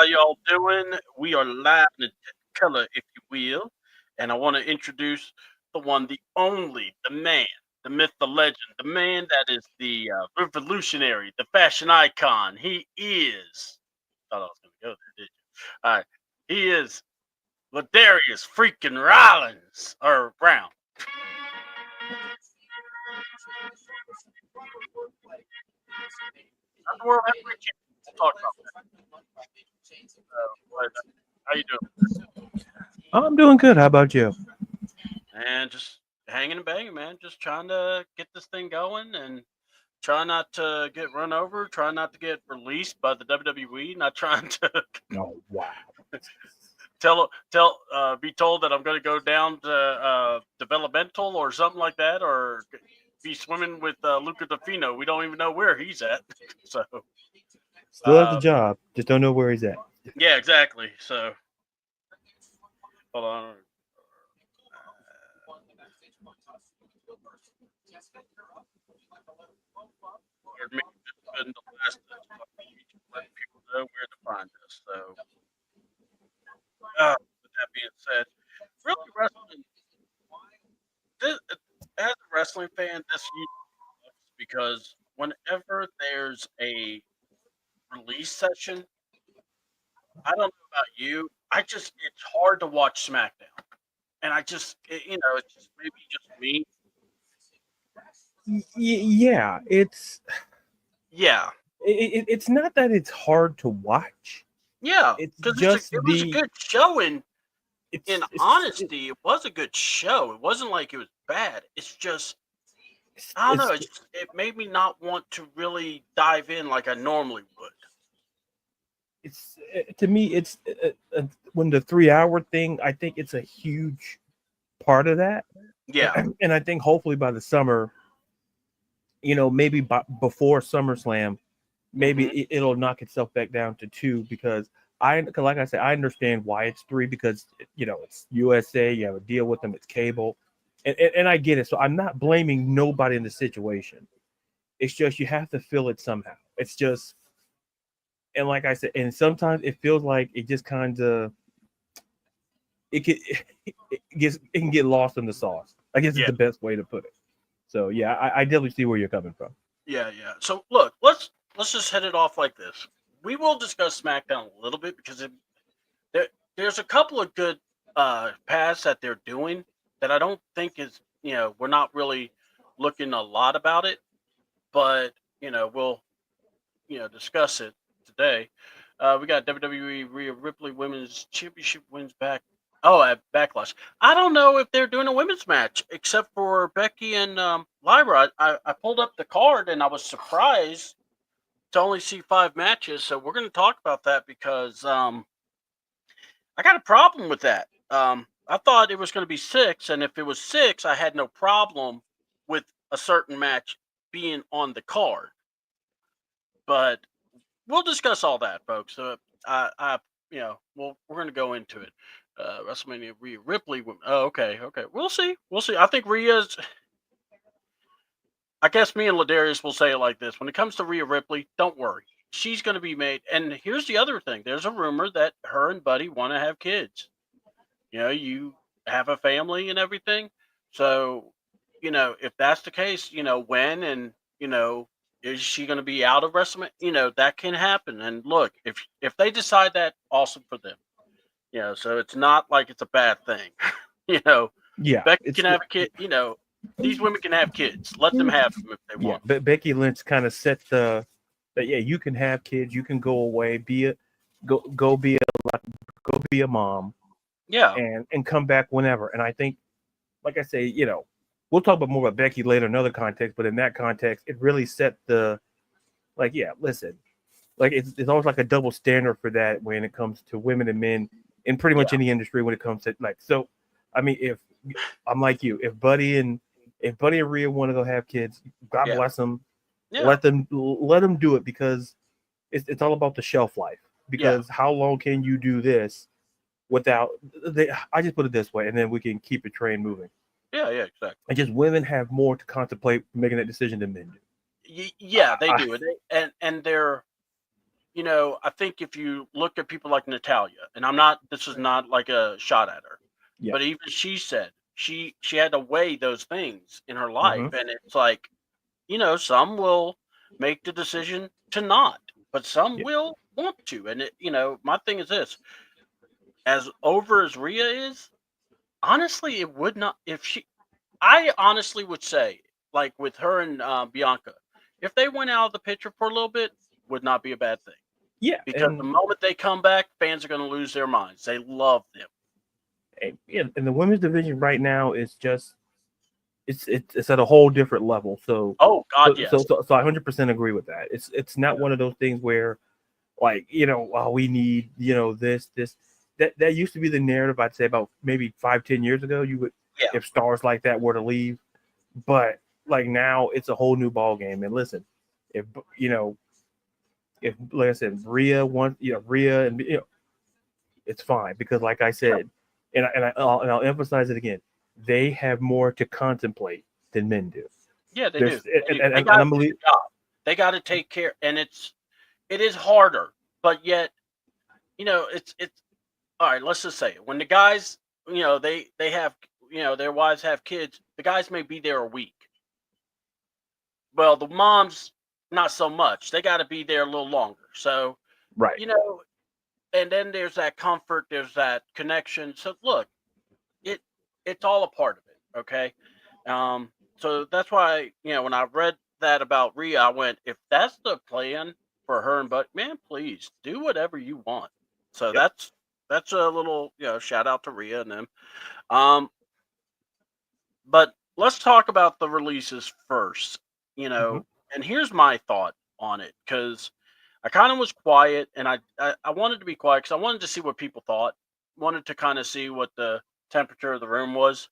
How y'all doing? We are live in color, if you will. And I want to introduce the one, the only, the man, the myth, the legend, the man that is the revolutionary, the fashion icon. He is. Thought I was going to go there, did you? All right. He is Ladarius freaking Rollins or Brown. Not the world heavyweight champion. We'll talk about that. How you doing? I'm doing good. How about you? And just hanging and banging, man. Just trying to get this thing going and try not to get run over, try not to get released by the WWE, not trying to Oh, wow. be told that I'm going to go down to developmental or something like that, or be swimming with Luca Defino. We don't even know where he's at. So Still has the job. Just don't know where he's at. yeah, exactly. So hold on. Or maybe just spend the last letting people know where to find us. So with that being said, really wrestling. This, as a wrestling fan, this usually sucks because whenever there's a release session, I don't know about you, it's hard to watch SmackDown, and it's just maybe just me. Yeah, Yeah, it's not that it's hard to watch. yeah, It's because just it was a good show, and in it's honesty, it was a good show. It wasn't like it was bad. It's just I don't know. it's It made me not want to really dive in like I normally would. it's to me when the 3 hour thing. I think it's a huge part of that, Yeah. and I think hopefully by the summer, maybe before SummerSlam, maybe Hmm. it'll knock itself back down to two because like I said, I understand why it's three because it's USA. You have a deal with them. It's cable, and I get it. So I'm not blaming nobody in the situation. It's just you have to fill it somehow. It's just, and like I said, and sometimes it feels like it just kind of it can it can get lost in the sauce. I guess is Yeah. the best way to put it. So yeah, I definitely see where you're coming from. Yeah, yeah. So look, let's just head it off like this. We will discuss SmackDown a little bit because there, there's a couple of good paths that they're doing that I don't think is we're not really looking a lot about it, but we'll discuss it today. We got WWE Rhea Ripley Women's Championship wins back. Oh, at Backlash. I don't know if they're doing a women's match except for Becky and Lyra. I pulled up the card and I was surprised to only see 5 matches. So we're going to talk about that because I got a problem with that. I thought it was going to be 6, and if it was 6, I had no problem with a certain match being on the card. But we'll discuss all that, folks. We're going to go into it. WrestleMania Rhea Ripley. Oh, okay, okay. We'll see. I think Rhea's. I guess me and Ladarius will say it like this: when it comes to Rhea Ripley, don't worry, she's going to be made. And here's the other thing: there's a rumor that her and Buddy want to have kids. You have a family and everything. So, if that's the case, when and is she going to be out of WrestleMania? That can happen. And look, if they decide that, awesome for them. So it's not like it's a bad thing. you know, Yeah, Becky it's can have a kid. These women can have kids. Let them have them if they yeah. want. But Becky Lynch kind of set the that yeah, you can have kids, you can go away, go be go be a mom, Yeah, and come back whenever. And I think, like I say, we'll talk about more about Becky later in another context. But in that context, it really set the like yeah. Listen, like it's always like a double standard for that when it comes to women and men in pretty yeah, much any industry when it comes to like so. I mean, if I'm like you, if Buddy and Rhea want to go have kids, God yeah, bless them. yeah, Let them do it because it's all about the shelf life. yeah, Because how long can you do this without? I just put it this way, and then we can keep the train moving. yeah, yeah. Exactly. And just women have more to contemplate making that decision than men do. Yeah, they I, do, and and they're I think if you look at people like Natalia, and this is not like a shot at her, Yeah. but even she said she had to weigh those things in her life, Mm-hmm. and it's like, some will make the decision to not, but some Yeah. will want to. And my thing is this: as over as Rhea is, honestly, it would not. If she, I honestly would say, like with her and Bianca, if they went out of the picture for a little bit, would not be a bad thing. Yeah. Because the moment they come back, fans are going to lose their minds. They love them. And the women's division right now is just it's at a whole different level. So Oh God, so yes. so, so, so I 100% agree with that. It's not one of those things where like we need this that used to be the narrative. I'd say about maybe 5-10 years ago. You would Yeah. if stars like that were to leave, but like now it's a whole new ball game. And listen, if if like I said, Rhea and it's fine because like I Yeah. said, and I'll emphasize it again, they have more to contemplate than men do. Yeah, they do. There's They do. They and got to I'm do believe the job. They got to take care, and it is harder, but yet, it's all right. Let's just say it. When the guys, they have, their wives have kids. The guys may be there a week. Well, the moms, not so much. They got to be there a little longer. So, right. you know, and then there's that comfort, there's that connection. So look, it it's all a part of it. Okay. So that's why, when I read that about Rhea, I went, if that's the plan for her and Buck, man, please do whatever you want. So Yep. that's a little, shout out to Rhea and them. Um, but let's talk about the releases first. You Hmm. know, and here's my thought on it, because I kind of was quiet, and I wanted to be quiet because I wanted to see what people thought. Wanted to kind of see what the temperature of the room was.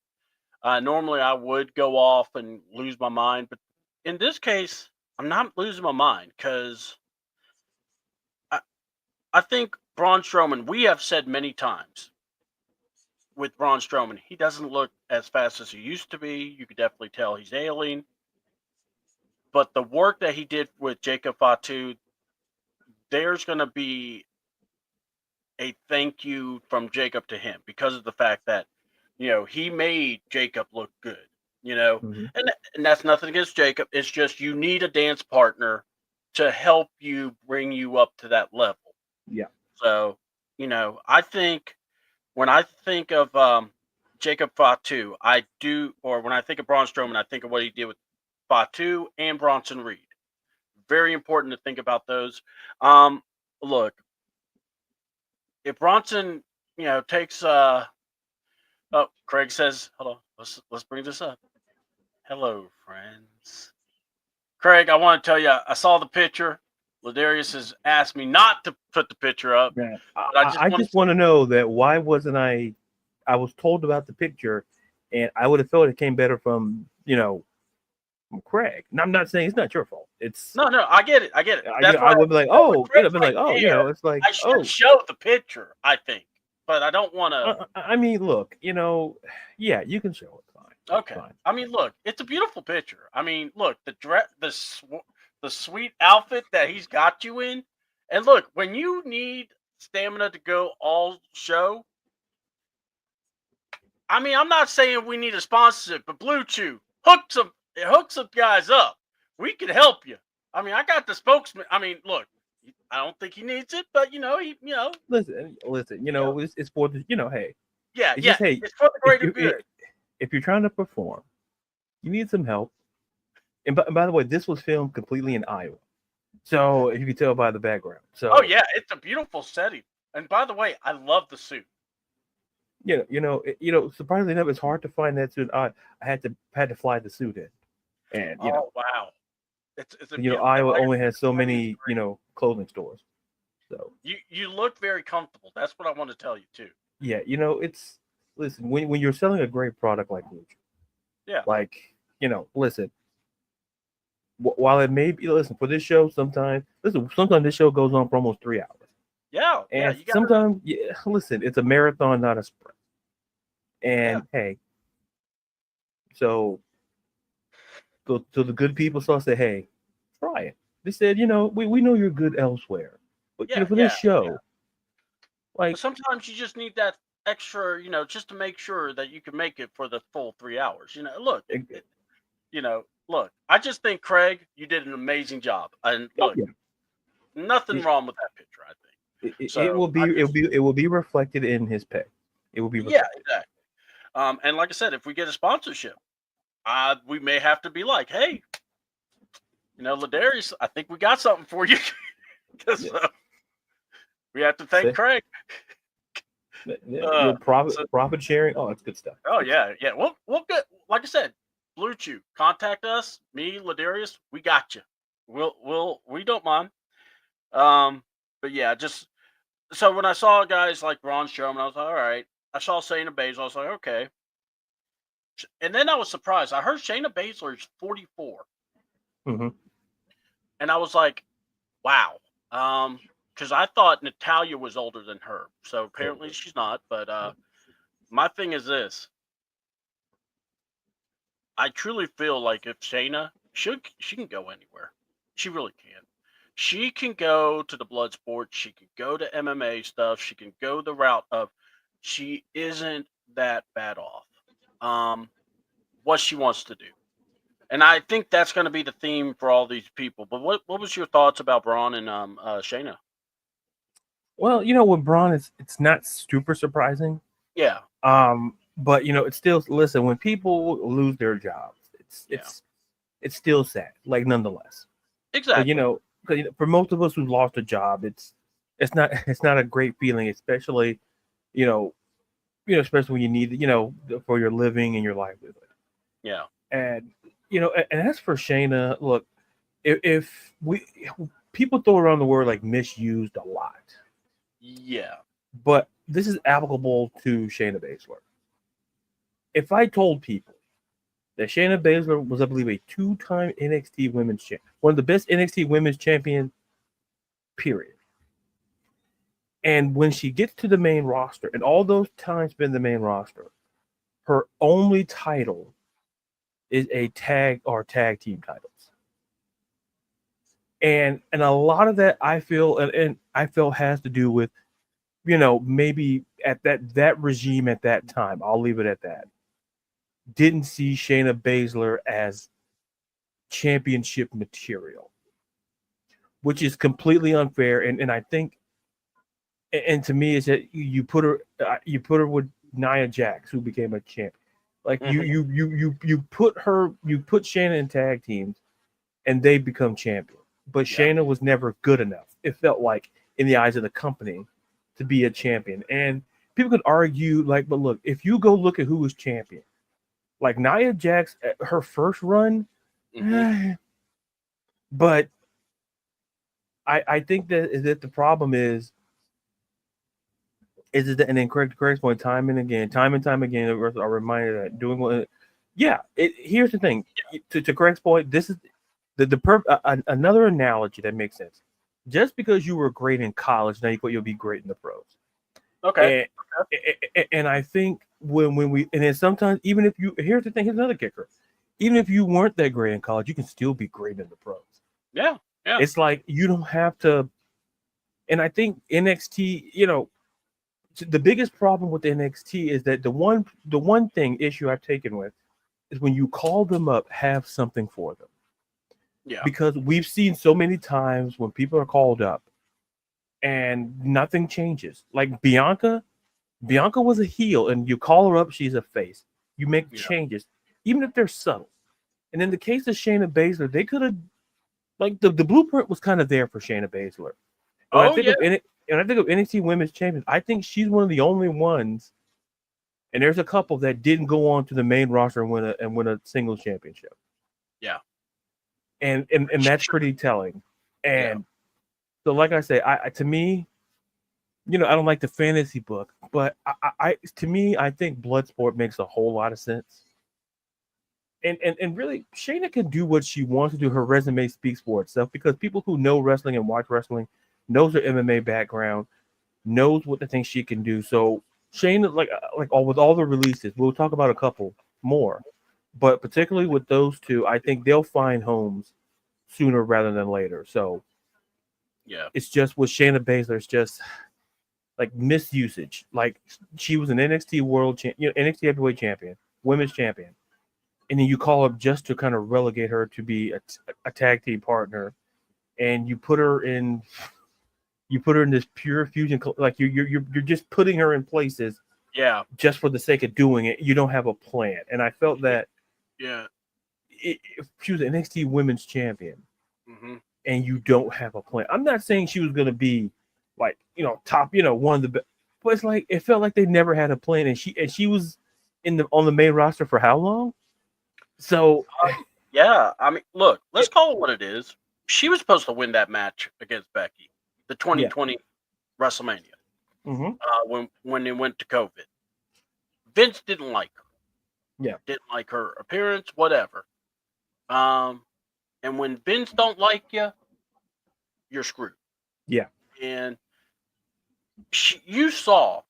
Normally, I would go off and lose my mind, but in this case, I'm not losing my mind because I, I think Braun Strowman. We have said many times with Braun Strowman, he doesn't look as fast as he used to be. You could definitely tell he's ailing. But the work that he did with Jacob Fatu, there's going to be a thank you from Jacob to him because of the fact that he made Jacob look good. Hmm. And that's nothing against Jacob. It's just you need a dance partner to help you bring you up to that level. Yeah. So I think when I think of Jacob Fatu, I do, or when I think of Braun Strowman, I think of what he did with Fatu and Bronson Reed. Very important to think about those. Look, if Bronson, takes oh, Craig says, hold on, let's bring this up. Hello, friends. Craig, I want to tell you, I saw the picture. Ladarius has asked me not to put the picture up, Yeah. but I just I want just want to know that why wasn't I was told about the picture, and I would have felt it came better from from Craig. And I'm not saying it's not your fault. It's no, I get it, I get it. That's I why would be like, when oh, Craig's be right like, oh, there, it's like, I should oh, show the picture, I think, but I don't want to. I mean, look, yeah, you can show it. Fine, Okay. fine. I mean, look, it's a beautiful picture. I mean, look, the sweet outfit that he's got you in. And look, when you need stamina to go all show, I mean, I'm not saying we need a sponsorship, but Blue Chew hook some guys up. We can help you. I mean, I got the spokesman. I mean, look, I don't think he needs it, but Listen. you know, It's for the, hey, yeah, it's yeah, just hey, it's for the if greater good. if you're trying to perform, you need some help. And by the way, this was filmed completely in Iowa, so if you can tell by the background. Oh So yeah, it's a beautiful setting. And by the way, I love the suit. surprisingly enough, it's hard to find that suit. I had to fly the suit in, and Oh wow. It's a beautiful. Iowa Like I only said, has the so setting is many great. clothing stores. So You look very comfortable. That's what I want to tell you too. yeah, it's listen when you're selling a great product like Lucha, Yeah, like listen, while it may be listen for this show, sometimes this show goes on for almost 3 hours, yeah, yeah. and You gotta. sometimes listen, it's a marathon, not a sprint. Yeah, And hey, so so the good people saw say, hey, try it. They said, we know you're good elsewhere, But Yeah, for this yeah. show, But like sometimes you just need that extra, just to make sure that you can make it for the full 3 hours. Look, it- look. I just think Craig, you did an amazing job, and oh look, yeah, nothing it, wrong with that picture. I think it so. will be it will be reflected in his pay. It will be Yeah, reflected. exactly. And like I said, if we get a sponsorship, we may have to be like, hey, Ladarius, I think we got something for you. Because Yeah. we have to thank Say, Craig. your So, profit sharing. Oh, it's good stuff. It's oh good stuff. yeah, yeah. We'll get, like I said, Blue Chew. Contact us, me, Ladarius. We got you. We don't mind. Um, but yeah, just so when I saw guys like Braun Strowman, I was like, all right. I saw Shayna Baszler. I was like, okay. And then I was surprised. I heard Shayna Baszler is 44, Mm-hmm. and I was like, wow. Because I thought Natalia was older than her, so Oh, apparently she's not. But my thing is this: I truly feel like if Shayna she can go anywhere. She really can. She can go to the blood sport. She can go to MMA stuff. She can go the route of she isn't that bad off. Um, what she wants to do, and I think that's going to be the theme for all these people. But what was your thoughts about Braun and Shayna? well, with Braun, it's not super surprising. Yeah, But it's still, listen, when people lose their jobs, it's yeah, it's still sad, like nonetheless. Because exactly. for most of us who lost a job, it's not it's not a great feeling, especially you know especially when you need for your living and your livelihood. Yeah, And and as for Shayna, look, if we people throw around the word like misused a lot, yeah. but this is applicable to Shayna Baszler. If I told people that Shayna Baszler was, I believe, a two-time NXT Women's Champion, one of the best NXT Women's Champion, period. And when she gets to the main roster, and all those times been the main roster, her only title is a tag team titles. And a lot of that I feel and I feel has to do with maybe at that regime at that time. I'll leave it at that. Didn't see Shayna Baszler as championship material, which is completely unfair. And I think, and to me, is that you put her with Nia Jax, who became a champ. Like Hmm. you put Shayna in tag teams, and they become champion. But Yeah. Shayna was never good enough. It felt like in the eyes of the company to be a champion. And people could argue like, but look, if you go look at who was champion, like Nia Jax, her first run, Hmm. but I think that the problem is that, and then correct point time and time again, are reminded that doing what, yeah. Here's the thing, to Craig's point, this is another analogy that makes sense. Just because you were great in college, now you'll be great in the pros. Okay. And and I think when we and then sometimes even if you here's the thing, here's another kicker. Even if you weren't that great in college, you can still be great in the pros. Yeah. Yeah. It's like you don't have to. And I think NXT, the biggest problem with NXT is that the one thing issue I've taken with is when you call them up, have something for them. Yeah. Because we've seen so many times when people are called up and nothing changes. Like Bianca was a heel, and you call her up, she's a face. You make Yeah. changes, even if they're subtle. And in the case of Shayna Baszler, they could have like the blueprint was kind of there for Shayna Baszler. When I Oh think yeah. of NXT Women's Champions, I think she's one of the only ones, and there's a couple that didn't go on to the main roster and win a singles championship. Yeah. And that's pretty telling. Yeah. And so, like I say, I to me, I don't like the fantasy book, but to me, I think Bloodsport makes a whole lot of sense. And really, Shayna can do what she wants to do. Her resume speaks for itself because people who know wrestling and watch wrestling knows her MMA background, knows what the things she can do. So Shayna, like all with all the releases, we'll talk about a couple more, but particularly with those two, I think they'll find homes sooner rather than later. So Yeah. It's just with Shayna Baszler, it's just like misusage. Like she was an NXT NXT Heavyweight Champion, Women's Champion, and then you call up just to kind of relegate her to be a tag team partner, and you put her in this pure fusion. Like you're just putting her in places. Yeah. Just for the sake of doing it, you don't have a plan. And I felt that. Yeah. She was an NXT Women's Champion, Mm-hmm. and you don't have a plan. I'm not saying she was going to be like top, one of the best, but it's like it felt like they never had a plan, and she was on the main roster for how long? So yeah, I mean, look, let's call it what it is. She was supposed to win that match against Becky, the 2020 WrestleMania, when they went to COVID. Vince didn't like her. Yeah, didn't like her appearance, whatever. And when Vince don't like you, you're screwed. Yeah, And you saw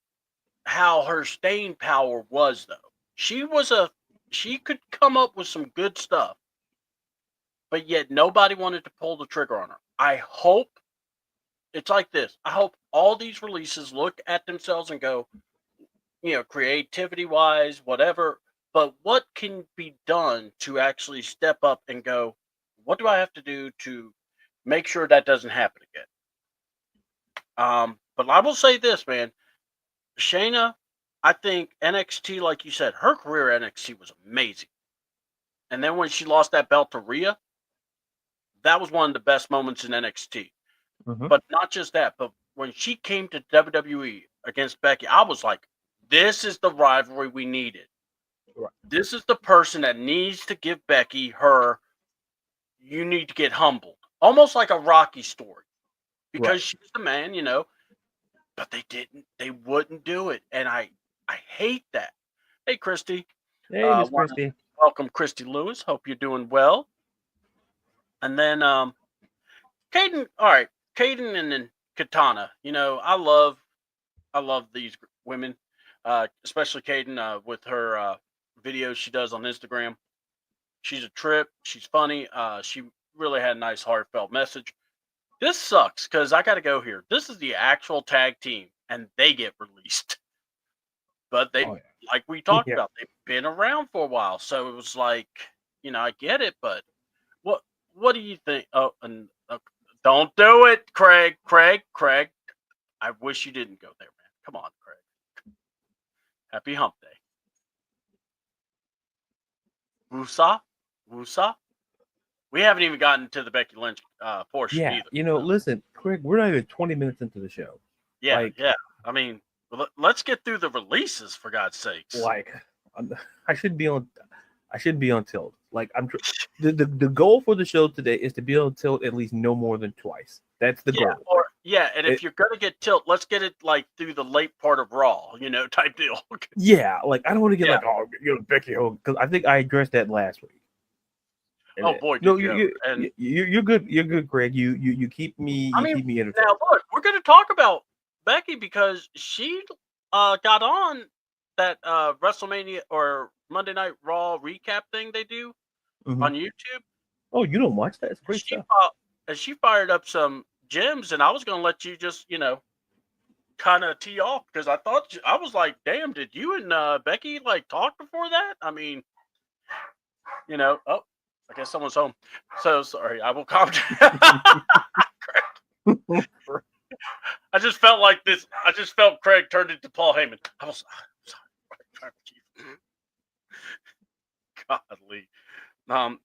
how her staying power was, though. She could come up with some good stuff, but yet nobody wanted to pull the trigger on her. I hope it's like this. I hope all these releases look at themselves and go, creativity wise, whatever, but what can be done to actually step up and go, what do I have to do to make sure that doesn't happen again? But I will say this, man. Shayna, I think NXT, like you said, her career at NXT was amazing. And then when she lost that belt to Rhea, that was one of the best moments in NXT. But not just that, but when she came to WWE against Becky, I was like, this is the rivalry we needed. Right. This is the person that needs to give Becky you need to get humbled. Almost like a Rocky story. Because she's the man, but they wouldn't do it. And I hate that. Hey, Christy. Hey, Miss Christy. Welcome, Christy Lewis. Hope you're doing well. And then Caden, all right, Caden and then Katana. I love these women, especially Caden with her videos she does on Instagram. She's a trip. She's funny. She really had a nice, heartfelt message. This sucks because I got to go here. This is the actual tag team, and they get released. But like we talked about, they've been around for a while, so it was like, I get it, but what do you think? Oh, and don't do it, Craig. Craig. I wish you didn't go there, man. Come on, Craig. Happy Hump Day. Woosah. We haven't even gotten to the Becky Lynch portion either. Listen, Craig, we're not even 20 minutes into the show. Yeah. I mean, let's get through the releases for God's sakes. Like, I shouldn't be on tilt. Like, the goal for the show today is to be on tilt at least no more than twice. That's the goal. And if you're gonna get tilt, let's get it like through the late part of Raw, type deal. Yeah, like I don't want to get Becky Hogan, because I think I addressed that last week. Oh boy, you're good. You're good, Greg. You keep me. Keep me entertained. Now look, we're going to talk about Becky because she got on that WrestleMania or Monday Night Raw recap thing they do on YouTube. Oh, you don't watch that? It's great stuff. And she fired up some gems, and I was going to let you just kind of tee off because I was like, damn, did you and Becky like talk before that? I mean, oh. I guess someone's home. So sorry. I will calm down. I just felt like this. I just felt Craig turned into Paul Heyman. I was sorry. Godly. Don't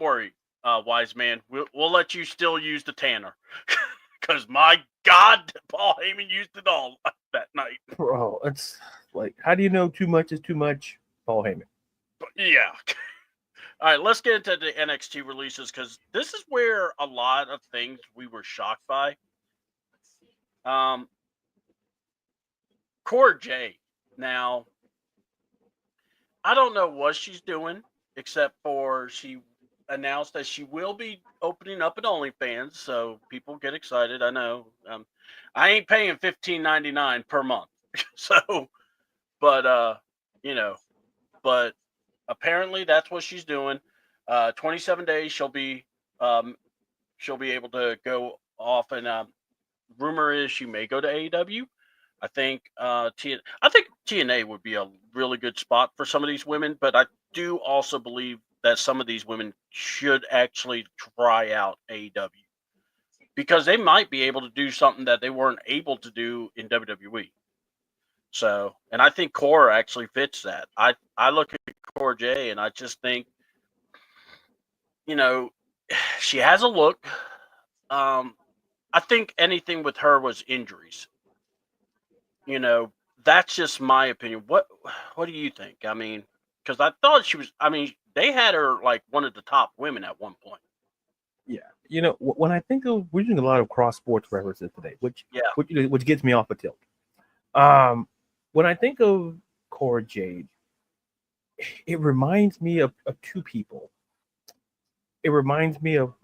worry, wise man. We'll let you still use the Tanner. Because my God, Paul Heyman used it all that night. Bro, it's like, how do you know too much is too much? Paul Heyman. Yeah. All right, let's get into the NXT releases because this is where a lot of things we were shocked by. Cora J. Now, I don't know what she's doing except for she announced that she will be opening up an OnlyFans, so people get excited. I know. I ain't paying $15.99 per month, so, but but. Apparently, that's what she's doing. 27 days, she'll be able to go off, and rumor is she may go to AEW. I think I think TNA would be a really good spot for some of these women, but I do also believe that some of these women should actually try out AEW because they might be able to do something that they weren't able to do in WWE. So, and I think Cora actually fits that. I look at Cora J and I just think, you know, she has a look. Um, I think anything with her was injuries. You know, that's just my opinion. What do you think? I mean, because I thought she was. I mean, they had her like one of the top women at one point. Yeah, when I think of, we're doing a lot of cross sports references today, which Yeah. which gets me off a tilt. When I think of Cora Jade, it reminds me of two people. It reminds me of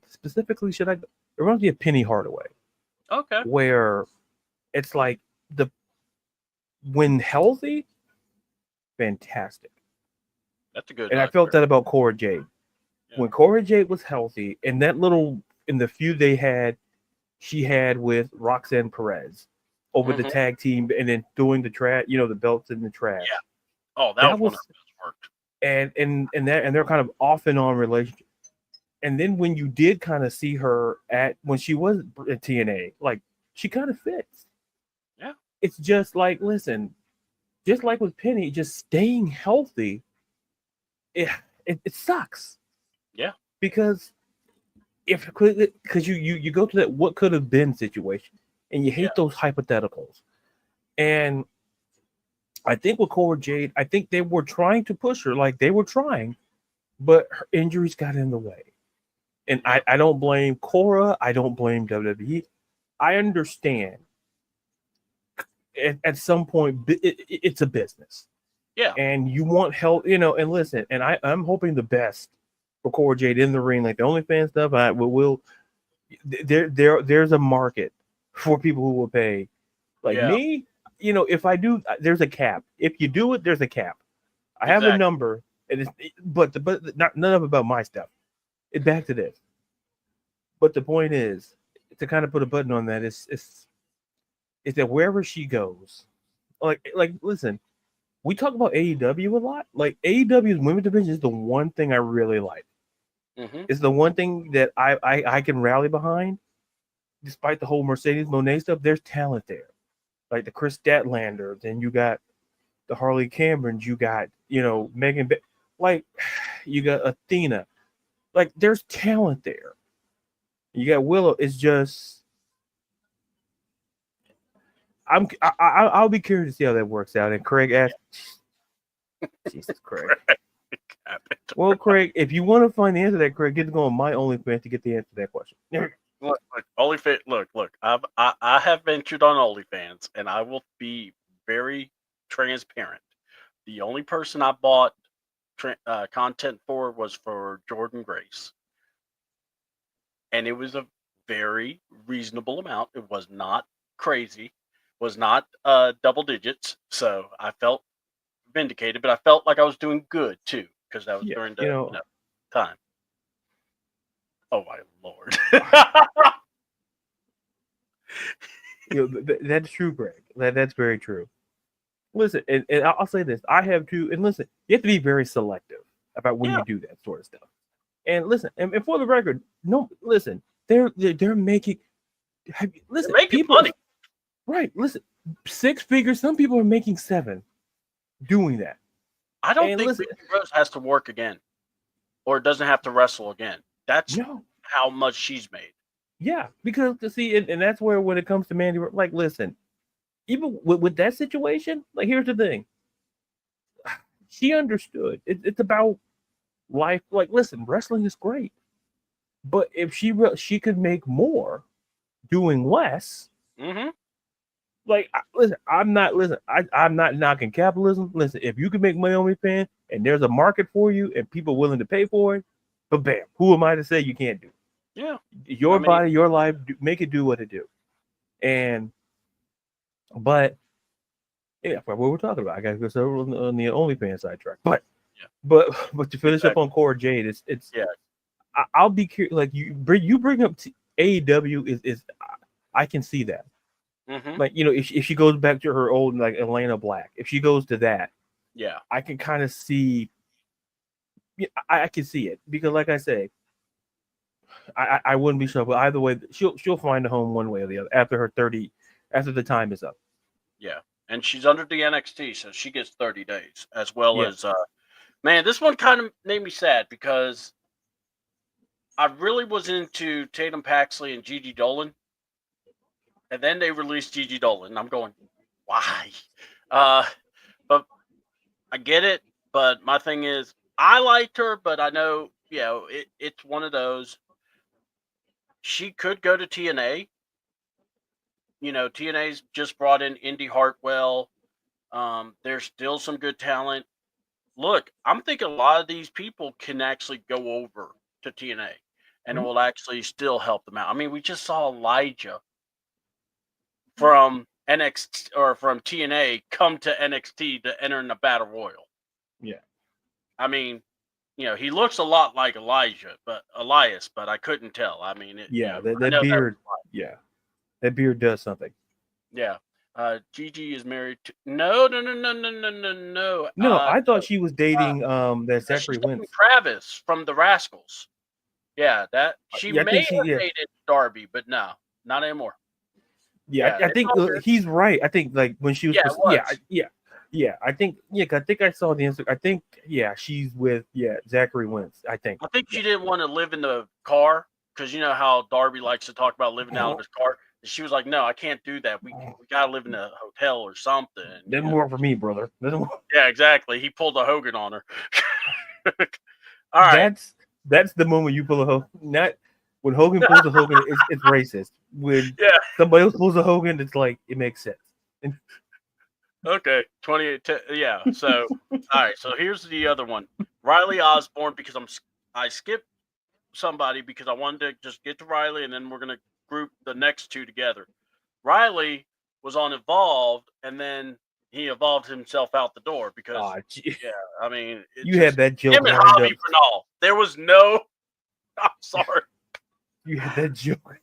specifically, it reminds me of Penny Hardaway, Okay. where it's like when healthy, fantastic. That's a good. And I felt that about Cora Jade. Yeah. When Cora Jade was healthy, and that little in the feud she had with Roxanne Perez over the tag team, and then doing the trash, the belts in the trash. Yeah. Oh, that was one of the best work. And they're kind of off and on relationship. And then when you did kind of see her when she was at TNA, like she kind of fits. Yeah. It's just like, listen, just like with Penny, just staying healthy, it sucks. Yeah. Because you go to that what could have been situation, and you hate those hypotheticals. And I think with Cora Jade, I think they were trying to push her, like they were trying, but her injuries got in the way. And I don't blame Cora. I don't blame WWE. I understand. At some point, it's a business. Yeah. And you want help, and listen, and I'm hoping the best for Cora Jade in the ring, like the OnlyFans stuff. There's a market for people who will pay. Like me, if I do, there's a cap. If you do it, there's a cap. I have a number, and but none of it about my stuff. It's back to this. But the point is, to kind of put a button on that, is that wherever she goes, like listen, we talk about AEW a lot. Like AEW's women's division is the one thing I really like. It's the one thing that I can rally behind, despite the whole Mercedes Moné stuff. There's talent there, like the Chris Statlander. Then you got the Harley Camerons. You got Megan, like you got Athena. Like there's talent there. You got Willow. It's just I'll be curious to see how that works out. And Craig asked, Jesus, Craig. Well, Craig, if you want to find the answer to that, Craig, get to go on my OnlyFans to get the answer to that question. Look, OnlyFans. Look. I have ventured on OnlyFans, and I will be very transparent. The only person I bought content for was for Jordan Grace, and it was a very reasonable amount. It was not crazy, was not double digits, so I felt vindicated. But I felt like I was doing good too, because that was during the time. Oh my Lord. That's true, Greg. That's very true. Listen, and I'll say this: I have to, and listen, you have to be very selective about when you do that sort of stuff. And listen, and for the record, no, listen, they're making. Listen, they're making money, right? Listen, 6 figures. Some people are making 7 doing that. I don't think Vicky Rose has to work again, or doesn't have to wrestle again. That's how much she's made. Yeah, because see, and that's where when it comes to Mandy, like, listen, even with that situation, like, here's the thing. She understood. It's about life. Like, listen, wrestling is great, but if she could make more doing less. Like, listen, I'm not knocking capitalism. Listen, if you can make money on OnlyFans and there's a market for you and people willing to pay for it, but bam, who am I to say you can't do? Yeah, your body, your life, make it do what it do. But yeah, what we're talking about, I got to go on the OnlyFans sidetrack. But to finish up on Cora Jade, it's I'll be curious. Like you bring up AEW is I can see that. Mm-hmm. Like, if she goes back to her old, like, Elena Black, if she goes to that, Yeah. I can kind of see. I can see it because, like I say, I wouldn't be shocked. But either way, she'll find a home one way or the other after the time is up. Yeah. And she's under the NXT, so she gets 30 days, as well Yeah. as man, this one kind of made me sad because I really was into Tatum Paxley and Gigi Dolan, and then they released Gigi Dolan, and I'm going, why? But I get it. But my thing is, I liked her, but I know, it's one of those. She could go to TNA. TNA's just brought in Indy Hartwell. There's still some good talent. Look, I'm thinking a lot of these people can actually go over to TNA, and it Mhm. will actually still help them out. I mean, we just saw Elijah from NXT or from TNA come to NXT to enter in the Battle Royal. Yeah. I mean, he looks a lot like Elias, but I couldn't tell. I mean, Yeah. I That know that. beard. Yeah. That beard does something. Yeah. Gigi is married to no, no, no, no, no, no, no, no. No, I thought she was dating that She's Zachary dating Wentz. Travis from the Rascals. Yeah, that she Yeah, I may think have dated Darby, but no, not anymore. Yeah, I It's think all good. he's right. I think, like, when she was, Yeah, it was. yeah. I think, 'cause I think I saw the answer. I think, she's with Zachary Wentz. I think. I think she didn't want to live in the car because you know how Darby likes to talk about living out of his car. And she was like, "No, I can't do that. We gotta live in a hotel or something." Doesn't work for me, brother. Doesn't work. Yeah, exactly. He pulled a Hogan on her. All right. That's the moment you pull a Hogan. Not when Hogan pulls a Hogan, it's racist. When Yeah. somebody else pulls a Hogan, it's like it makes sense. And Okay. 28. Yeah. So, all right. So here's the other one. Riley Osborne, because I skipped somebody because I wanted to just get to Riley, and then we're gonna group the next two together. Riley was on Evolved, and then he evolved himself out the door because, I mean, you had that joke him and lined Javi up. Bernal. There was no. I'm sorry. You had that joke.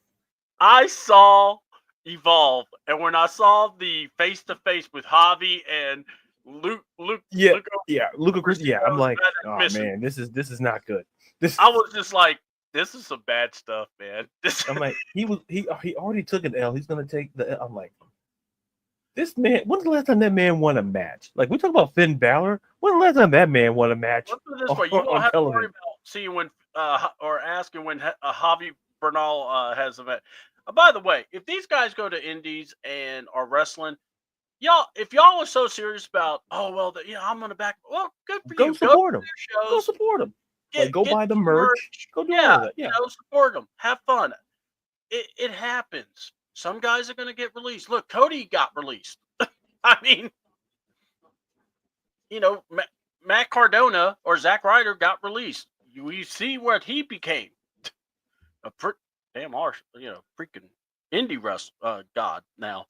I saw Evolve, and when I saw the face to face with Javi and Luke, Luca Chris. Yeah, I'm like, oh missing. man, this is not good. I was just like, this is some bad stuff, man. I'm like, he already took an L. He's gonna take the L. I'm like, this man. When's the last time that man won a match? Like, we talk about Finn Balor. When's the last time that man won a match? Let's put it this way: you don't have to worry about seeing when or asking when Javi Bernal has a match. By the way, if these guys go to Indies and are wrestling, if y'all are so serious about, I'm gonna back. Well, good for Go you. Support them. Shows. Go support them. Go buy the merch. Go do all that. Yeah. Support them. Have fun. It happens. Some guys are gonna get released. Look, Cody got released. I mean, Matt Cardona or Zack Ryder got released. We see what he became. Freaking indie wrestler god now.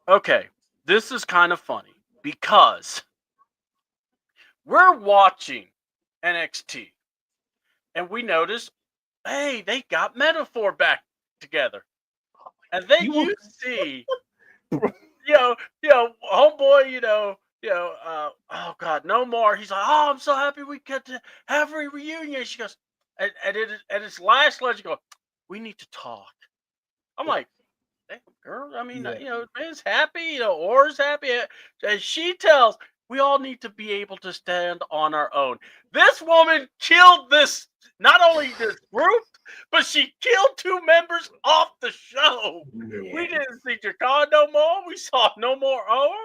Okay, this is kind of funny because we're watching NXT and we notice, hey, they got Metaphor back together. And then you see, homeboy, oh God, no more. He's like, oh, I'm so happy we get to have a reunion. She goes, and it's last legend, go, we need to talk. I'm like, damn, girl. I mean, man's happy, Or's happy. And she tells, we all need to be able to stand on our own. This woman killed not only this group, but she killed two members off the show. Yeah. We didn't see Jakar no more. We saw no more Ora,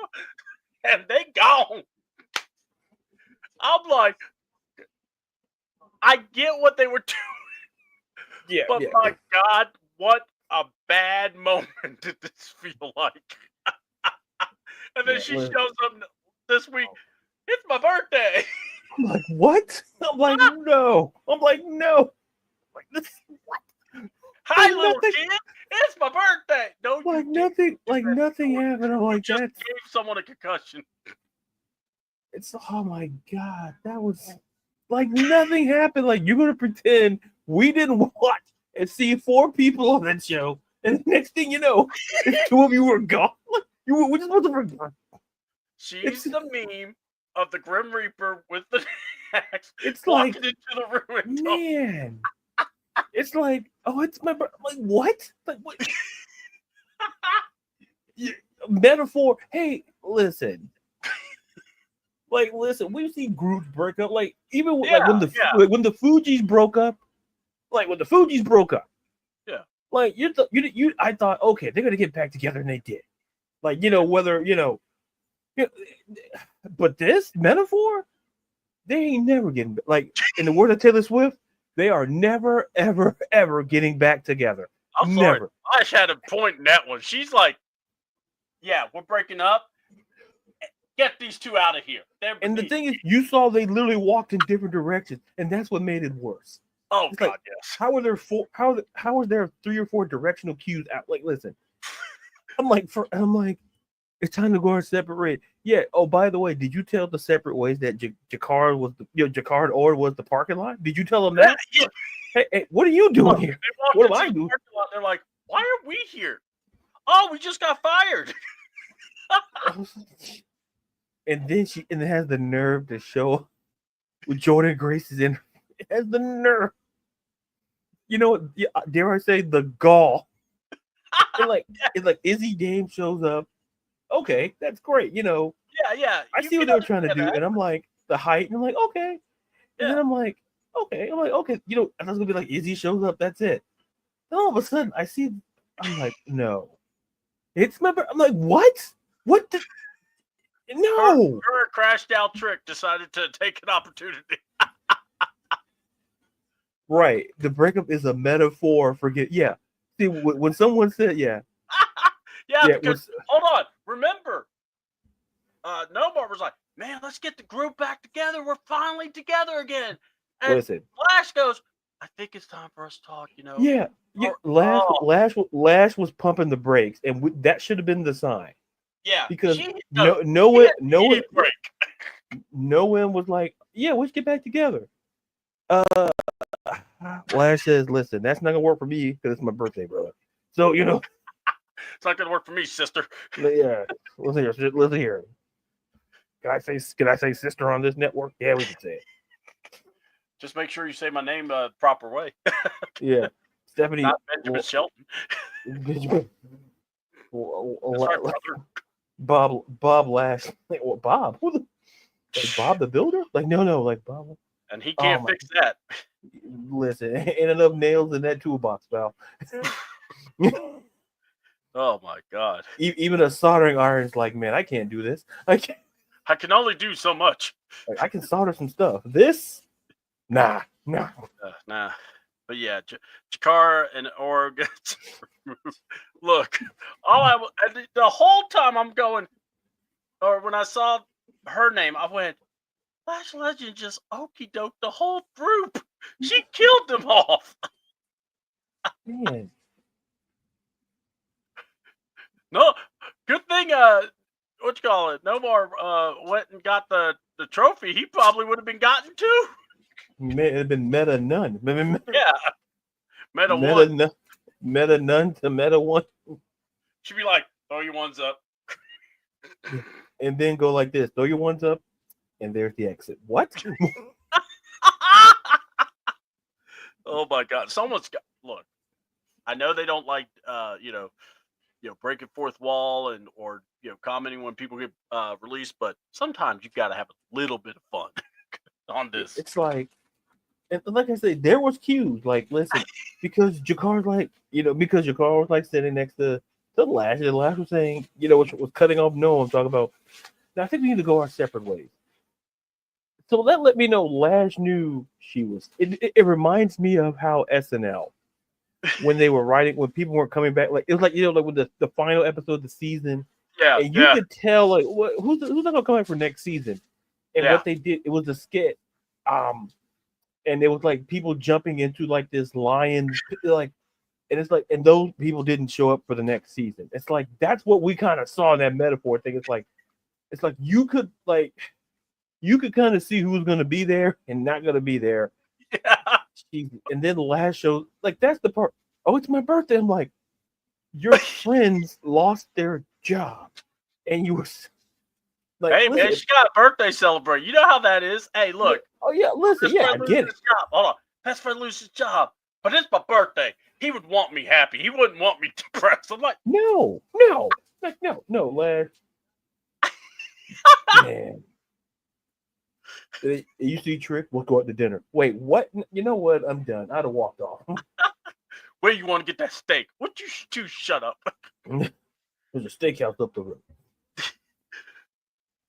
and they gone. I'm like, I get what they were doing. Yeah. But my God, what a bad moment did this feel like? And then she shows up this week. It's my birthday. I'm like, what? I'm like, no. I'm like, no. Like, this, what? Hi, little kid. It's my birthday. No, nothing happened. I'm like, just gave someone a concussion. It's, oh my God, that was like nothing happened. Like, you're gonna pretend we didn't watch and see 4 people on that show, and the next thing you know, 2 of you were gone. Like, we just wasn't gone. She's the meme of the Grim Reaper with the axe It's walking like, into the ruin. man, it's like, oh, it's my birthday. Like, what? Like, what? Metaphor. Hey, listen. Like, listen, we've seen groups break up. Like, even like when the Fugees broke up. Like when the Fugees broke up. Yeah. Like you I thought, okay, they're gonna get back together, and they did. Like, whether but this metaphor, they ain't never getting, like, in the word of Taylor Swift, they are never, ever, ever getting back together. I'm sorry. Flash had a point in that one. She's like, yeah, we're breaking up. Get these 2 out of here. And the thing is, you saw they literally walked in different directions, and that's what made it worse. Oh, it's God, like, yes. How are there 4? How are there 3 or 4 directional cues out? Like, listen, I'm like, it's time to go our separate ways. Yeah. Oh, by the way, did you tell the separate ways that Jakar was Jakar or was the parking lot? Did you tell them that? Yeah. Hey, what are you doing here? What am I doing? They're like, why are we here? Oh, we just got fired. And then it has the nerve to show with Jordan Grace is in. It has the nerve. Dare I say the gall? It's like Izzy Dame shows up. Okay, that's great. Yeah. I see what they were trying to do, and I'm like, the height, and I'm like, okay. And then I'm like, okay. I thought it was gonna be like Izzy shows up, that's it. Then all of a sudden, I'm like, no. It's my. I'm like, what? What the? No. Her crashed out trick decided to take an opportunity. Right. The breakup is a metaphor for yeah. See, when someone said, yeah. Because hold on. Remember, Nomar was like, man, let's get the group back together. We're finally together again. And listen, Flash goes, I think it's time for us to talk, Yeah. Lash was pumping the brakes, and that should have been the sign. Yeah. Because no one was like, yeah, let's get back together. Lash says, listen, that's not gonna work for me because it's my birthday, brother. So it's not gonna work for me, sister. Yeah, let's hear. Can I say sister on this network? Yeah, we can say it. Just make sure you say my name the proper way. Yeah, Stephanie. Not Benjamin Shelton. That's right, brother. Bob Lash. Like, what, Bob? Who the? Like Bob the Builder? Like no, like Bob. And he can't fix that. Listen, ain't enough nails in that toolbox, pal. Oh my God! Even a soldering iron's like, man, I can't do this. I can only do so much. Like, I can solder some stuff. This, nah. But yeah, Jakar and Org. Look, the whole time I'm going, or when I saw her name, I went, Flash Legend just okie doke the whole group. She killed them off. Man. No, good thing. Nomar went and got the trophy. He probably would have been gotten too. It'd have been meta none. Yeah, meta one. Meta none to meta one. She'd be like, throw your ones up, and then go like this: throw your ones up, and there's the exit. What? Oh my God! Look. I know they don't like breaking fourth wall or commenting when people get released, but sometimes you've got to have a little bit of fun on this. It's like, and like I said, there was cues. Like, listen, because Jakar's like, because Jakar was like sitting next to Lash, and Lash was saying, which was cutting off. No, I'm talking about. Now, I think we need to go our separate ways. So that let me know Lash knew she was. It reminds me of how SNL. When they were writing, when people weren't coming back, like it was like like with the final episode of the season, and you could tell like who's not gonna come back for next season, and what they did, it was a skit, and it was like people jumping into like this lion, like, and it's like, and those people didn't show up for the next season. It's like that's what we kind of saw in that metaphor thing. It's like you could kind of see who's gonna be there and not gonna be there. Yeah. And then the last show, like that's the part. Oh, it's my birthday. I'm like, your friends lost their job, and you were like, Hey man, listen. she got a birthday celebrate. You know how that is. Hey, look, Oh yeah, listen. best Yeah, friend I loses get his it. job. Hold on, best friend loses his job, but it's my birthday. He would want me happy. He wouldn't want me depressed. I'm like, No, like no, last man. You see Trick? We'll go out to dinner. Wait, what? You know what? I'm done. I'd have walked off. where you want to get that steak? Would you two shut up? There's a steakhouse up the road.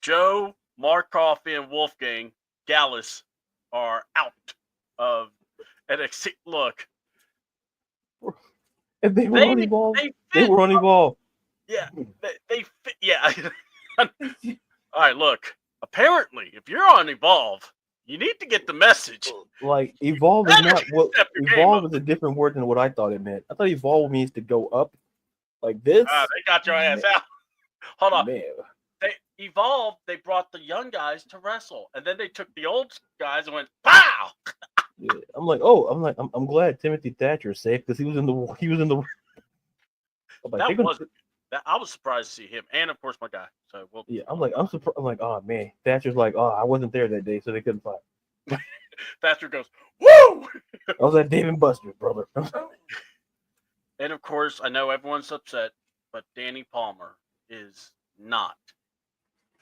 Joe, Mark Coffey, and Wolfgang Gallus are out of NXT. Look, And they were unevolved. they They fit. were unevolved. Yeah, they fit. Yeah. All right, look. Apparently, if you're on Evolve, you need to get the message. Like evolve is not what Step your game evolve up. is a different word than what I thought it meant. I thought evolve means to go up, like this. They got your ass out. Hold on. Man, They evolved. They brought the young guys to wrestle, and then they took the old guys and went pow. yeah. I'm glad Timothy Thatcher is safe because he was in the. I'm like, I was surprised to see him, and of course my guy. So yeah, I'm surprised. I'm like, oh man, Thatcher's like, oh, I wasn't there that day, so they couldn't fight. Thatcher goes, woo! I was at Dave and Buster's, brother. And of course, I know everyone's upset, but Danny Palmer is not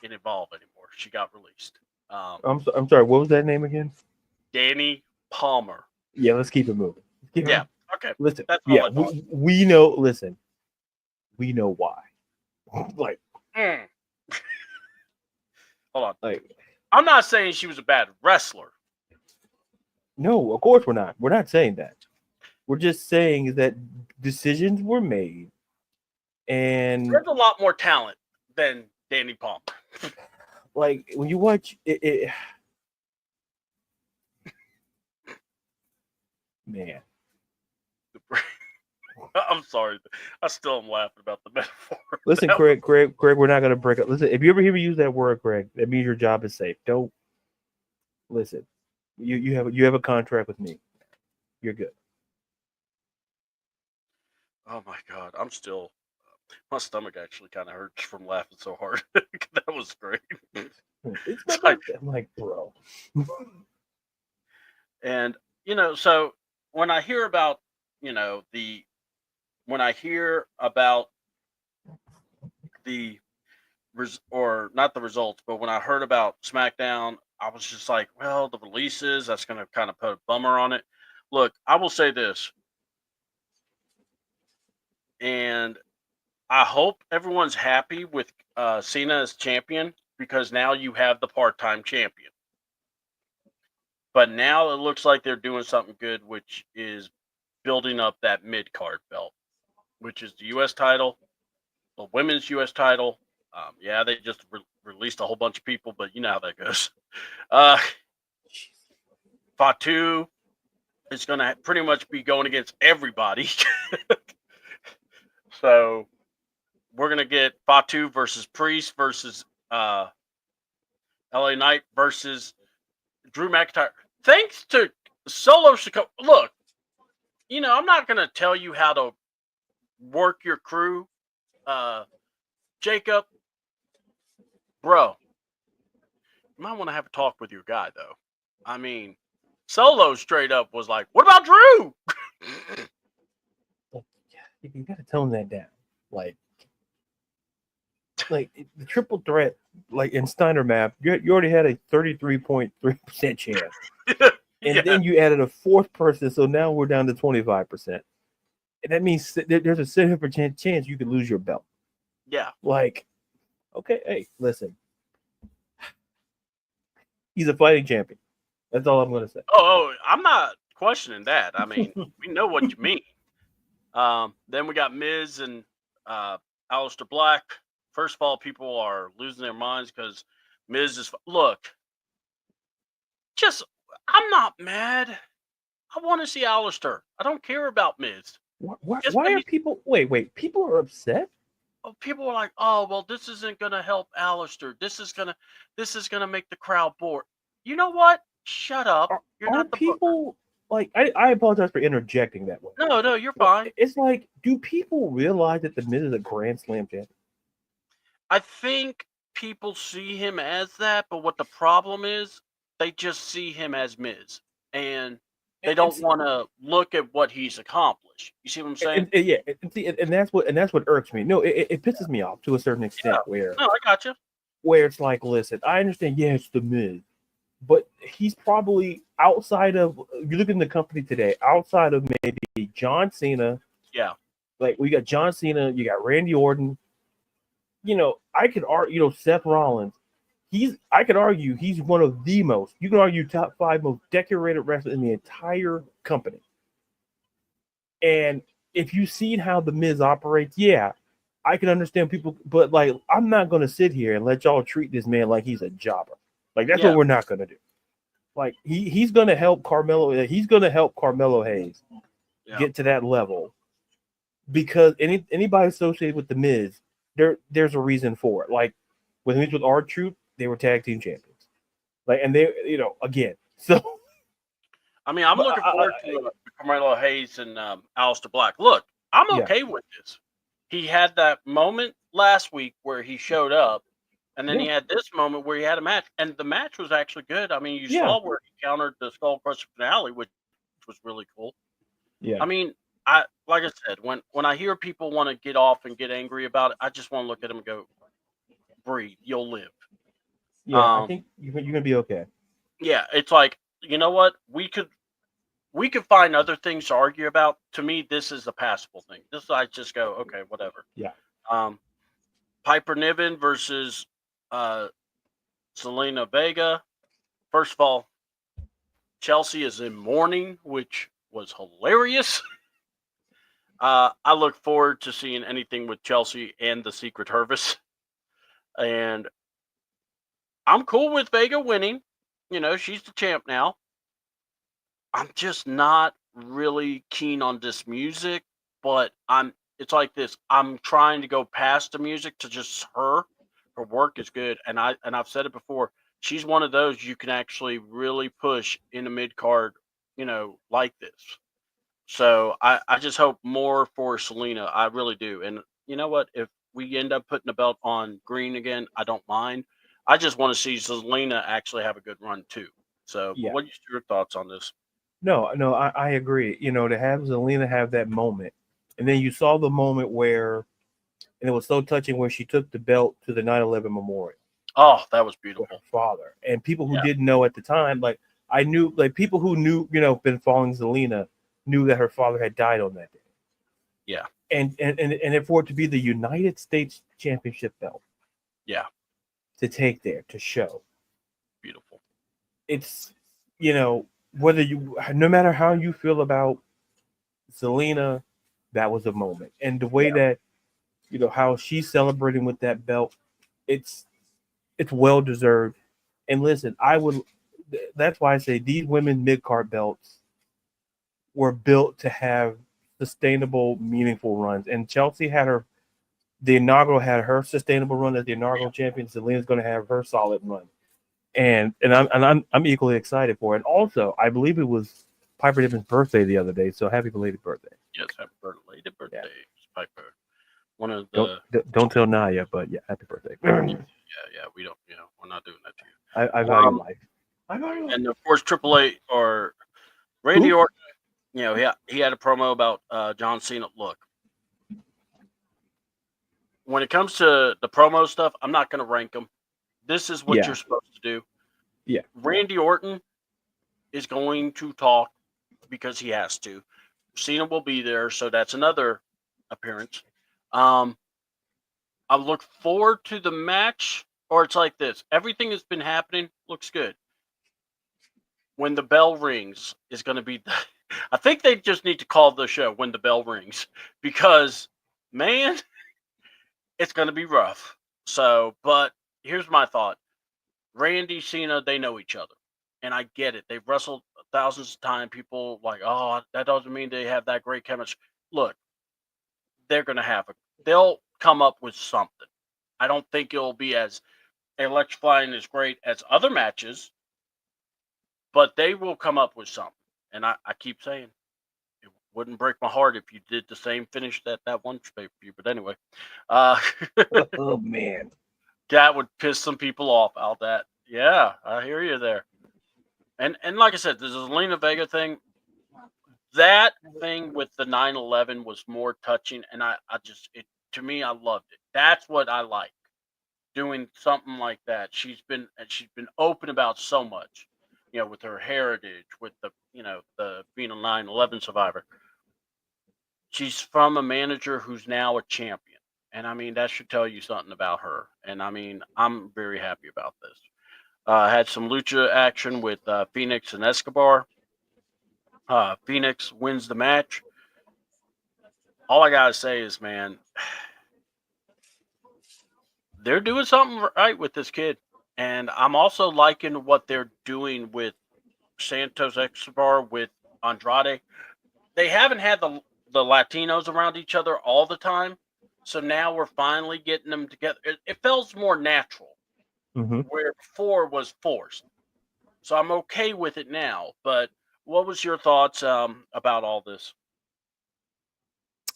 in Evolve anymore. She got released. I'm sorry. What was that name again? Danny Palmer. Yeah, let's keep it moving. Yeah. Okay. Listen. That's all Yeah, I thought. we know. Listen, we know why. Like, Hold on. like, I'm not saying she was a bad wrestler. no, of course we're not. We're not saying that. We're just saying that decisions were made, and There's a lot more talent than Danny Palmer. like when you watch it man. I'm sorry. I still am laughing about the metaphor. Listen, Craig, we're not gonna break up. Listen, if you ever hear me use that word, Craig, that means your job is safe. Don't listen. You have a contract with me. You're good. Oh my god, I'm still. My stomach actually kind of hurts from laughing so hard. That was great. It's my birthday. I'm like, bro. And so when I hear about when I hear about or not the results, but when I heard about SmackDown, I was just like, well, the releases, that's going to kind of put a bummer on it. Look, I will say this, and I hope everyone's happy with Cena as champion because now you have the part-time champion. But now it looks like they're doing something good, which is building up that mid-card belt, which is the U.S. title, the women's U.S. title. Yeah, they just released a whole bunch of people, but you know how that goes. Fatu is going to pretty much be going against everybody. So we're going to get Fatu versus Priest versus LA Knight versus Drew McIntyre. Thanks to Solo Sikoa. Look, I'm not going to tell you how to work your crew. Jacob, bro, you might want to have a talk with your guy, though. I mean, Solo straight up was like, what about Drew? You got to tone that down. Like the triple threat, like in Steiner map, you already had a 33.3% chance. And then you added a fourth person, so now we're down to 25%. And that means there's a 7% chance you could lose your belt. Yeah. Like, okay, hey, listen. He's a fighting champion. That's all I'm going to say. Oh, I'm not questioning that. I mean, we know what you mean. Then we got Miz and Aleister Black. First of all, people are losing their minds because Miz is... Look, I'm not mad. I want to see Aleister. I don't care about Miz. Why are people... Wait. People are upset? Oh, people are like, oh, well, this isn't going to help Aleister. This is going to make the crowd bored. You know what? Shut up. You're not the people... like I apologize for interjecting that way. No, you're But fine. it's like, do people realize that the Miz is a Grand Slam champion? I think people see him as that, but what the problem is, they just see him as Miz, and they And don't want to look at what he's accomplished. You see what I'm saying? yeah, and that's what irks me. No, it pisses me off to a certain Yeah. extent No, I got you. where it's like, listen, I understand, yeah, it's the Miz, but he's probably outside of, you look in the company today, outside of maybe John Cena. Yeah. Like, we got John Cena, you got Randy Orton. I could argue, Seth Rollins. I could argue he's one of the most. You can argue top 5 most decorated wrestlers in the entire company. And if you've seen how the Miz operates, yeah, I can understand people, but like, I'm not gonna sit here and let y'all treat this man like he's a jobber. Like, that's what we're not gonna do. Like, he's gonna help Carmelo. He's gonna help Carmelo Hayes get to that level, because anybody associated with the Miz, there's a reason for it. Like, when he was with R-Truth, they were tag team champions. Like, and they, again, so. I mean, I'm looking forward to Carmelo Hayes and Aleister Black. Look, I'm okay with this. He had that moment last week where he showed up, and then he had this moment where he had a match, and the match was actually good. I mean, you saw where he countered the Skull Crusher finale, which was really cool. Yeah. I mean, like I said, when I hear people want to get off and get angry about it, I just want to look at them and go, breathe, you'll live. Yeah, I think you're gonna be okay. Yeah, it's like, you know what? We could find other things to argue about. To me, this is a passable thing. This I just go, okay, whatever. Yeah. Piper Niven versus Selena Vega. First of all, Chelsea is in mourning, which was hilarious. I look forward to seeing anything with Chelsea and the Secret Hervis. And I'm cool with Vega winning. She's the champ now. I'm just not really keen on this music, but it's like this. I'm trying to go past the music to just her. Her work is good, and I've said it before. She's one of those you can actually really push in a mid card, like this. So I just hope more for Selena. I really do. And you know what? If we end up putting the belt on Green again, I don't mind. I just want to see Selena actually have a good run too. So, Yeah. what are your thoughts on this? No, I agree. To have Zelina have that moment, and then you saw the moment where, and it was so touching, where she took the belt to the 9/11 memorial. Oh, that was beautiful. With her father, and people who didn't know at the time, like I knew, like people who knew, been following Zelina, knew that her father had died on that day. Yeah. And for it to be the United States Championship belt. Yeah. To take there to show. Beautiful. It's, whether no matter how you feel about Zelina, that was a moment. And the way that, how she's celebrating with that belt, it's well deserved. And listen, that's why I say these women mid-card belts were built to have sustainable, meaningful runs. And Chelsea had her sustainable run as the inaugural champion. Zelina's going to have her solid run. And I'm equally excited for it. Also, I believe it was Piper Niven's birthday the other day, so happy belated birthday. Yes, happy belated birthday, Piper. One of don't tell Naya, but yeah, happy birthday. yeah, we don't, we're not doing that to you. I value life. And of course, Triple H or Randy Orton, he had a promo about John Cena. Look, when it comes to the promo stuff, I'm not going to rank them. This is what you're supposed to do. Yeah. Randy Orton is going to talk because he has to. Cena will be there, so that's another appearance. I look forward to the match, or it's like this. Everything that's been happening looks good. When the bell rings is going to be... I think they just need to call the show When the Bell Rings, because, man, it's going to be rough. So, but here's my thought. Randy, Cena, they know each other. And I get it. They've wrestled thousands of times. People like, oh, that doesn't mean they have that great chemistry. Look, they're going to they'll come up with something. I don't think it'll be as electrifying as great as other matches, but they will come up with something. And I keep saying it wouldn't break my heart if you did the same finish that one pay per view. But anyway, uh, Oh man. that would piss some people off out. That yeah, I hear you there. And like I said, the Zelina Vega thing, that thing with the 9/11 was more touching, and I just it to me I loved it. That's what I like doing something like that. She's been open about so much, with her heritage, with the the being a 9/11 survivor. She's from a manager who's now a champion, and I mean that should tell you something about her. And I mean I'm very happy about this. Had some lucha action with Phoenix and Escobar. Phoenix wins the match. All I gotta say is, man, they're doing something right with this kid, and I'm also liking what they're doing with Santos Escobar with Andrade. They haven't had the Latinos around each other all the time, so now we're finally getting them together. It feels more natural, Hmm. where before was forced. So I'm okay with it now. But what was your thoughts about all this?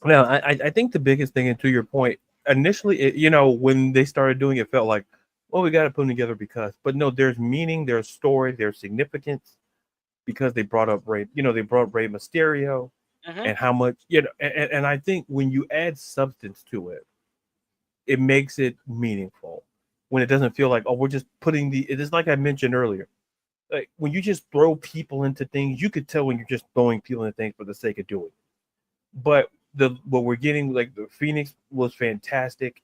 Now, I think the biggest thing, and to your point, initially, when they started doing it, felt like, well, we got to put them together because, but no, there's meaning, there's story, there's significance because they brought up Ray, they brought Ray Mysterio Hmm. and how much, and I think when you add substance to it, it makes it meaningful. When it doesn't feel like, oh, we're just putting it is like I mentioned earlier. Like when you just throw people into things, you could tell when you're just throwing people into things for the sake of doing it. But the what we're getting, like the Phoenix was fantastic,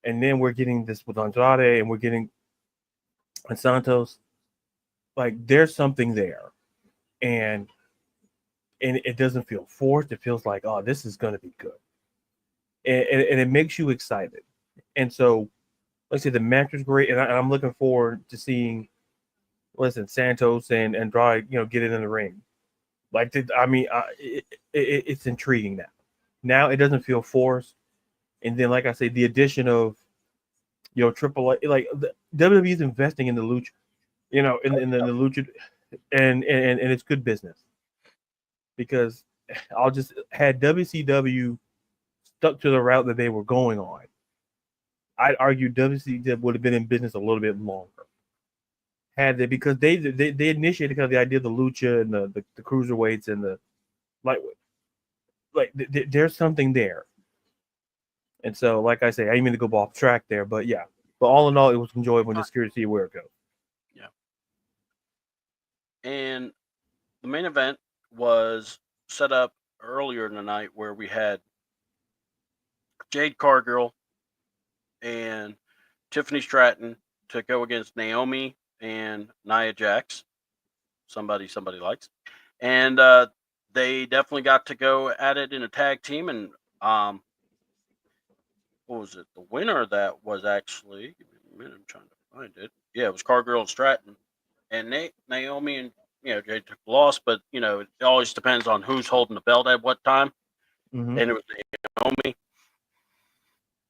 and then we're getting this with Andrade, and we're getting Santos. Like there's something there, and it doesn't feel forced. It feels like, oh, this is going to be good, and it makes you excited. And so, like I said, the match was great, and I'm looking forward to seeing, listen, Santos and Andrade, get it in the ring. Like, I mean, it's intriguing now. Now it doesn't feel forced, and then, like I say, the addition of Triple A, like WWE is investing in the lucha, in the lucha, and it's good business because I'll just had WCW stuck to the route that they were going on. I'd argue WCW would have been in business a little bit longer had they because they initiated kind of the idea of the lucha and the cruiserweights and the lightweight. Like there's something there, and so like I say, I didn't mean to go off track there, but yeah. But all in all, it was enjoyable and just curious to see where it goes. Yeah. And the main event was set up earlier in the night where we had Jade Cargill and Tiffany Stratton to go against Naomi and Nia Jax. Somebody likes, and they definitely got to go at it in a tag team. And what was it? The winner of that was actually. Give me a minute, I'm trying to find it. Yeah, it was Cargill and Stratton, and Naomi and Jade took the loss. But it always depends on who's holding the belt at what time, Mm-hmm. and it was Naomi.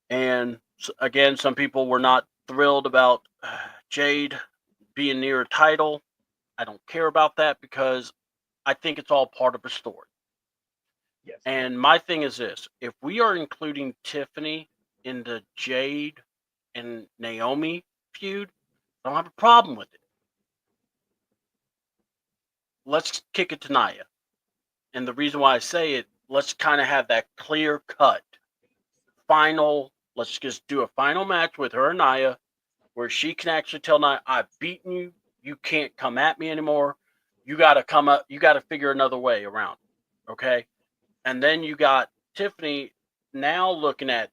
And again, some people were not thrilled about Jade being near a title. I don't care about that because I think it's all part of a story. Yes. And my thing is this: if we are including Tiffany in the Jade and Naomi feud, I don't have a problem with it. Let's kick it to Nia. And the reason why I say it, let's kind of have that clear cut final. Let's just do a final match with her and Nia where she can actually tell Nia, I've beaten you. You can't come at me anymore. You got to come up. You got to figure another way around. Okay. And then you got Tiffany now looking at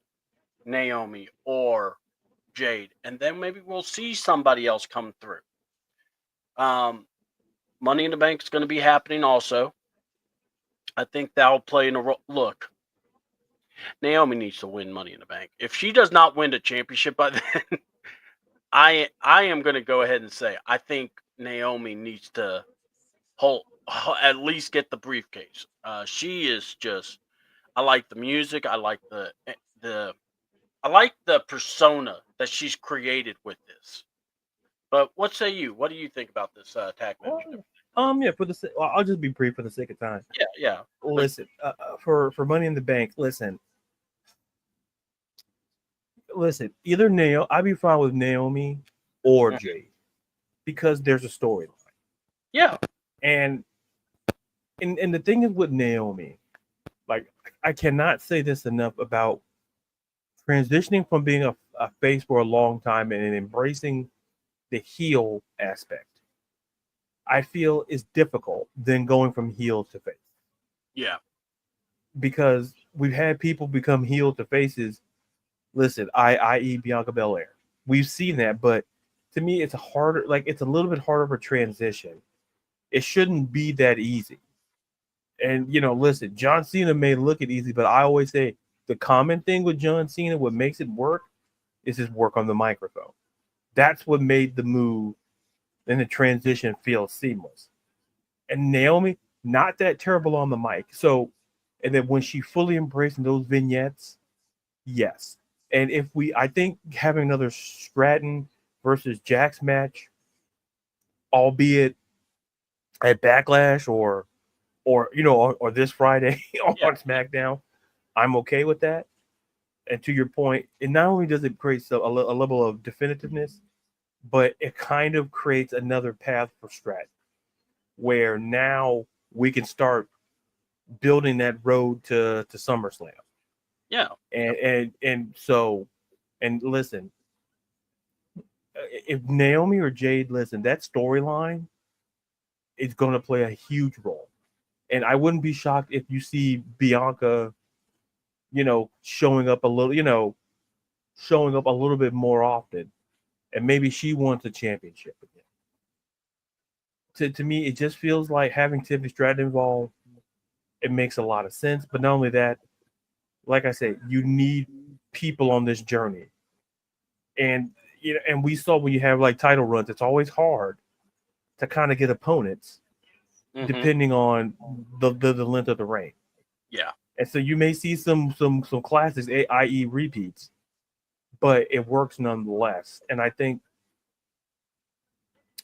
Naomi or Jade. And then maybe we'll see somebody else come through. Um, Money in the Bank is going to be happening also. I think that'll play in a role. Look, Naomi needs to win Money in the Bank. If she does not win the championship by then, I am going to go ahead and say I think Naomi needs to hold at least get the briefcase. She is just. I like the music. I like the I like the persona that she's created with this. But what say you? What do you think about this tag match? Yeah, I'll just be brief for the sake of time. Yeah, yeah. Listen, for Money in the Bank, listen. Either I'd be fine with Naomi or Jade because there's a storyline. Yeah. And the thing is with Naomi, like I cannot say this enough about transitioning from being a face for a long time and embracing the heel aspect. I feel is difficult than going from heel to face. Yeah. Because we've had people become heel to faces. Listen, i.e. Bianca Belair. We've seen that, but to me, it's it's a little bit harder of a transition. It shouldn't be that easy. And listen, John Cena may look it easy, but I always say the common thing with John Cena, what makes it work, is his work on the microphone. That's what made the move and the transition feel seamless. And Naomi, not that terrible on the mic. So, and then when she fully embraced those vignettes, yes. And I think having another Stratton versus Jax match, albeit at Backlash or this Friday on SmackDown, I'm okay with that. And to your point, it not only does it create a level of definitiveness, but it kind of creates another path for Stratton, where now we can start building that road to SummerSlam. Yeah. And listen, if Naomi or Jade, listen, that storyline is going to play a huge role. And I wouldn't be shocked if you see Bianca, showing up showing up a little bit more often, and maybe she wants a championship again. To me, it just feels like having Tiffany Stratton involved. It makes a lot of sense. But not only that, like I said, you need people on this journey, and and we saw when you have like title runs, it's always hard to kind of get opponents depending on the length of the reign. Yeah. And so you may see some classics, i.e. repeats, but it works nonetheless. And I think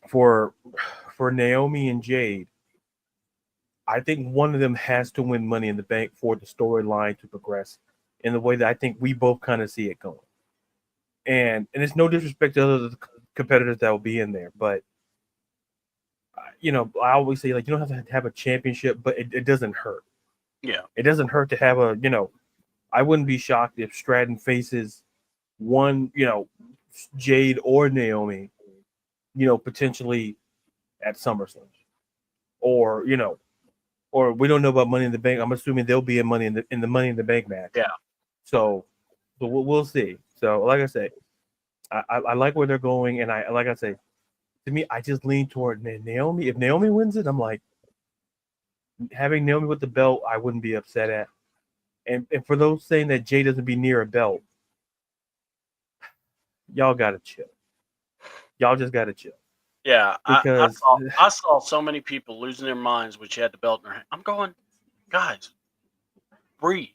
for Naomi and Jade, I think one of them has to win Money in the Bank for the storyline to progress in the way that I think we both kind of see it going. And it's no disrespect to other competitors that will be in there, but I always say, like, you don't have to have a championship, but it doesn't hurt. Yeah. It doesn't hurt to have I wouldn't be shocked if Stratton faces one, Jade or Naomi, potentially at SummerSlam. Or, or we don't know about Money in the Bank. I'm assuming they'll be in the Money in the Bank match. Yeah. So we'll see. So like I say, I like where they're going, and like I say, to me, I just lean toward Naomi. If Naomi wins it, I'm like, having Naomi with the belt, I wouldn't be upset at. And for those saying that Jay doesn't be near a belt, y'all gotta chill. Y'all just gotta chill. Yeah, because I saw so many people losing their minds when she had the belt in her hand. I'm going, guys, breathe.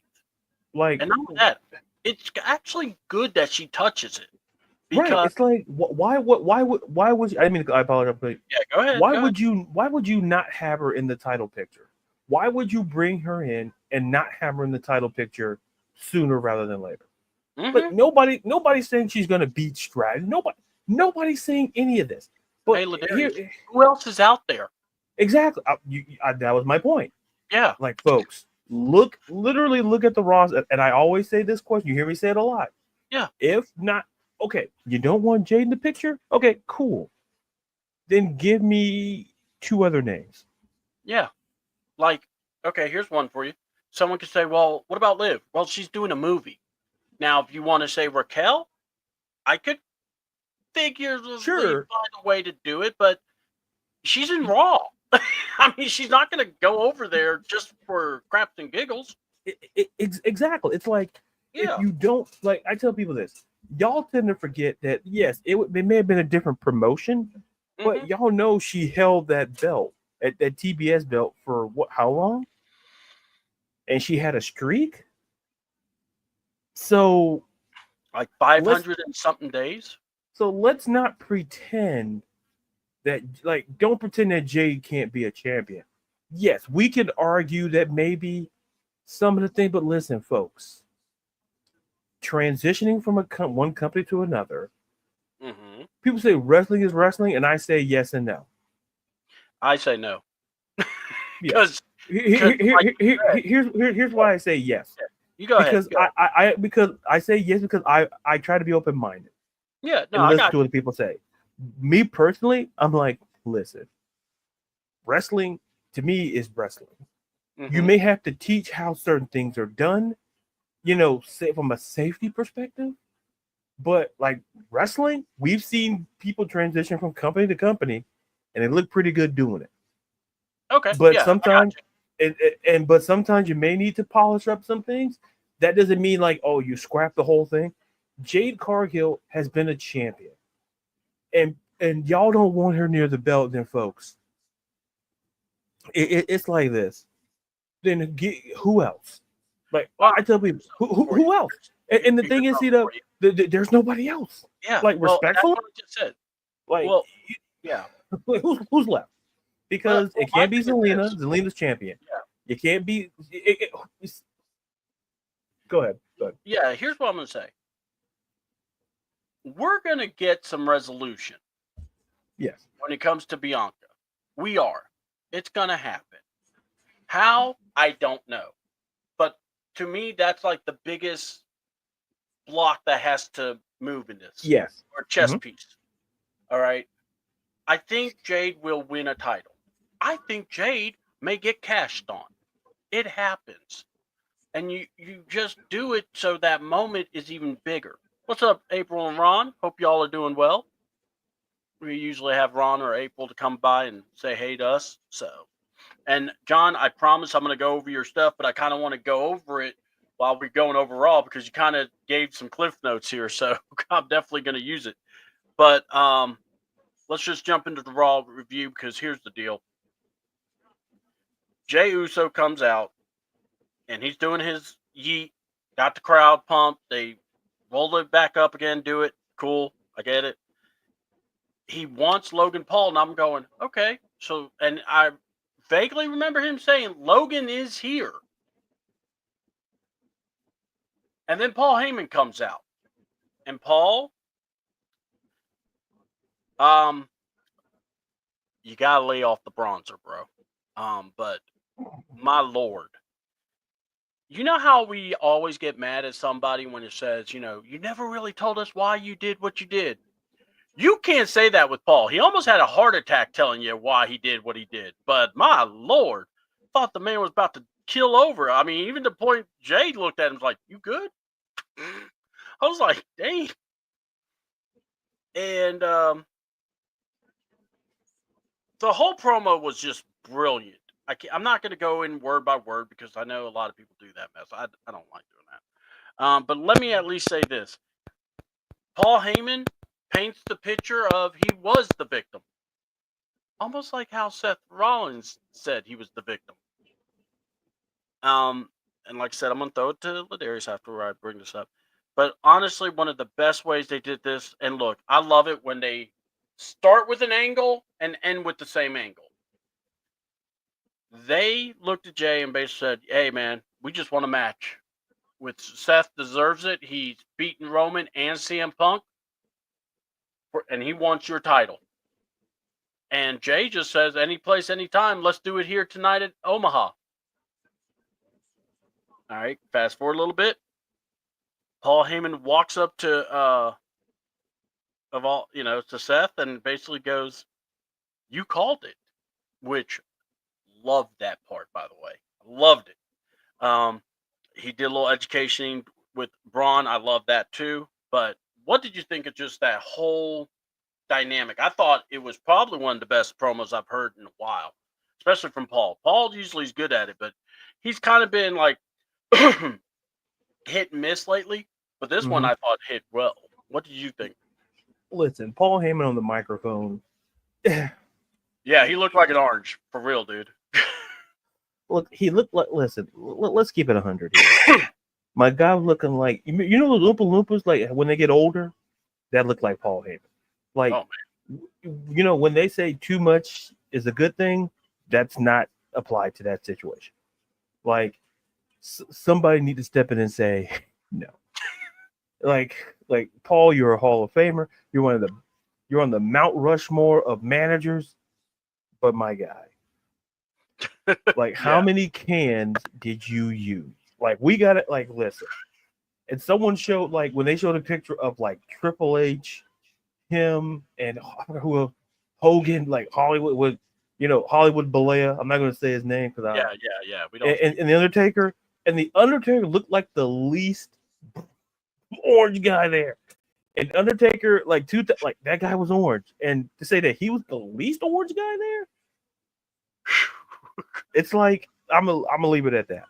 Like, and not only that, it's actually good that she touches it. Right. It's like why would I mean I apologize, but yeah, go ahead. Why would you not have her in the title picture? Why would you bring her in and not have her in the title picture sooner rather than later? But nobody's saying she's gonna beat Stratton. Nobody's saying any of this. But hey, who else is out there? Exactly. That was my point. Yeah. Like, folks, literally look at the roster, and I always say this question. You hear me say it a lot. Yeah. If not, okay, you don't want Jade in the picture? Okay, cool. Then give me two other names. Yeah. Like, okay, here's one for you. Someone could say, well, what about Liv? Well, she's doing a movie. Now, if you want to say Raquel, I could figuratively find a way to do it, but she's in Raw. I mean, she's not going to go over there just for craps and giggles. Exactly. It's like, if you don't, like, I tell people this, y'all tend to forget that, yes, it may have been a different promotion, but y'all know she held that belt, that TBS belt, for how long? And she had a streak? So, like 500 and something days. So let's not pretend that like don't pretend that Jade can't be a champion. Yes, we could argue that maybe some of the things, but listen, folks, transitioning from one company to another, Mm-hmm. people say wrestling is wrestling, and I say yes and no. I say no. Yeah. Because like you said, Here's why I say yes. you go ahead. Because I say yes because I try to be open minded Yeah, no, and I listen got to what the people say. Me personally, I'm like, listen, wrestling to me is wrestling. you. You may have to teach how certain things are done, say from a safety perspective. But like wrestling, we've seen people transition from company to company, and they look pretty good doing it. Okay, But yeah, I got sometimes, but sometimes you may need to polish up some things. That doesn't mean like, oh, you scrap the whole thing. Jade Cargill has been a champion, and y'all don't want her near the belt, then folks. It's like this. Then who else? Like Well, I tell people, who else? And the thing is, see, there's nobody else. yeah, Like well, that's respectful. what I just said. Like Well, yeah. who's left? Because Well, it my can't be thing is Zelina. this. Zelina's champion. Yeah, You can't be. Go ahead. Go ahead. yeah. Here's what I'm gonna say. We're gonna get some resolution Yes. when it comes to Bianca. We are. It's gonna happen. How? I don't know. But to me, that's like the biggest block that has to move in this, Yes. or chess piece. All right. I think Jade will win a title. I think Jade may get cashed on. It happens. And you just do it so that moment is even bigger. What's up, April and Ron? Hope y'all are doing well. We usually have Ron or April to come by and say hey to us. So, and John, I promise I'm going to go over your stuff, but I kind of want to go over it while we're going overall because you kind of gave some cliff notes here. So I'm definitely going to use it. But let's just jump into the Raw review because here's the deal. Jey Uso comes out and he's doing his yeet, got the crowd pumped. They roll it back up again, do it. Cool. I get it. He wants Logan Paul, and I'm going, okay. So, and I vaguely remember him saying, Logan is here. And then Paul Heyman comes out. And Paul, you gotta lay off the bronzer, bro. But my lord. You know how we always get mad at somebody when it says, you never really told us why you did what you did. You can't say that with Paul. He almost had a heart attack telling you why he did what he did. But my lord, thought the man was about to kill over. I mean, even the point Jade looked at him like, you good? I was like, dang. And the whole promo was just brilliant. I'm not going to go in word by word because I know a lot of people do that mess. I don't like doing that. But let me at least say this. Paul Heyman paints the picture of he was the victim. Almost like how Seth Rollins said he was the victim. And like I said, I'm going to throw it to Ladarius after I bring this up. But honestly, one of the best ways they did this, and look, I love it when they start with an angle and end with the same angle. They looked at Jay and basically said, hey, man, we just want a match. With Seth deserves it. He's beaten Roman and CM Punk. And he wants your title. And Jay just says, any place, anytime, let's do it here tonight at Omaha. All right, fast forward a little bit. Paul Heyman walks up to to Seth and basically goes, you called it. Which, loved that part, by the way. Loved it. He did a little education with Braun. I love that too. But what did you think of just that whole dynamic? I thought it was probably one of the best promos I've heard in a while, especially from Paul. Paul usually is good at it, but he's kind of been like hit and miss lately. But this one I thought hit well. What did you think? Listen, Paul Heyman on the microphone. Yeah, he looked like an orange for real, dude. Look, he looked like. Listen, let's keep it 100 here. My guy was looking like the Oompa Loompas. Like when they get older, that looked like Paul Heyman. Like You know, when they say too much is a good thing, that's not applied to that situation. Like somebody need to step in and say no. Like Paul, you're a Hall of Famer. You're on the Mount Rushmore of managers. But my guy, like, how Yeah. many cans did you use? Like, we got it. Like, listen. And someone showed, like, when they showed a picture of like Triple H, him, and I forgot who else, Hogan, like Hollywood with, Hollywood Balea. I'm not going to say his name because Yeah. Yeah. Yeah. We don't speak. and the Undertaker, and the Undertaker looked like the least orange guy there. And Undertaker, like like that guy was orange, and to say that he was the least orange guy there, it's like I'm gonna leave it at that.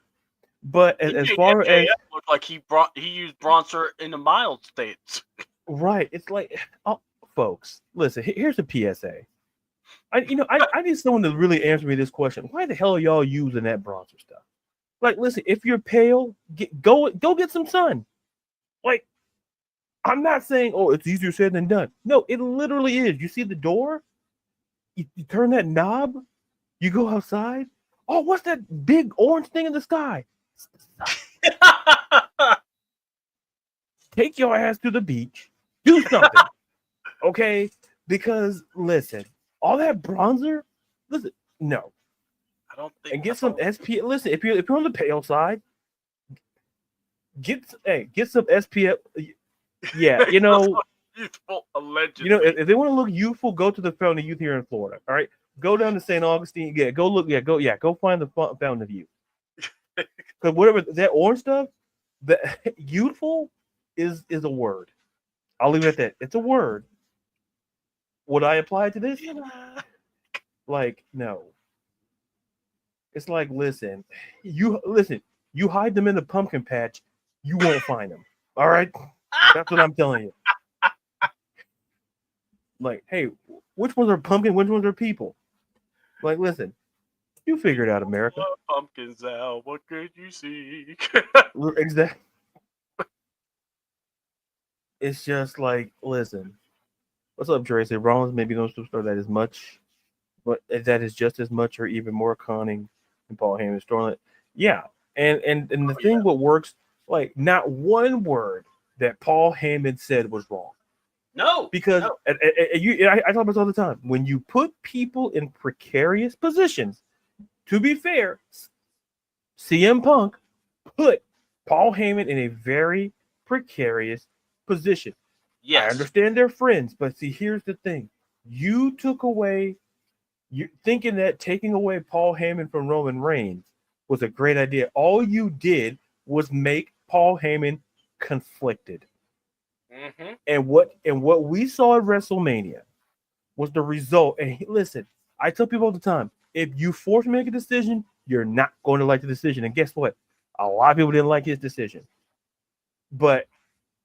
But He as made far as MJF look like he used bronzer in the mild states. right, it's like, oh, folks, listen. Here's a PSA. I need someone to really answer me this question. Why the hell are y'all using that bronzer stuff? Like, listen, if you're pale, go get some sun. Like, I'm not saying, oh, it's easier said than done. No, it literally is. You see the door? You turn that knob, you go outside. Oh, what's that big orange thing in the sky? Take your ass to the beach. Do something. Okay? Because listen, all that bronzer, listen, no. I don't think. And get some SPF. Listen, if you're on the pale side, get some SPF. Yeah, Youthful, allegedly. if they want to look youthful, go to the Fountain of Youth here in Florida. All right, go down to St. Augustine. Yeah, go look. Yeah, go find the Fountain of Youth. Because whatever that orange stuff, the youthful is a word. I'll leave it at that. It's a word. Would I apply it to this? Like, no. It's like, listen. You hide them in the pumpkin patch, you won't find them. All right, that's what I'm telling you. Like, hey, which ones are pumpkin? Which ones are people? Like, listen, you figure it out, America. Pumpkins out. What could you see? Exactly. It's just like, listen, what's up, Tracy? Rollins maybe no superstar that is much, but that is just as much or even more conning than Paul Heyman storyline. Yeah, and the thing what works, like, not one word that Paul Heyman said was wrong. No, because no. I talk about this all the time. When you put people in precarious positions, to be fair, CM Punk put Paul Heyman in a very precarious position. Yes. I understand they're friends, but see, here's the thing. You took away, you thinking that taking away Paul Heyman from Roman Reigns was a great idea. All you did was make Paul Heyman conflicted. Mm-hmm. And what we saw at WrestleMania was the result. And listen, I tell people all the time, if you force me to make a decision, you're not going to like the decision. And guess what? A lot of people didn't like his decision. But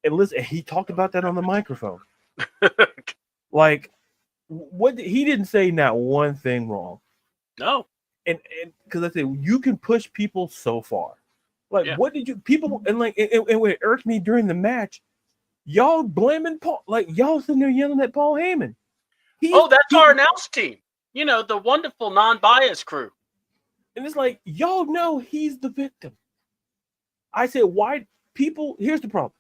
and listen, he talked about that on the microphone. Like, he didn't say not one thing wrong. No. And because I say you can push people so far. Like, what did you people and like and what irked me during the match, y'all blaming Paul, like y'all sitting there yelling at Paul Heyman. That's our announce team. The wonderful non-biased crew. And it's like, y'all know he's the victim. I said, why people? Here's the problem.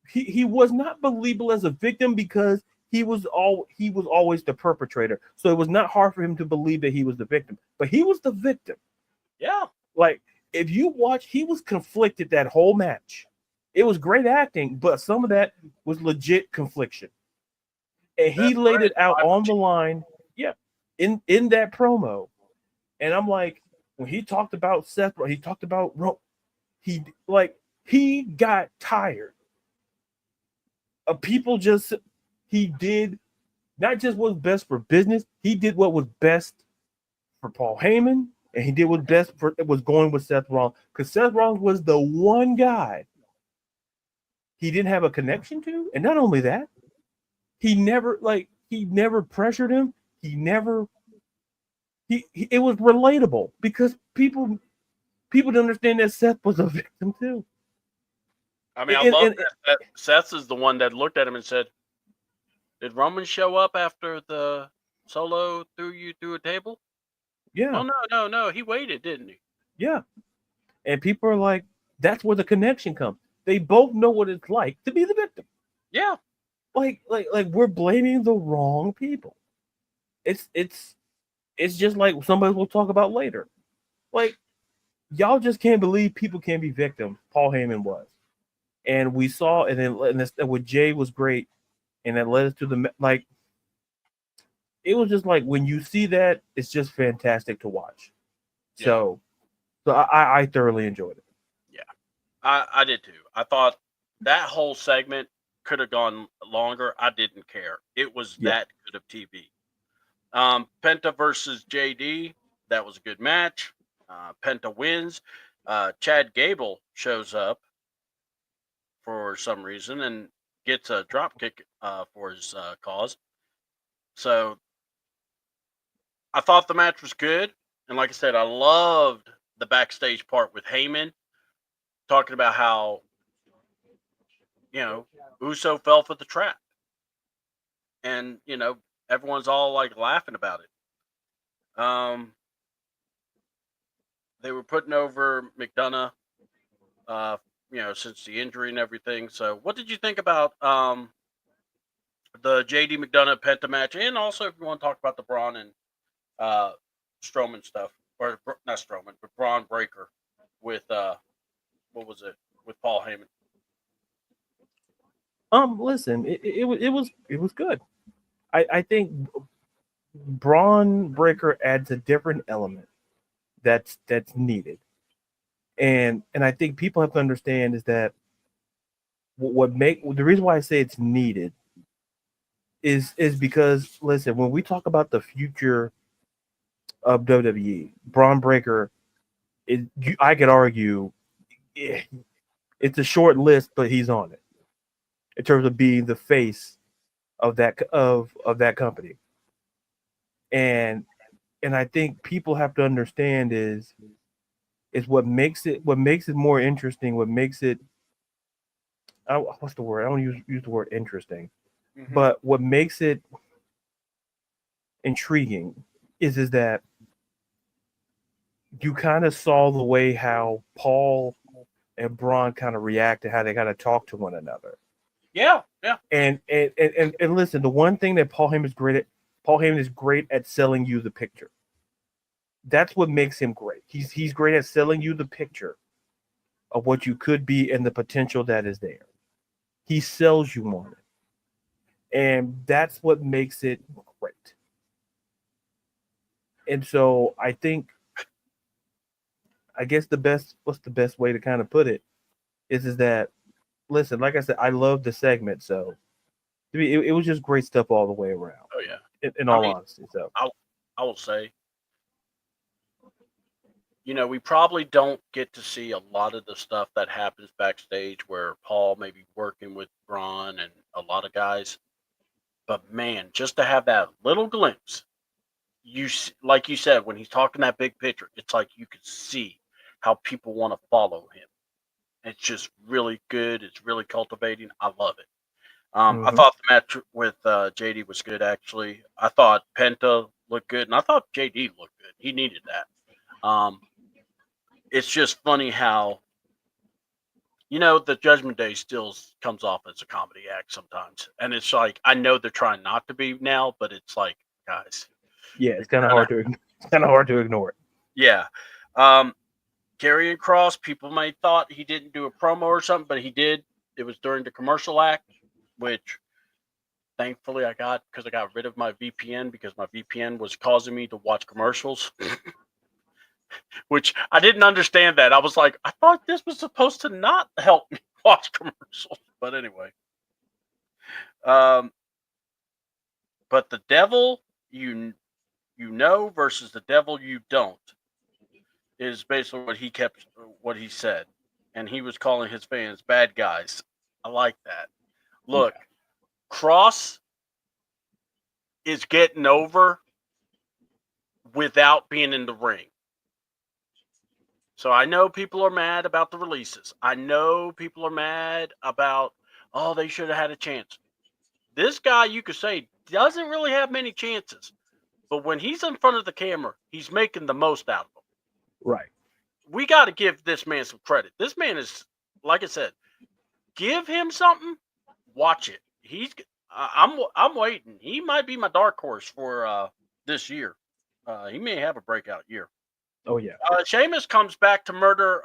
He was not believable as a victim because he was always the perpetrator. So it was not hard for him to believe that he was the victim. But he was the victim. Yeah. Like, if you watch, he was conflicted that whole match. It was great acting, but some of that was legit confliction. And he laid it out on the line, in that promo. And I'm like, when he talked about Seth, he talked about he got tired of people he did not just what was best for business, he did what was best for Paul Heyman, and he did what was going with Seth Rollins. Because Seth Rollins was the one guy he didn't have a connection to. And not only that, he never pressured him. It was relatable because people didn't understand that Seth was a victim too. I mean, I love that Seth is the one that looked at him and said, Did Roman show up after the Solo threw you through a table? Yeah, Oh no. He waited, didn't he? yeah. And people are like, that's where the connection comes. They both know what it's like to be the victim. Yeah. Like we're blaming the wrong people. It's just like somebody we'll talk about later. Like y'all just can't believe people can be victims. Paul Heyman was, and we saw, and with Jay was great, and that led us to the like. It was just like when you see that, it's just fantastic to watch. Yeah. So I thoroughly enjoyed it. Yeah. I did too. I thought that whole segment could have gone longer. I didn't care. It was Yeah, that good of TV. Penta versus JD. That was a good match. Penta wins. Chad Gable shows up for some reason and gets a drop kick for his cause. So I thought the match was good. And like I said, I loved the backstage part with Heyman talking about how, Uso fell for the trap. And, everyone's all like laughing about it. They were putting over McDonough, uh, since the injury and everything. So, what did you think about the JD McDonough Penta match? And also, if you want to talk about the Braun and uh, Strowman stuff, or not Strowman, but Braun Breaker with what was it with Paul Heyman? Listen, it was good. I think Braun Breaker adds a different element that's needed, and I think people have to understand is that what make the reason why I say it's needed is because listen, when we talk about the future of WWE, Braun Breaker, I could argue it's a short list, but he's on it in terms of being the face of that company. And I think people have to understand is what makes it more interesting, what makes it what's the word? I don't use the word interesting, Mm-hmm. but what makes it intriguing is that you kind of saw the way how Paul and Braun kind of react to how they kind of talk to one another. Yeah, yeah, And listen, the one thing that Paul Heyman is great at selling you the picture. That's what makes him great. He's great at selling you the picture of what you could be and the potential that is there. He sells you on it. And that's what makes it great. And so I guess what's the best way to kind of put it is that listen, like I said, I love the segment, so it was just great stuff all the way around. oh yeah. In I all mean, honesty, so I will say, we probably don't get to see a lot of the stuff that happens backstage where Paul may be working with Braun and a lot of guys. But man, just to have that little glimpse, like you said, when he's talking that big picture, it's like you could see how people want to follow him. It's just really good. It's really cultivating. I love it. I mm-hmm. thought the match with JD was good. Actually, I thought Penta looked good, and I thought JD looked good. He needed that. It's just funny how the Judgment Day still comes off as a comedy act sometimes, and it's like I know they're trying not to be now, but it's like, guys, Yeah, you're it's kind of gonna, hard to ignore it. yeah. Um, Karrion Cross, people may thought he didn't do a promo or something, but he did. It was during the commercial act, which thankfully I got because I got rid of my VPN because my VPN was causing me to watch commercials, which I didn't understand that. I was like, I thought this was supposed to not help me watch commercials. But anyway, um, but the devil versus the devil you don't is basically what he said, and he was calling his fans bad guys. I like that. Yeah, Look, Cross is getting over without being in the ring. So I know people are mad about the releases. I know people are mad about, oh, they should have had a chance. this guy, you could say, doesn't really have many chances. But when he's in front of the camera, he's making the most out of them. Right. We got to give this man some credit. This man is, like I said, give him something, watch it. I'm waiting. He might be my dark horse for this year. He may have a breakout year. Oh yeah. Sheamus comes back to murder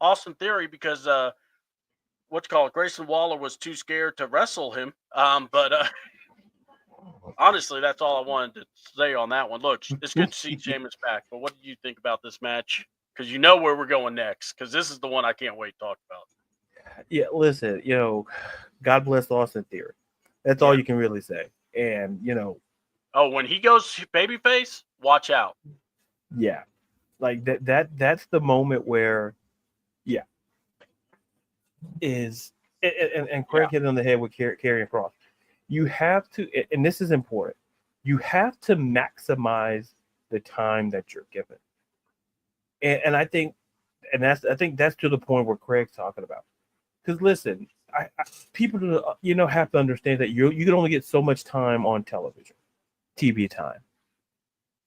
Austin Theory because what's called Grayson Waller was too scared to wrestle him. But honestly, that's all I wanted to say on that one. Look, it's good to see Sheamus back. But what do you think about this match? Because you know where we're going next. Because this is the one I can't wait to talk about. Yeah, listen, God bless Austin Theory. That's all you can really say. And oh, when he goes babyface, watch out. Yeah, like that's the moment where, and Craig hit on the head with Karrion Kross. You have to, and this is important. You have to maximize the time that you're given. And I think that's to the point where Craig's talking about. Because listen, people have to understand that you can only get so much time on television, TV time.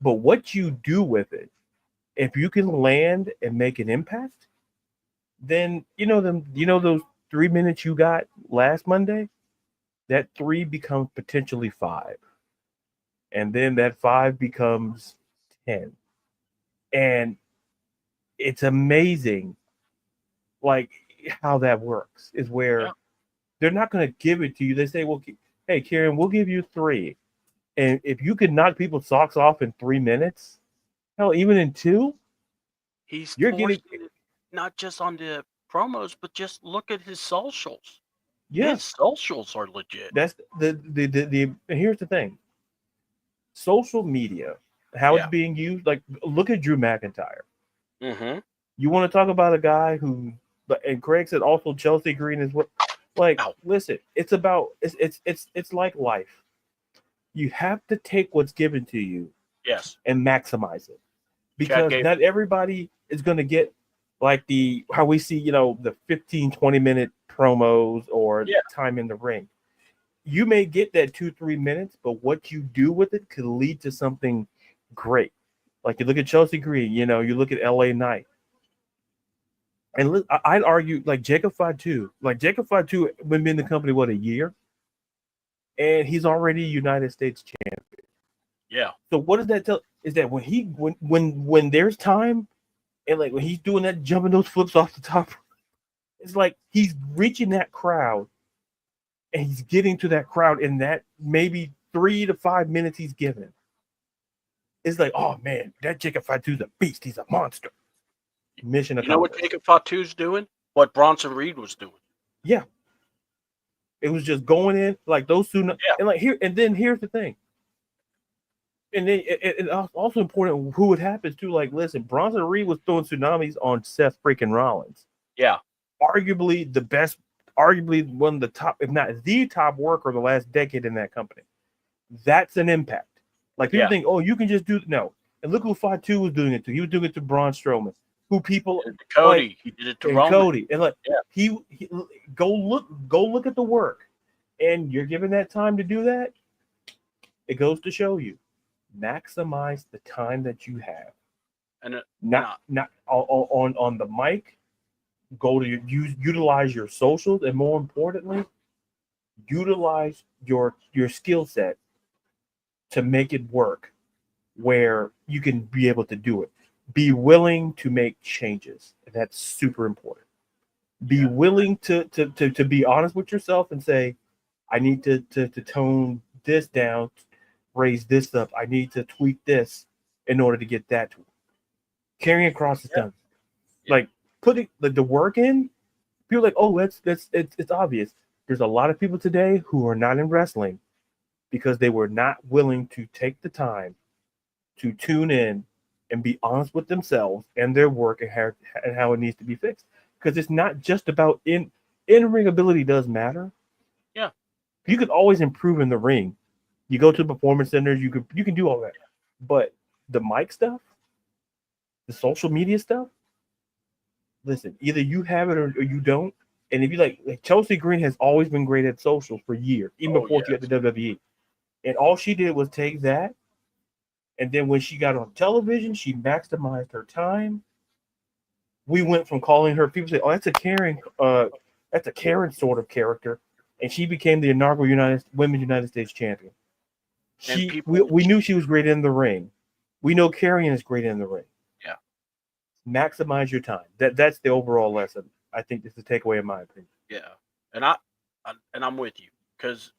But what you do with it, if you can land and make an impact, then those 3 minutes you got last Monday, that 3 becomes potentially 5. And then that 5 becomes 10. And it's amazing like how that works is where they're not going to give it to you. They say, well, hey, Karen, we'll give you 3. And if you could knock people's socks off in 3 minutes, hell, even in 2, you're getting not just on the promos, but just look at his socials. Yeah, his socials are legit. That's the here's the thing. Social media, how it's being used. Like, look at Drew McIntyre. Mm-hmm. You want to talk about a guy who, and Craig said also Chelsea Green is what. Like, listen, it's about it's like life. You have to take what's given to you, and maximize it, because not everybody is going to get like how we see, the 15-20 minute promos or time in the ring. You may get that 2-3 minutes, but what you do with it could lead to something great. Like, you look at Chelsea Green, you look at LA Knight. And I'd argue like Jacob Fatu. Like, Jacob Fatu been in the company, a year? And he's already United States champion. Yeah. So what does that tell? Is that when there's time, and like when he's doing that, jumping those flips off the top, it's like he's reaching that crowd, and he's getting to that crowd in that maybe 3 to 5 minutes he's given. It's like, oh man, that Jacob Fatu's a beast. He's a monster. Mission accomplished. You know what Jacob Fatu's doing? What Bronson Reed was doing. Yeah. It was just going in like those two. And like here's the thing. And then it's also important who it happens to. Like, listen, Bronson Reed was throwing tsunamis on Seth freaking Rollins. Yeah. Arguably the best, arguably one of the top, if not the top worker of the last decade in that company. That's an impact. Like, people think, oh, you can just do no. And look who Fatu was doing it to. He was doing it to Braun Strowman. Who people Cody, like, he did it to Roman. Cody, and like he go look at the work, and you're given that time to do that. It goes to show you, maximize the time that you have, and not on the mic. Go to utilize your socials, and more importantly, utilize your skill set to make it work, where you can be able to do it. Be willing to make changes. That's super important. Be willing to be honest with yourself and say, I need to tone this down, raise this up. I need to tweak this in order to get that to work. Karrion Kross is done. Like, putting the work in, people are like, oh, it's obvious. There's a lot of people today who are not in wrestling because they were not willing to take the time to tune in and be honest with themselves and their work and how it needs to be fixed. Because it's not just about in-ring ability does matter. Yeah. You could always improve in the ring. You go to the performance centers, you can do all that. But the mic stuff, the social media stuff, listen, either you have it or you don't, And if you like Chelsea Green has always been great at socials for years, even Oh before she got yes. to WWE. And all she did was take that, and then when she got on television, she maximized her time. We went from calling her people say, "Oh, that's a Karen sort of character," and she became the inaugural Women's United States champion. And She people, we knew she was great in the ring. We know Karrion is great in the ring. yeah, Maximize your time. That's the overall lesson. I think this is the takeaway in my opinion. yeah. And I'm with you because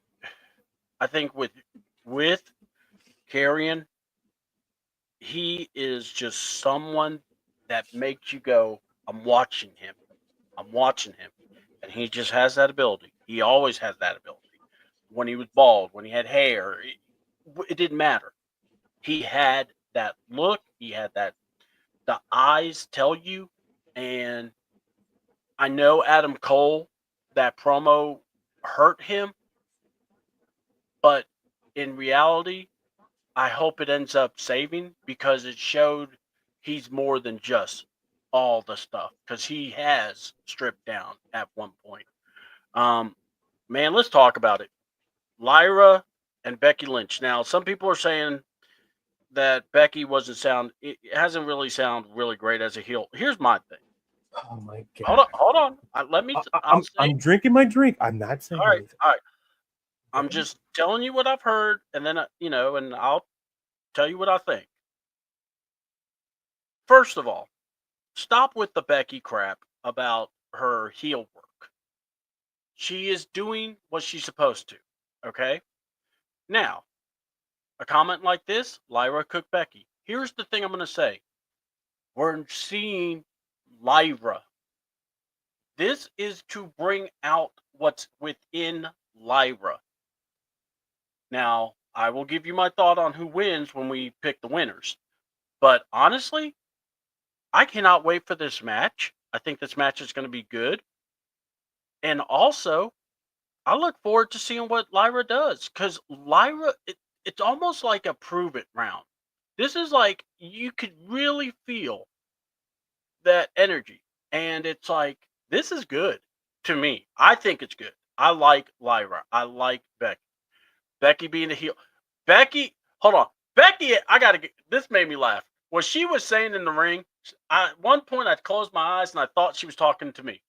I think with Carrion, he is just someone that makes you go, "I'm watching him. I'm watching him," and he just has that ability. He always has that ability. When he was bald, when he had hair, it didn't matter. He had that look. He had that. The eyes tell you, and I know Adam Cole, that promo hurt him, but in reality, I hope it ends up saving because it showed he's more than just all the stuff because he has stripped down at one point. Um, man, let's talk about it. Lyra and Becky Lynch. Now, some people are saying that Becky wasn't sound. It hasn't really sound really great as a heel. Here's my thing. Oh my Hold on, god! hold on. Let me. I'll say. I'm drinking my drink. I'm not saying All right, anything. all right. I'm just telling you what I've heard, and then and I'll tell you what I think. First of all, stop with the Becky crap about her heel work. She is doing what she's supposed to. Okay. Now, a comment like this, Lyra cooked Becky. Here's the thing I'm going to say. We're seeing Lyra. This is to bring out what's within Lyra. Now, I will give you my thought on who wins when we pick the winners. But honestly, I cannot wait for this match. I think this match is going to be good. And also, I look forward to seeing what Lyra does because Lyra, it's almost like a prove it round. This is like you could really feel that energy. And it's like, this is good to me. I think it's good. I like Lyra. I like Becky. Becky being the heel. Becky, hold on. Becky, I got to get this made me laugh. What she was saying in the ring, at one point I closed my eyes and I thought she was talking to me.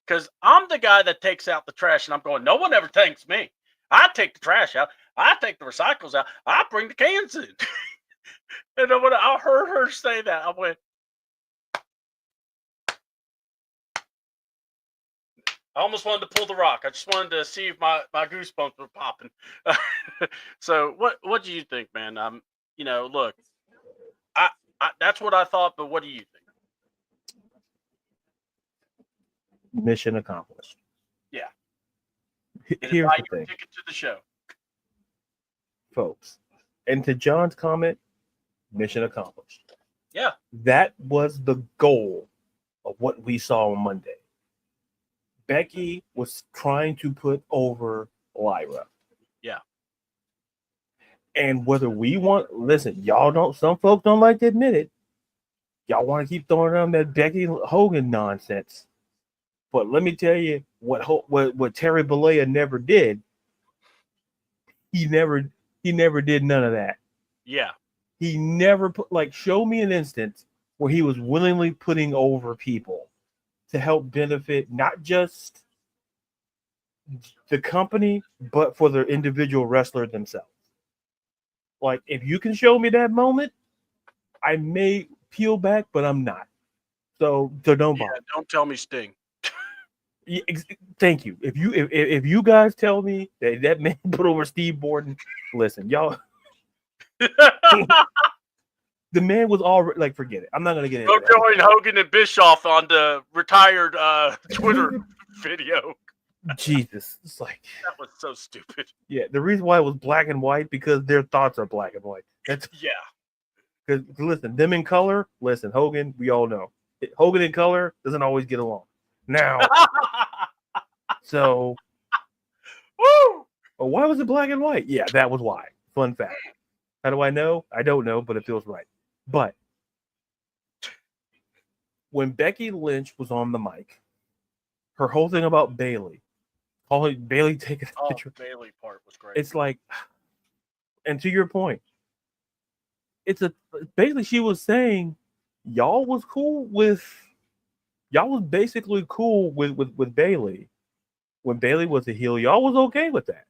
Because I'm the guy that takes out the trash and I'm going, no one ever thanks me. I take the trash out. I take the recycles out. I bring the cans in. And then when I heard her say that, I went, I almost wanted to pull the rock. I just wanted to see if my goosebumps were popping. So what do you think, man? Look, I, that's what I thought, but what do you think? Mission accomplished. Yeah. And Here's buy the your thing, ticket to the show. folks. And to John's comment, mission accomplished. Yeah. That was the goal of what we saw on Monday. Becky was trying to put over Lyra. Yeah. And whether we want, listen, y'all don't, some folks don't like to admit it. Y'all want to keep throwing around that Becky Hogan nonsense. But let me tell you what Terry Bollea never did. He never did none of that. Yeah. He never put, like, show me an instance where he was willingly putting over people to help benefit not just the company, but for the individual wrestler themselves. Like, if you can show me that moment, I may peel back, but I'm not. So don't bother. Don't tell me Sting. Yeah, thank you. If you guys tell me that man put over Steve Borden, listen, y'all. The man was already like, forget it. I'm not gonna get into Go that. join Hogan and Bischoff on the retired Twitter video. Jesus, it's like, That was so stupid. yeah. The reason why it was black and white because their thoughts are black and white. That's Yeah. because listen, them in color. Listen, Hogan, we all know Hogan in color doesn't always get along. Now, so, Woo! well, why was it black and white? Yeah, that was why. Fun fact. How do I know? I don't know, but it feels right. But when Becky Lynch was on the mic, her whole thing about Bailey, calling Bailey taking a Oh, picture. Bailey part was great. It's like, and to your point, it's a basically she was saying y'all was basically cool with Bailey when Bailey was a heel. Y'all was okay with that.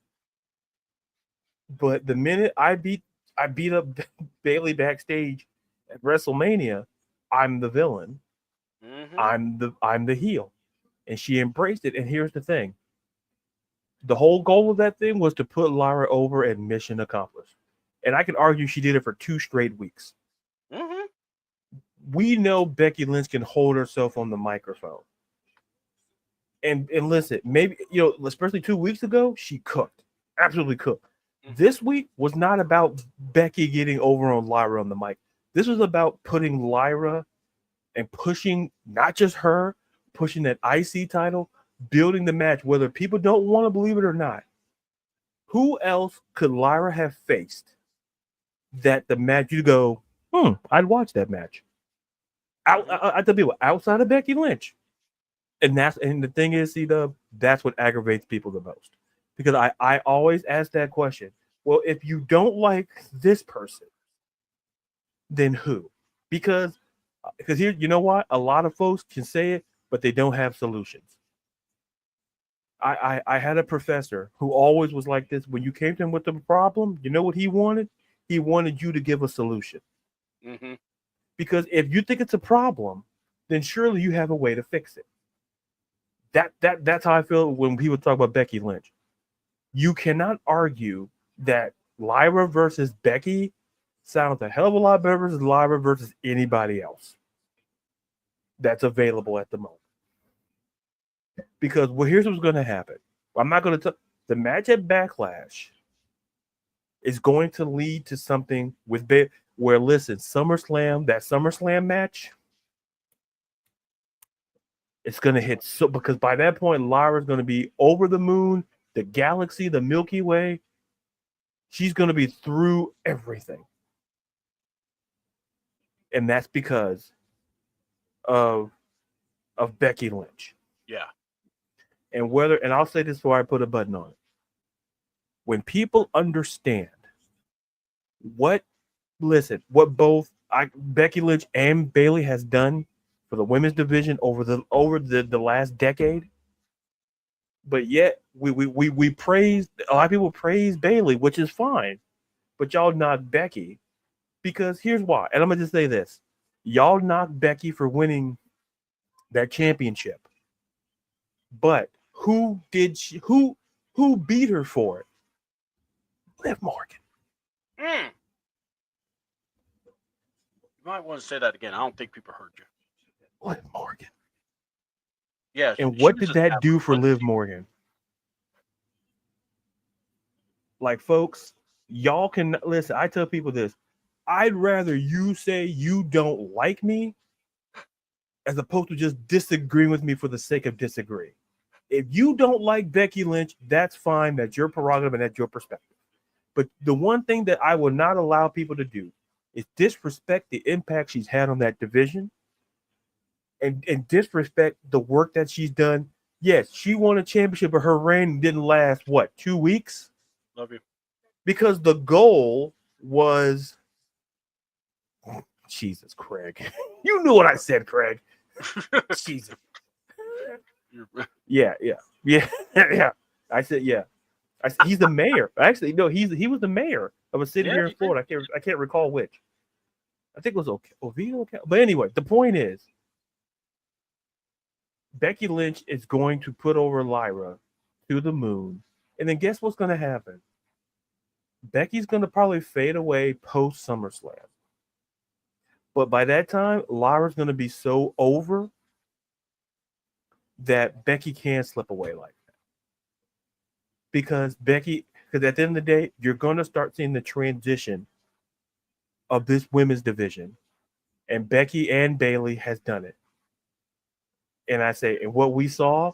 But the minute I beat up Bailey backstage at WrestleMania, I'm the villain. Mm-hmm. I'm the heel. And she embraced it. And here's the thing. The whole goal of that thing was to put Lyra over and mission accomplished. And I can argue she did it for 2 straight weeks. Mm-hmm. We know Becky Lynch can hold herself on the microphone. And listen, maybe, especially 2 weeks ago, she cooked. Absolutely cooked. Mm-hmm. This week was not about Becky getting over on Lyra on the mic. This was about putting Lyra and pushing not just her, pushing that IC title, building the match, whether people don't want to believe it or not. Who else could Lyra have faced that the match you go, I'd watch that match. I tell people outside of Becky Lynch. And the thing is, C-Dub, that's what aggravates people the most. Because I always ask that question. Well, if you don't like this person, then who? Because here, you know what? A lot of folks can say it, but they don't have solutions. I had a professor who always was like this. When you came to him with the problem, you know what he wanted? He wanted you to give a solution. Mm-hmm. Because if you think it's a problem, then surely you have a way to fix it. That's how I feel when people talk about Becky Lynch. You cannot argue that Lyra versus Becky sounds a hell of a lot better versus Lyra versus anybody else that's available at the moment. Because here's what's going to happen. I'm not going to tell the match at Backlash is going to lead to something with where listen, that SummerSlam match, it's going to hit so because by that point Lyra's going to be over the moon, the galaxy, the Milky Way. She's going to be through everything. And that's because of Becky Lynch. Yeah. And I'll say this before I put a button on it. When people understand what both Becky Lynch and Bailey has done for the women's division over the last decade, but yet we praise a lot of people praise Bailey, which is fine, but y'all knock Becky because here's why. And I'm gonna just say this: y'all knocked Becky for winning that championship, but who beat her for it? Liv Morgan. Mm. You might want to say that again. I don't think people heard you. Liv Morgan. Yeah. And what did that do for Liv Morgan? Like, folks, y'all can listen. I tell people this. I'd rather you say you don't like me as opposed to just disagreeing with me for the sake of disagreeing. If you don't like Becky Lynch, that's fine. That's your prerogative and that's your perspective. But the one thing that I will not allow people to do is disrespect the impact she's had on that division and disrespect the work that she's done. Yes, she won a championship, but her reign didn't last, 2 weeks? Love you. Because the goal was Jesus, Craig. You knew what I said, Craig. Jesus. Yeah. I said, yeah. He's the mayor. Actually, no, he was the mayor of a city here in Florida. I can't recall which. I think it was Oviedo. But anyway, the point is, Becky Lynch is going to put over Lyra to the moon, and then guess what's going to happen? Becky's going to probably fade away post SummerSlam. But by that time, Lyra's going to be so over that Becky can't slip away like that. Because at the end of the day, you're going to start seeing the transition of this women's division. And Becky and Bailey has done it. And and what we saw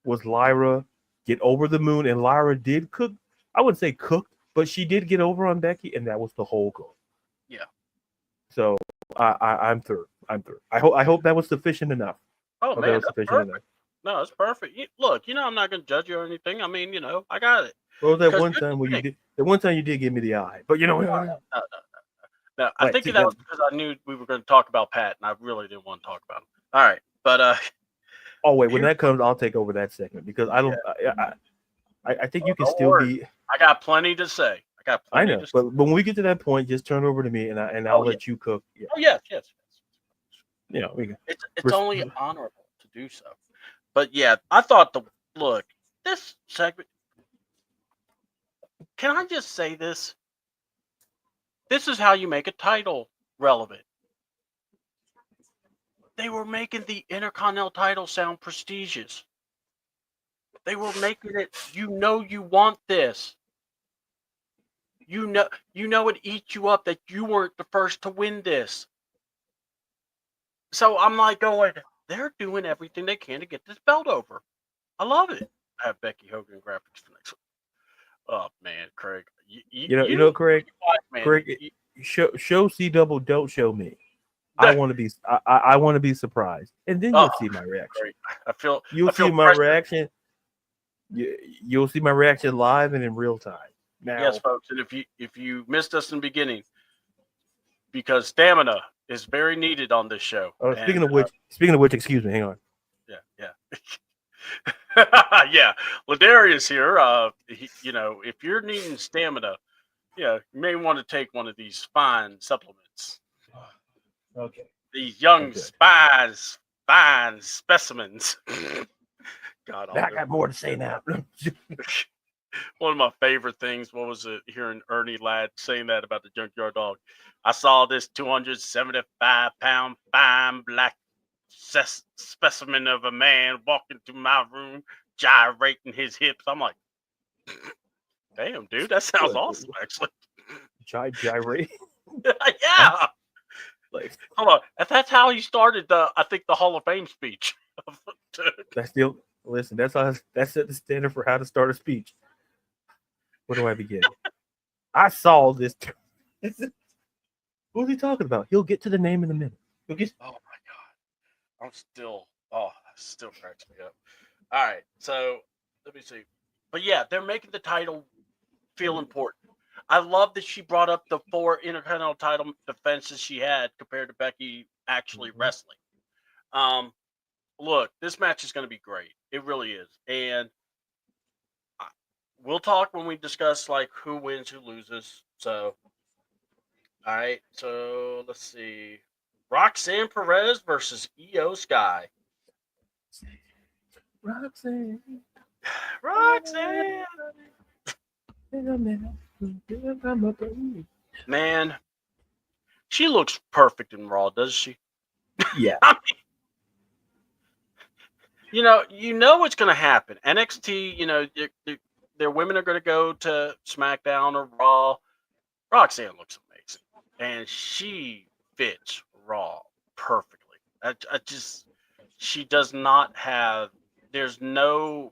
was Lyra get over the moon, and Lyra did cook. I wouldn't say cooked, but she did get over on Becky, and that was the whole goal. Yeah. So I'm through. I hope that was sufficient enough. Oh man, that's perfect. No, it's perfect. Look, I'm not going to judge you or anything. I mean, I got it. Well, that 'Cause one here's the time thing. you did give me the eye, but No, no, no. No, I like think see, that was because I knew we were going to talk about Pat, and I really didn't want to talk about him. All right, but oh wait, when here's that comes, I'll take over that segment because I yeah. don't. I think you can Don't still worry, be. I got plenty to say. I got I plenty know, to say. but when we get to that point, just turn over to me and I'll Oh yeah. let you cook. Yeah, Oh yes, yes. we can. It's only honorable to do so. But yeah, I thought look this segment. Can I just say this? This is how you make a title relevant. They were making the Intercontinental title sound prestigious. They were making it. You want this. It eats you up that you weren't the first to win this. So I'm like going, they're doing everything they can to get this belt over. I love it. I have Becky Hogan graphics for next week. Oh man, Craig, Craig, watch, man. Craig, show C double, don't show me. I want to be, I want to be surprised, and then you'll see my reaction. Great. I feel See my pressure. reaction. You'll see my reaction live and in real time. Now, Yes, folks, and if you missed us in the beginning, because stamina is very needed on this show. Speaking of which, excuse me, hang on. Yeah. Yeah, Ladarius here. If you're needing stamina, you may want to take one of these fine supplements. Okay. These young spies, fine specimens. God, I got more to say now. One of my favorite things, what was it, hearing Ernie Ladd saying that about the Junkyard Dog. I saw this 275-pound fine black specimen of a man walking through my room, gyrating his hips. I'm like, damn, dude, that sounds awesome, actually. Gyrate? Yeah. Like, hold on. That's how he started I think the Hall of Fame speech. That's listen, that's set the standard for how to start a speech. Where do I begin? I saw this. Who's he talking about? He'll get to the name in a minute. Oh my god. I'm still cracks me up. All right, so let me see. But yeah, they're making the title feel important. I love that she brought up the 4 Intercontinental title defenses she had compared to Becky actually wrestling. Look, this match is going to be great. It really is, and we'll talk when we discuss like who wins, who loses. So, all right. So let's see. Roxanne Perez versus Io Sky. Roxanne. Man, she looks perfect in Raw, does she? Yeah. I mean, you know what's going to happen. NXT, their women are going to go to SmackDown or Raw. Roxanne looks amazing, and she fits Raw perfectly. She does not have. There's no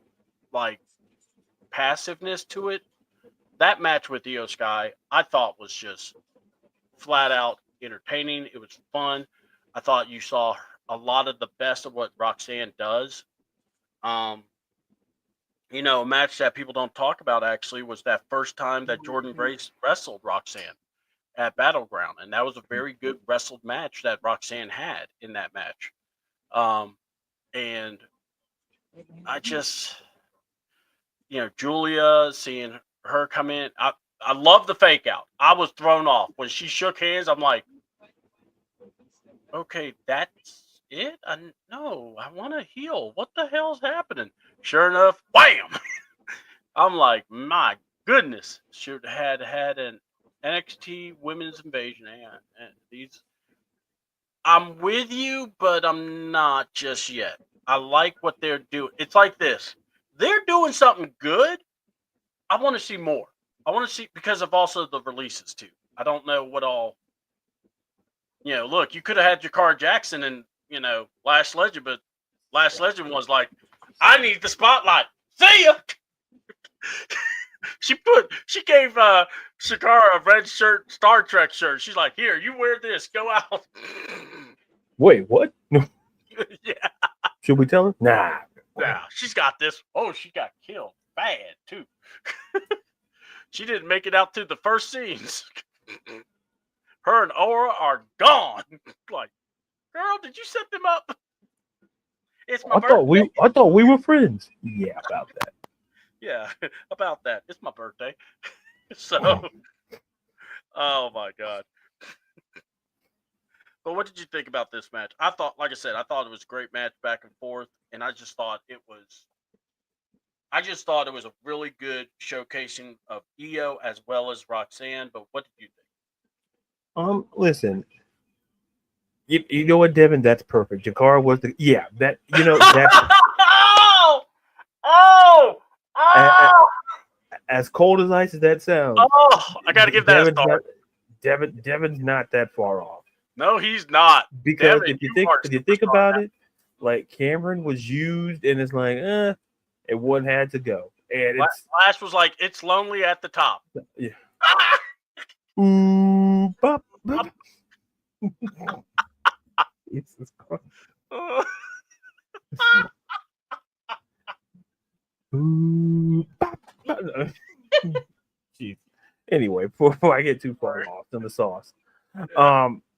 like passiveness to it. That match with Io Sky, I thought was just flat out entertaining. It was fun. I thought you saw a lot of the best of what Roxanne does. A match that people don't talk about actually was that first time that Jordan Grace wrestled Roxanne at Battleground, and that was a very good wrestled match that Roxanne had in that match. And I just, Julia, seeing her come in, I love the fake out. I was thrown off when she shook hands. I'm like, okay, that's it. No, I want to heal. What the hell's happening? Sure enough, wham! I'm like, my goodness, should had an NXT Women's Invasion, and these. I'm with you, but I'm not just yet. I like what they're doing. It's like this: they're doing something good. I want to see more. I want to see because of also the releases too. I don't know what all. Look, you could have had Jakar Jackson and Lash Legend, but Lash Legend was like, I need the spotlight. See ya. She gave Shakara a red shirt, Star Trek shirt. She's like, here, you wear this, go out. Wait, what? Yeah. Should we tell her? Nah. she's got this. Oh, she got killed bad too. She didn't make it out to the first scenes. Her and Aura are gone. Like, girl, did you set them up? It's my birthday. I thought we were friends. Yeah, about that. Yeah, about that. It's my birthday. So, oh my god. But what did you think about this match? I thought, like I said, I thought it was a great match back and forth, and I just thought it was a really good showcasing of Io as well as Roxanne. But what did you think? Listen, you know what, Devin? That's perfect. Jakara was that that's Oh! Oh! a- Oh! as cold as ice as that sounds. Oh! I got to give that a Devin's star. not Devin's not that far off. No, he's not. Because Devin, if you you are think superstar about now. it, like Cameron was used, and it's like, it wouldn't had to go, and it's Flash was like, it's lonely at the top. yeah. Ooh, bop, bop. Jesus Christ. Ooh, bop, bop. Jeez. Anyway, before I get too far lost in the sauce,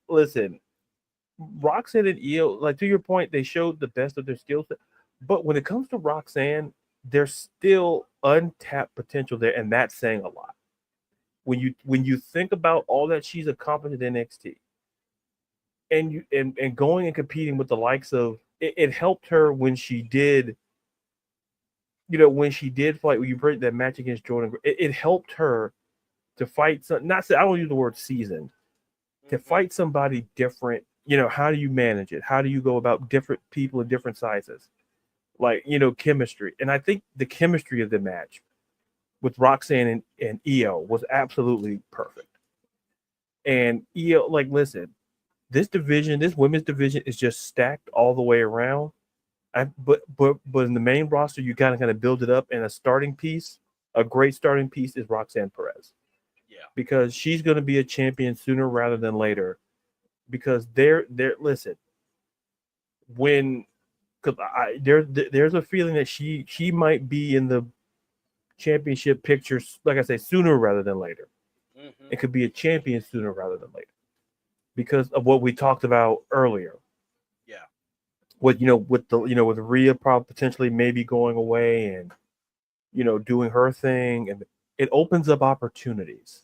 listen, Roxanne and Io, like to your point, they showed the best of their skill set. But when it comes to Roxanne, there's still untapped potential there, and that's saying a lot. When you think about all that she's accomplished in NXT, and going and competing with the likes of it helped her when she did, when she did fight when you break that match against Jordan. It helped her to fight some. Not say I don't use the word seasoned, to fight somebody different. How do you manage it? How do you go about different people in different sizes? Like, chemistry. And I think the chemistry of the match with Roxanne and Io was absolutely perfect. And Io, like, listen, this women's division is just stacked all the way around. But in the main roster, you gotta kind of build it up. And a great starting piece is Roxanne Perez. Yeah. Because she's gonna be a champion sooner rather than later. Because listen, when because there's a feeling that she might be in the championship pictures, like I say, sooner rather than later. Mm-hmm. It could be a champion sooner rather than later because of what we talked about earlier. Yeah. With with Rhea probably potentially maybe going away and doing her thing, and it opens up opportunities.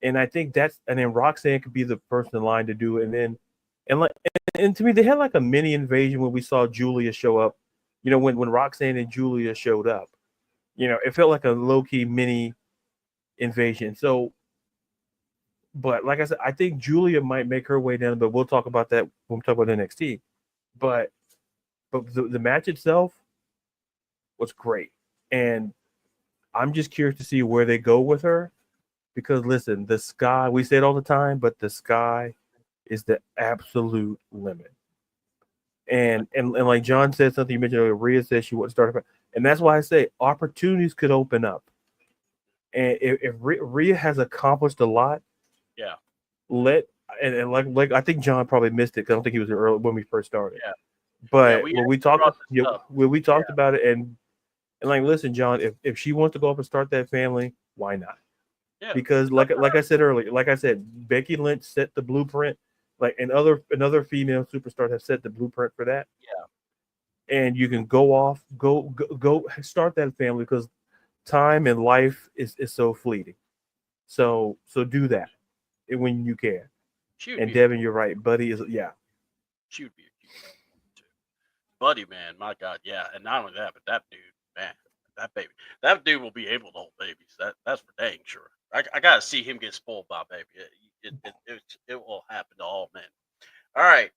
And I think and then Roxanne could be the person in line to do it, and to me they had like a mini invasion when we saw Julia show up. When Roxanne and Julia showed up, it felt like a low-key mini invasion. So, but like I said, I think Julia might make her way down, but we'll talk about that when we talk about NXT. But the match itself was great, and I'm just curious to see where they go with her. Because listen, the sky, we say it all the time, but the sky is the absolute limit. And like John said, something you mentioned earlier, Rhea said she wouldn't start, and that's why I say opportunities could open up. And if Rhea has accomplished a lot, yeah, and like I think John probably missed it because I don't think he was early when we first started. Yeah. But Yeah, when we talked, up. about it, and like, listen, John, if she wants to go up and start that family, why not? Yeah. Because like I said earlier, Becky Lynch set the blueprint, like and other female superstars have set the blueprint for that. Yeah. And you can go start that family because time and life is so fleeting. So do that when you can. And Devin, you're right. Buddy is She would be a cute too. Buddy, man, my God, yeah. And not only that, but that dude, man, that dude will be able to hold babies. That's for dang sure. I gotta see him get spoiled by a baby. It will happen to all men. All right.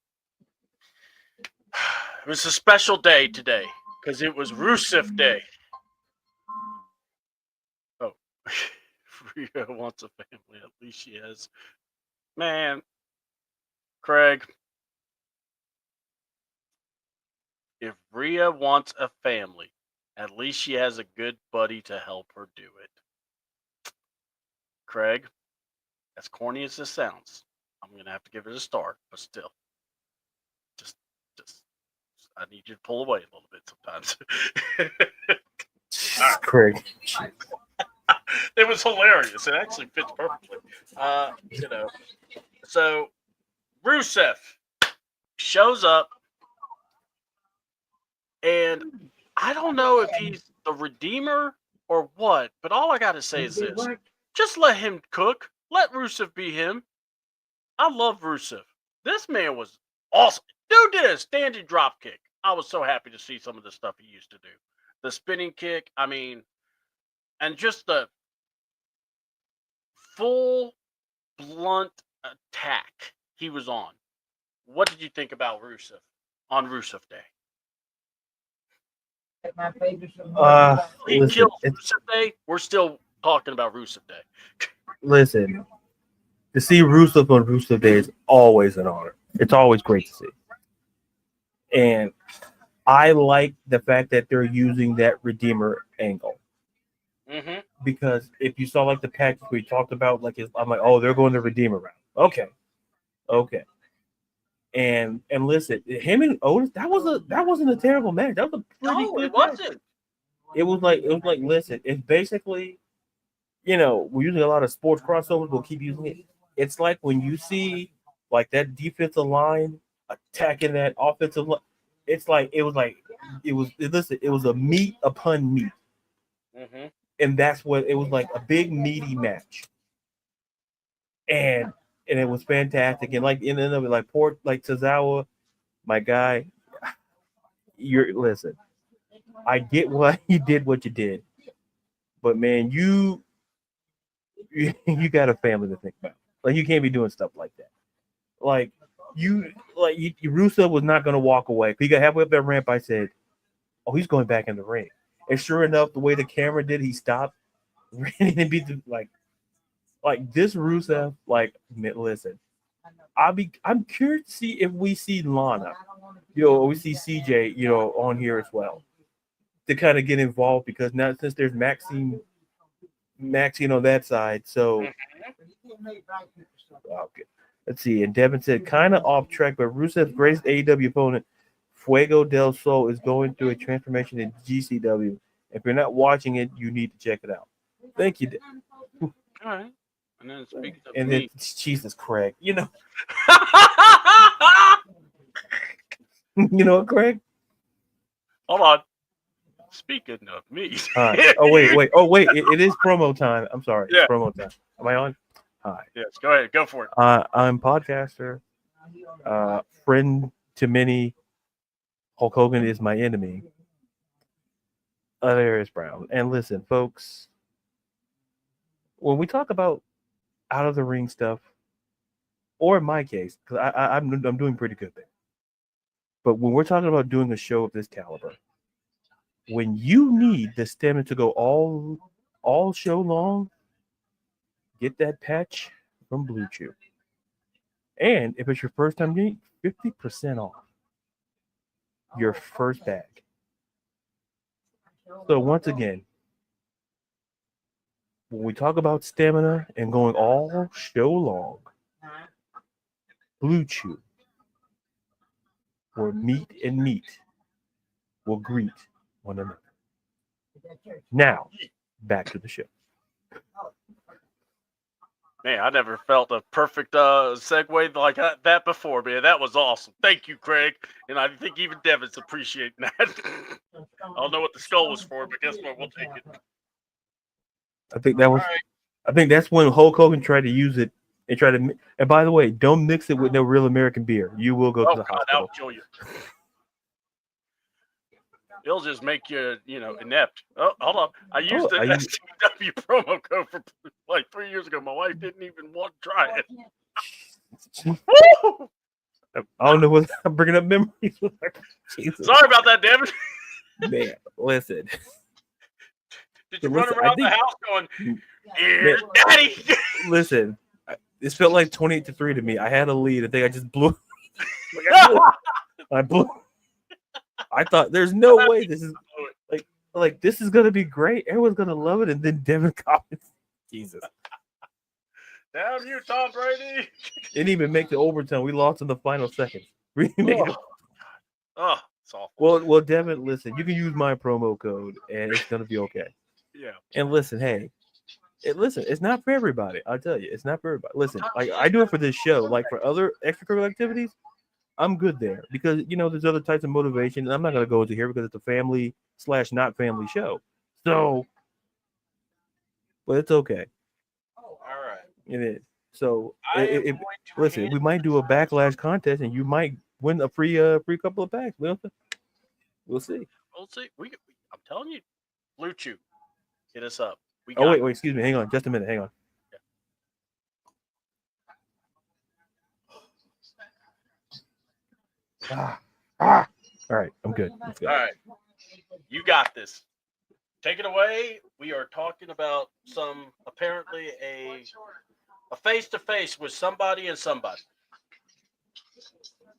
It was a special day today because it was Rusev Day. Oh, Rhea wants a family. At least she has. Man, Craig, if Rhea wants a family, at least she has a good buddy to help her do it. Craig, as corny as this sounds, I'm gonna have to give it a star, but still, just I need you to pull away a little bit sometimes. Craig. It was hilarious. It actually fits perfectly. So Rusev shows up, and I don't know if he's the Redeemer or what, but all I got to say is this. Just let him cook. Let Rusev be him. I love Rusev. This man was awesome. Dude did a standing drop kick. I was so happy to see some of the stuff he used to do. The spinning kick, and just the full blunt attack he was on. What did you think about Rusev on Rusev Day? He Listen, killed Rusev Day. We're still talking about Rusev Day. listen. To see Rusev on Rusev Day is always an honor. It's always great to see. And I like the fact that they're using that Redeemer angle. Mm-hmm. Because if you saw like the package we talked about, I'm like, oh, they're going the Redeemer route. Okay. And listen, him and Otis, that wasn't a terrible match. That was a pretty good it wasn't. Match. It was like listen, it's basically, we're using a lot of sports crossovers, we'll keep using it. It's like when you see like that defensive line attacking that offensive line, it was a meat upon meat. Mm-hmm. And that's what it was, like a big meaty match. And it was fantastic. And like in the end of it, like poor like Tozawa, my guy, listen, I get why you did what you did. But man, you got a family to think about. Like you can't be doing stuff like that. Rusev was not gonna walk away. He got halfway up that ramp. I said, "Oh, he's going back in the ring." And sure enough, the way the camera did, he stopped, ran and beat the like this Rusev. Like, listen, I'm curious to see if we see Lana, we see CJ, on here as well, to kind of get involved, because now since there's Maxine on that side, so okay. Let's see. And Devin said, kind of off track, but Rusev's greatest AEW opponent, Fuego del Sol, is going through a transformation in GCW. If you're not watching it, you need to check it out. Thank you. All right. And then speaking of and me, then Jesus, Craig. You know what, Craig? Hold on. Speaking of me. Oh wait. It is promo time. I'm sorry. Yeah. It's promo time. Am I on? Hi. Yes, go ahead. Go for it. I'm podcaster. Friend to many. Hulk Hogan is my enemy. There is Brown. And listen, folks, when we talk about out of the ring stuff, or in my case, because I'm doing pretty good there. But when we're talking about doing a show of this caliber, when you need the stamina to go all show long, get that patch from Blue Chew. And if it's your first time getting 50% off your first bag. So once again, when we talk about stamina and going all show long, Blue Chew, where meat and meat will greet one another. Now, back to the show. Man, I never felt a perfect segue like that before, man. That was awesome. Thank you, Craig. And I think even Devin's appreciating that. I don't know what the skull was for, but guess what? We'll take it. I think that was. Right. I think that's when Hulk Hogan tried to use it and try to. And by the way, don't mix it with no real American beer. You will go to the hospital. That'll kill you. It'll just make you, inept. Oh, hold on. I used the STW promo code for like 3 years ago. My wife didn't even want to try it. I don't know what I'm bringing up memories. Sorry about that, Devin. Man, listen. Did you run around the house going, "Here's Daddy"? Listen, this felt like 28-3 to me. I had a lead. I think I just blew. I blew. I thought there's no way this is like this is gonna be great. Everyone's gonna love it, and then Devin comments, "Jesus, damn you, Tom Brady!" Didn't even make the overtime. We lost in the final seconds. It's awful. Well, Devin, listen, you can use my promo code, and it's gonna be okay. Yeah. And listen, hey, listen, it's not for everybody. I'll tell you, it's not for everybody. Listen, like I do it for this show. Like for other extracurricular activities, I'm good there because there's other types of motivation, and I'm not gonna go into here because it's a family/not family show. So, but it's okay. All right. It is. So, I am going to listen, hand we might do a backlash contest, and you might win a free couple of packs. We'll see. We'll see. I'm telling you, Blue Chew, hit us up. We Oh got wait, excuse me. Hang on, just a minute. Hang on. All right, I'm good. Let's go. All right. You got this. Take it away. We are talking about apparently a face-to-face with somebody and somebody.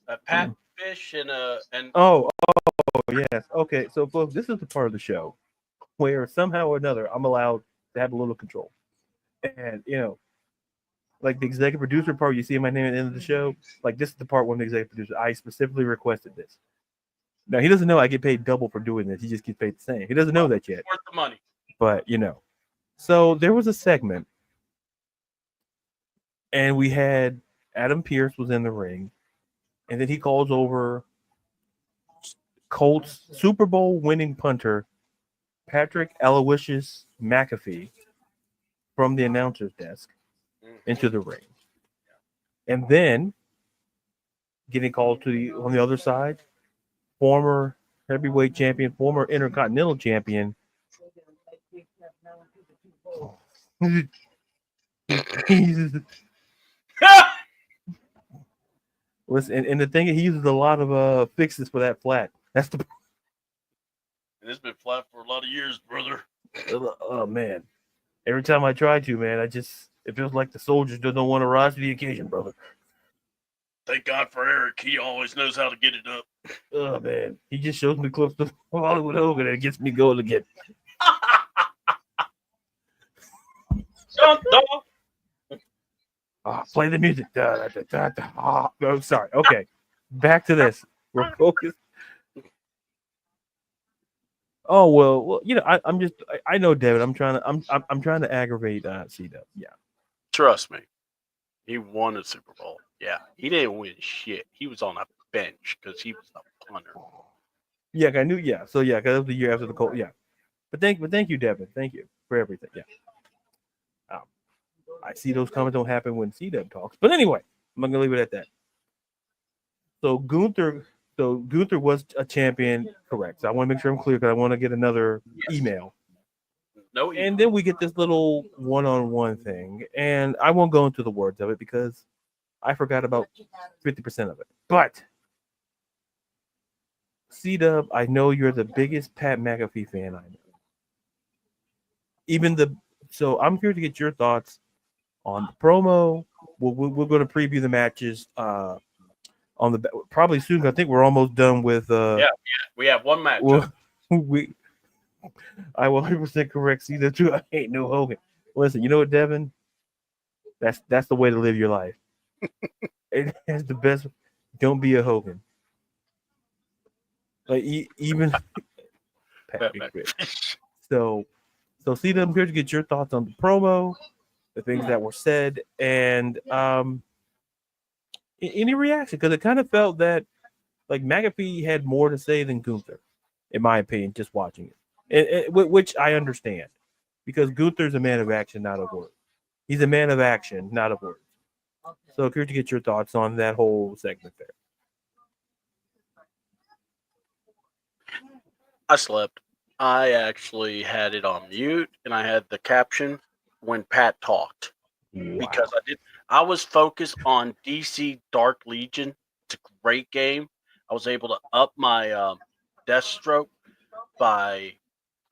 A Pat Fish and Oh yes. Okay, so folks, this is the part of the show where somehow or another I'm allowed to have a little control, and like the executive producer part, you see my name at the end of the show. Like this is the part when the executive producer, I specifically requested this. Now he doesn't know I get paid double for doing this. He just gets paid the same. He doesn't know that yet. worth the money. But so there was a segment, and we had Adam Pearce was in the ring, and then he calls over Colts Super Bowl winning punter Patrick Aloysius McAfee from the announcer's desk into the ring, and then getting called on the other side, former heavyweight champion, former intercontinental champion. Listen, and the thing is, he uses a lot of fixes for that flat. That's the. It's been flat for a lot of years, brother. Oh man! Every time I try to, man, it feels like the soldiers don't want to rise to the occasion, brother. Thank God for Eric. He always knows how to get it up. Oh man, he just shows me clips of Hollywood Hogan and it gets me going again. Play the music. Oh, sorry. Okay, back to this. We're focused. Oh well, I'm just. I know, David. I'm trying to aggravate C-Dub. Yeah. Trust me, he won a Super Bowl. Yeah, he didn't win shit. He was on a bench because he was a punter. Yeah, I knew. Yeah, so yeah, because it was the year after the Colts. Yeah, but thank you, Devin. Thank you for everything. Yeah. I see those comments don't happen when C-Dub talks, but anyway, I'm not gonna leave it at that. So Gunther was a champion, correct? So I want to make sure I'm clear because I want to get another email. No, and then we get this little one-on-one thing, and I won't go into the words of it because I forgot about 50% of it. But C-Dub, I know you're the biggest Pat McAfee fan I know. So I'm here to get your thoughts on the promo. We're going to preview the matches on the probably soon. I think we're almost done with. We have one match. I will 100% correct C-Dub too. I ain't no Hogan. Listen, you know what, Devin? That's the way to live your life. It's the best. Don't be a Hogan. Like even. So C-Dub, I'm here to get your thoughts on the promo, the things that were said, and any reaction, because it kind of felt that like McAfee had more to say than Gunther, in my opinion, just watching it, which I understand, because Gunther's a man of action, not of words. He's a man of action, not of words. So I'm here to get your thoughts on that whole segment there. I slept. I actually had it on mute, and I had the caption when Pat talked. Wow. Because I was focused on DC Dark Legion. It's a great game. I was able to up my Deathstroke by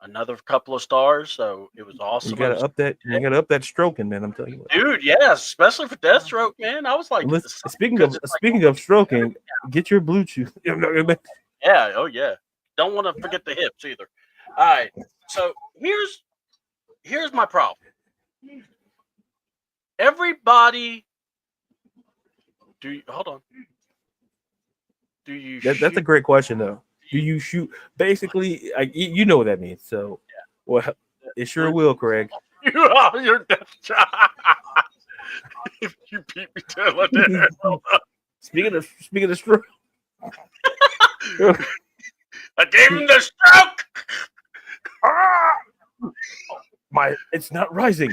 another couple of stars, so it was awesome. You gotta up that stroking, man. I'm telling you, dude. Yeah, especially for Deathstroke, man. I was like, speaking of stroking, get your Bluetooth. Yeah. Oh yeah. Don't want to forget the hips either. All right. So here's my problem. Everybody, hold on. Do you? That's a great question, though. Do you shoot? Basically, you know what that means. So, well, it sure will, Craig. You're death shot. If you beat me to it, Speaking of stroke, I gave him the stroke. it's not rising.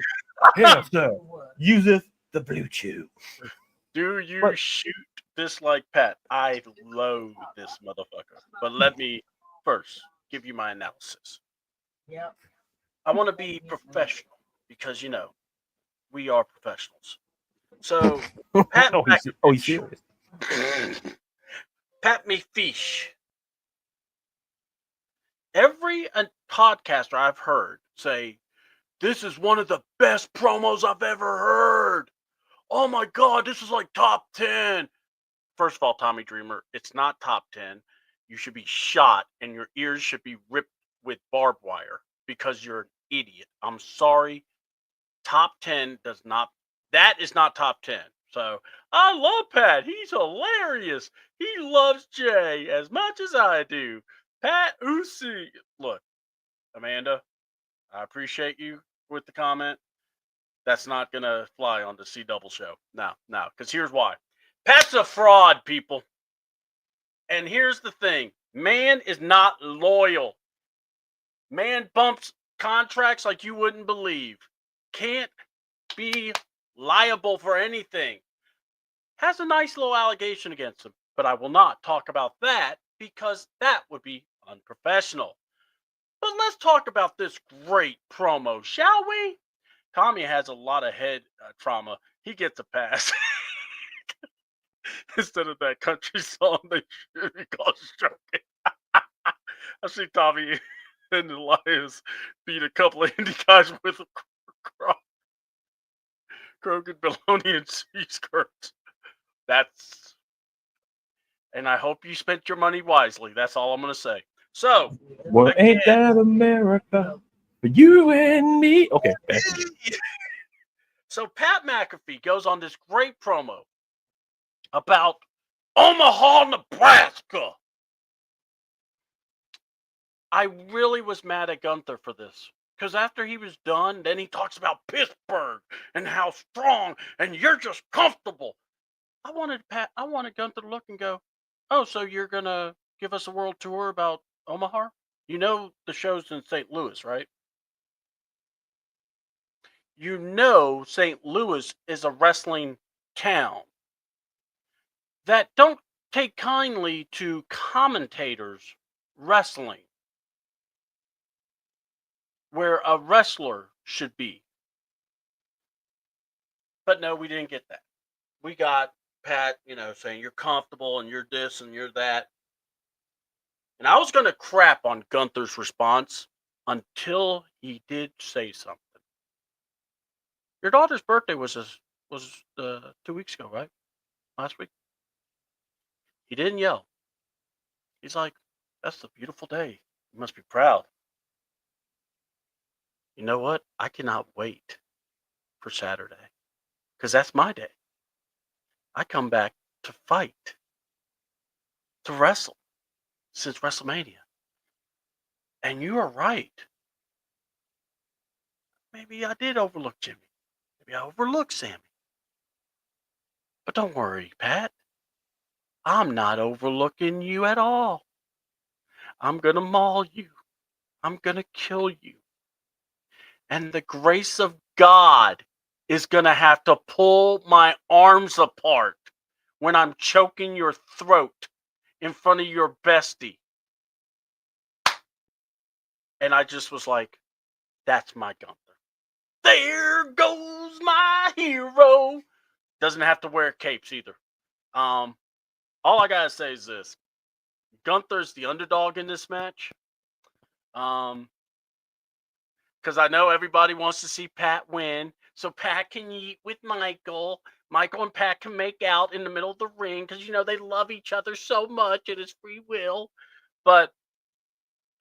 Here, sir, useth the blue chew. Do you But- shoot this like Pat? I loathe this motherfucker. But let me first give you my analysis. Yep. I want to be professional because we are professionals. So Pat, he's serious. Pat McFish. Every podcaster I've heard say, this is one of the best promos I've ever heard. Oh my God, this is like top 10. First of all, Tommy Dreamer, it's not top 10. You should be shot and your ears should be ripped with barbed wire because you're an idiot. I'm sorry. Top 10 that is not top 10. So I love Pat. He's hilarious. He loves Jay as much as I do. Pat Usi. Look, Amanda, I appreciate you with the comment. That's not going to fly on the C Double show. No, because here's why. Pat's a fraud, people. And here's the thing. Man is not loyal. Man bumps contracts like you wouldn't believe. Can't be liable for anything. Has a nice little allegation against him. But I will not talk about that because that would be unprofessional. But let's talk about this great promo, shall we? Tommy has a lot of head trauma. He gets a pass. Instead of that country song they should be called Stroking. I see Tommy and the Lions beat a couple of indie guys with a crooked bologna and sea skirts. And I hope you spent your money wisely. That's all I'm going to say. So, well, again, ain't that America for you and me? Okay. So Pat McAfee goes on this great promo about Omaha, Nebraska. I really was mad at Gunther for this. Because after he was done, then he talks about Pittsburgh and how strong and you're just comfortable. I wanted Gunther to look and go, oh, so you're going to give us a world tour about Omaha? You know the show's in St. Louis, right? You know St. Louis is a wrestling town that don't take kindly to commentators wrestling where a wrestler should be. But no, we didn't get that. We got Pat, saying you're comfortable and you're this and you're that. And I was going to crap on Gunther's response until he did say something. Your daughter's birthday was 2 weeks ago, right? Last week. He didn't yell. He's like, that's a beautiful day. You must be proud. You know what? I cannot wait for Saturday because that's my day. I come back to fight, to wrestle since WrestleMania. And you are right. Maybe I did overlook Jimmy. Maybe I overlooked Sammy. But don't worry, Pat. I'm not overlooking you at all. I'm going to maul you. I'm going to kill you. And the grace of God is going to have to pull my arms apart when I'm choking your throat in front of your bestie. And I just was like, that's my Gunther. There goes my hero. Doesn't have to wear capes either. All I got to say is this. Gunther's the underdog in this match. Because I know everybody wants to see Pat win. So Pat can eat with Michael. Michael and Pat can make out in the middle of the ring because, they love each other so much. It is free will. But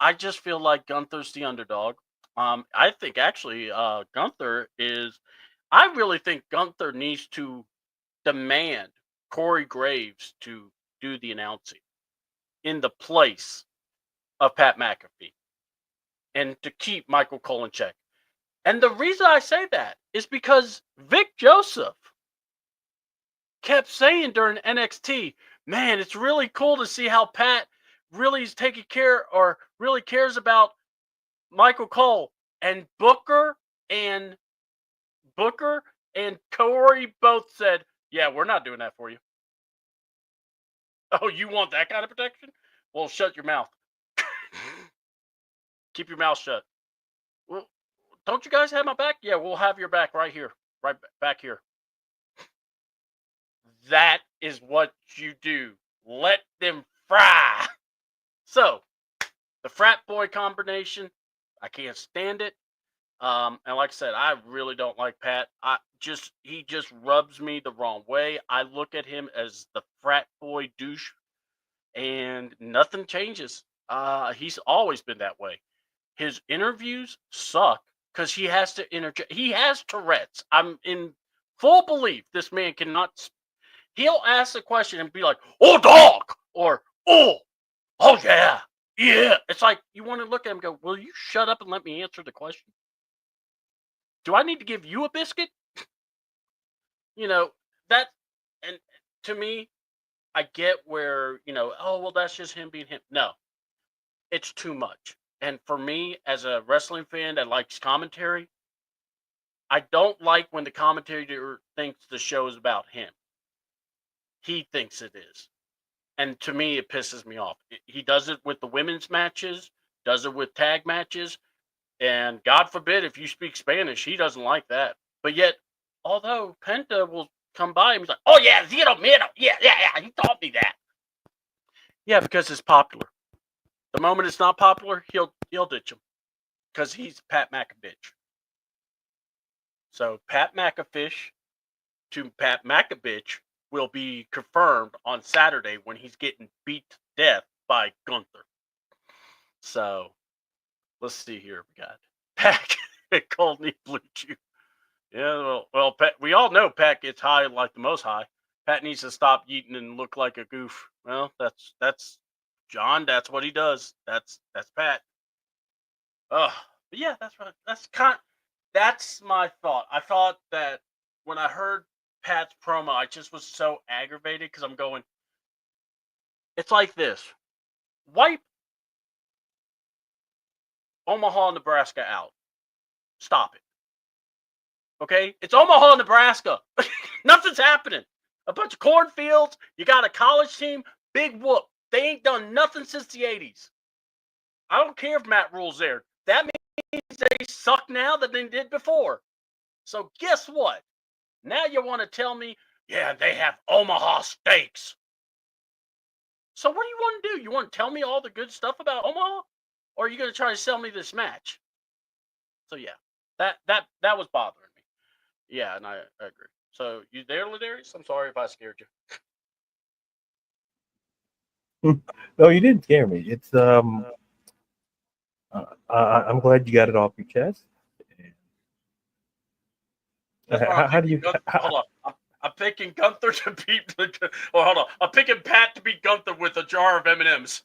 I just feel like Gunther's the underdog. I think actually Gunther is... I really think Gunther needs to demand Corey Graves to do the announcing in the place of Pat McAfee and to keep Michael Cole in check. And the reason I say that is because Vic Joseph kept saying during NXT, man, it's really cool to see how Pat really is taking care or really cares about Michael Cole. And Booker and Corey both said, yeah, we're not doing that for you. Oh, you want that kind of protection? Well, shut your mouth. Keep your mouth shut. Well, don't you guys have my back? Yeah, we'll have your back right here. Right back here. That is what you do. Let them fry. So, the frat boy combination, I can't stand it. And like I said, I really don't like Pat. He just rubs me the wrong way. I look at him as the frat boy douche, and nothing changes. He's always been that way. His interviews suck because he has to interject. He has Tourette's. I'm in full belief this man cannot. He'll ask a question and be like, "Oh, dog," or "Oh, yeah, yeah." It's like you want to look at him and go, "Will you shut up and let me answer the question? Do I need to give you a biscuit?" You know that, and to me, I get where oh well, that's just him being him. No, it's too much. And for me, as a wrestling fan that likes commentary, I don't like when the commentator thinks the show is about him. He thinks it is. And to me, it pisses me off. He does it with the women's matches, does it with tag matches, and God forbid if you speak Spanish, he doesn't like that. But yet, although Penta will come by and he's like, "Oh yeah, zero middle, yeah, he taught me that." Yeah, because it's popular. The moment it's not popular, he'll ditch him because he's Pat McAfee. So Pat McAfee to Pat McAfee will be confirmed on Saturday when he's getting beat to death by Gunther. So let's see here. We got Pat Cold Knee Blue Chew. Yeah, well, Pat, we all know Pat gets high like the most high. Pat needs to stop eating and look like a goof. Well, that's John. That's what he does. That's Pat. But yeah, that's right. That's my thought. I thought that when I heard Pat's promo, I just was so aggravated because I'm going. It's like this: wipe Omaha, Nebraska out. Stop it. Okay, it's Omaha, Nebraska. Nothing's happening. A bunch of cornfields. You got a college team. Big whoop. They ain't done nothing since the '80s. I don't care if Matt Rule's there. That means they suck now than they did before. So guess what? Now you want to tell me, yeah, they have Omaha steaks. So what do you want to do? You want to tell me all the good stuff about Omaha? Or are you going to try to sell me this match? So yeah, that was bothering me. Yeah, and I agree. So you there, Ladarius? I'm sorry if I scared you. No, you didn't scare me. It's I'm glad you got it off your chest. How do you? Hold on. I'm picking Gunther to beat. Well, hold on. I'm picking Pat to beat Gunther with a jar of M&Ms.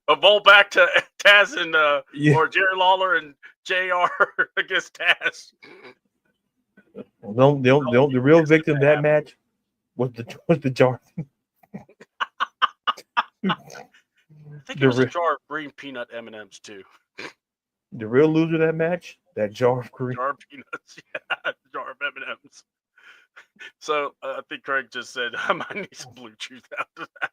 A bowl back to Taz and or Jerry Lawler and JR against Taz. The real victim of that match was the jar. I think it was a jar of green peanut M&Ms too. The real loser of that match, that jar of green. Jar of peanuts, yeah, jar of M&Ms. So I think Craig just said I might need some blue chews after that.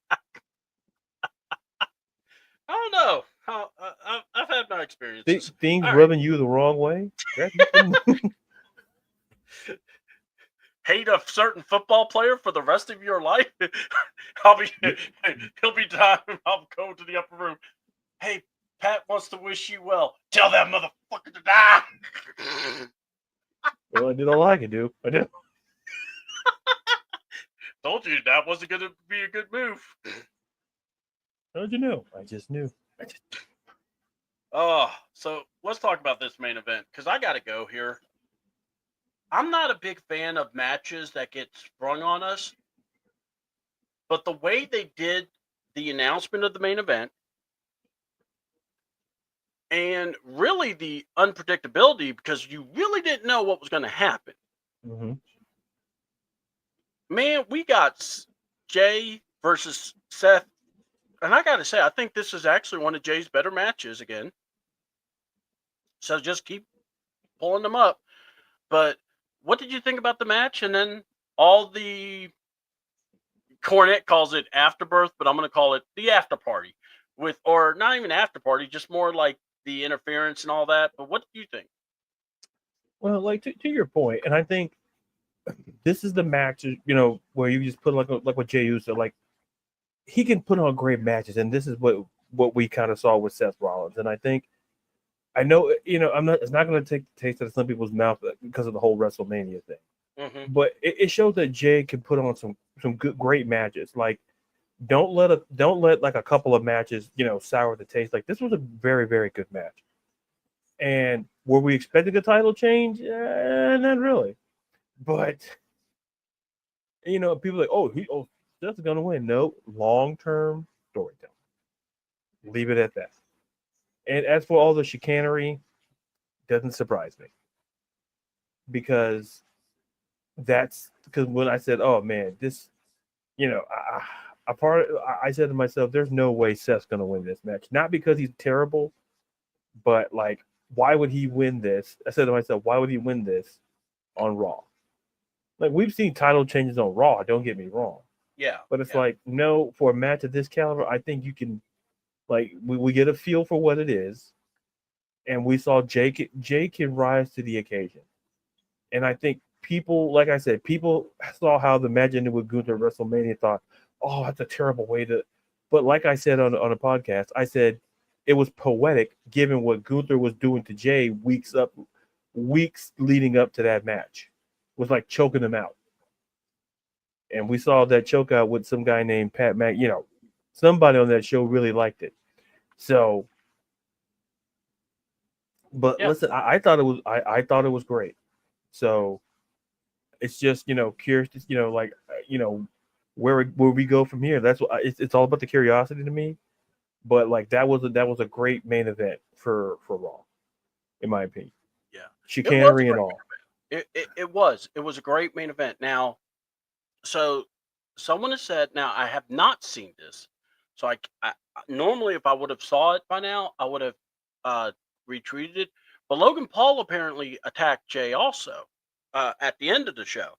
I don't know. I've had my experiences. Things rubbing you the wrong way. Hate a certain football player for the rest of your life. He'll be time. I'll go to the upper room. Hey, Pat wants to wish you well. Tell that motherfucker to die. Well, I didn't like it, dude. I did. Told you that wasn't going to be a good move. How'd you know? I just knew. Oh, so let's talk about this main event because I got to go here. I'm not a big fan of matches that get sprung on us, but the way they did the announcement of the main event and really the unpredictability because you really didn't know what was going to happen. Mm-hmm. Man, we got Jay versus Seth, and I got to say, I think this is actually one of Jay's better matches again. So just keep pulling them up. But what did you think about the match? And then all the Cornette calls it afterbirth, but I'm going to call it the after party with, or not even after party, just more like the interference and all that. But what do you think? Well, like to your point, and I think this is the match, where you just put like what Jey Uso, like he can put on great matches, and this is what we kind of saw with Seth Rollins, and I think I know I'm not it's not going to take the taste out of some people's mouth because of the whole WrestleMania thing, Mm-hmm. but it shows that Jay can put on some good great matches. Like don't let like a couple of matches sour the taste. Like this was a very very good match, and were we expecting a title change? Not really, but people are like, oh, Seth's gonna win. No, long term storytelling. Leave it at that. And as for all the chicanery, doesn't surprise me because that's because when I said, oh man, this, I said to myself, there's no way Seth's gonna win this match. Not because he's terrible, but like, why would he win this? I said to myself, why would he win this on Raw? Like we've seen title changes on Raw. Don't get me wrong. Yeah. But it's Yeah. like, no, for a match of this caliber, I think you can, like, we get a feel for what it is. And we saw Jake can rise to the occasion. And I think people, like I said, people saw how the match ended with Gunther at WrestleMania and thought, oh, that's a terrible way to. But like I said on a podcast, I said it was poetic given what Gunther was doing to Jay weeks leading up to that match. It was like choking him out. And we saw that choke out with some guy named Pat Mac. Somebody on that show really liked it. So, but Yeah. listen, I thought it was great. So it's just curious, like where we go from here. That's what it's all about, the curiosity to me. But like that was a great main event for Raw, in my opinion. Yeah. It was Chicanery and great. all. It was a great main event. Now, so someone has said, now I have not seen this, so normally if I would have saw it by now, I would have uh, retweeted it. But Logan Paul apparently attacked Jay also at the end of the show.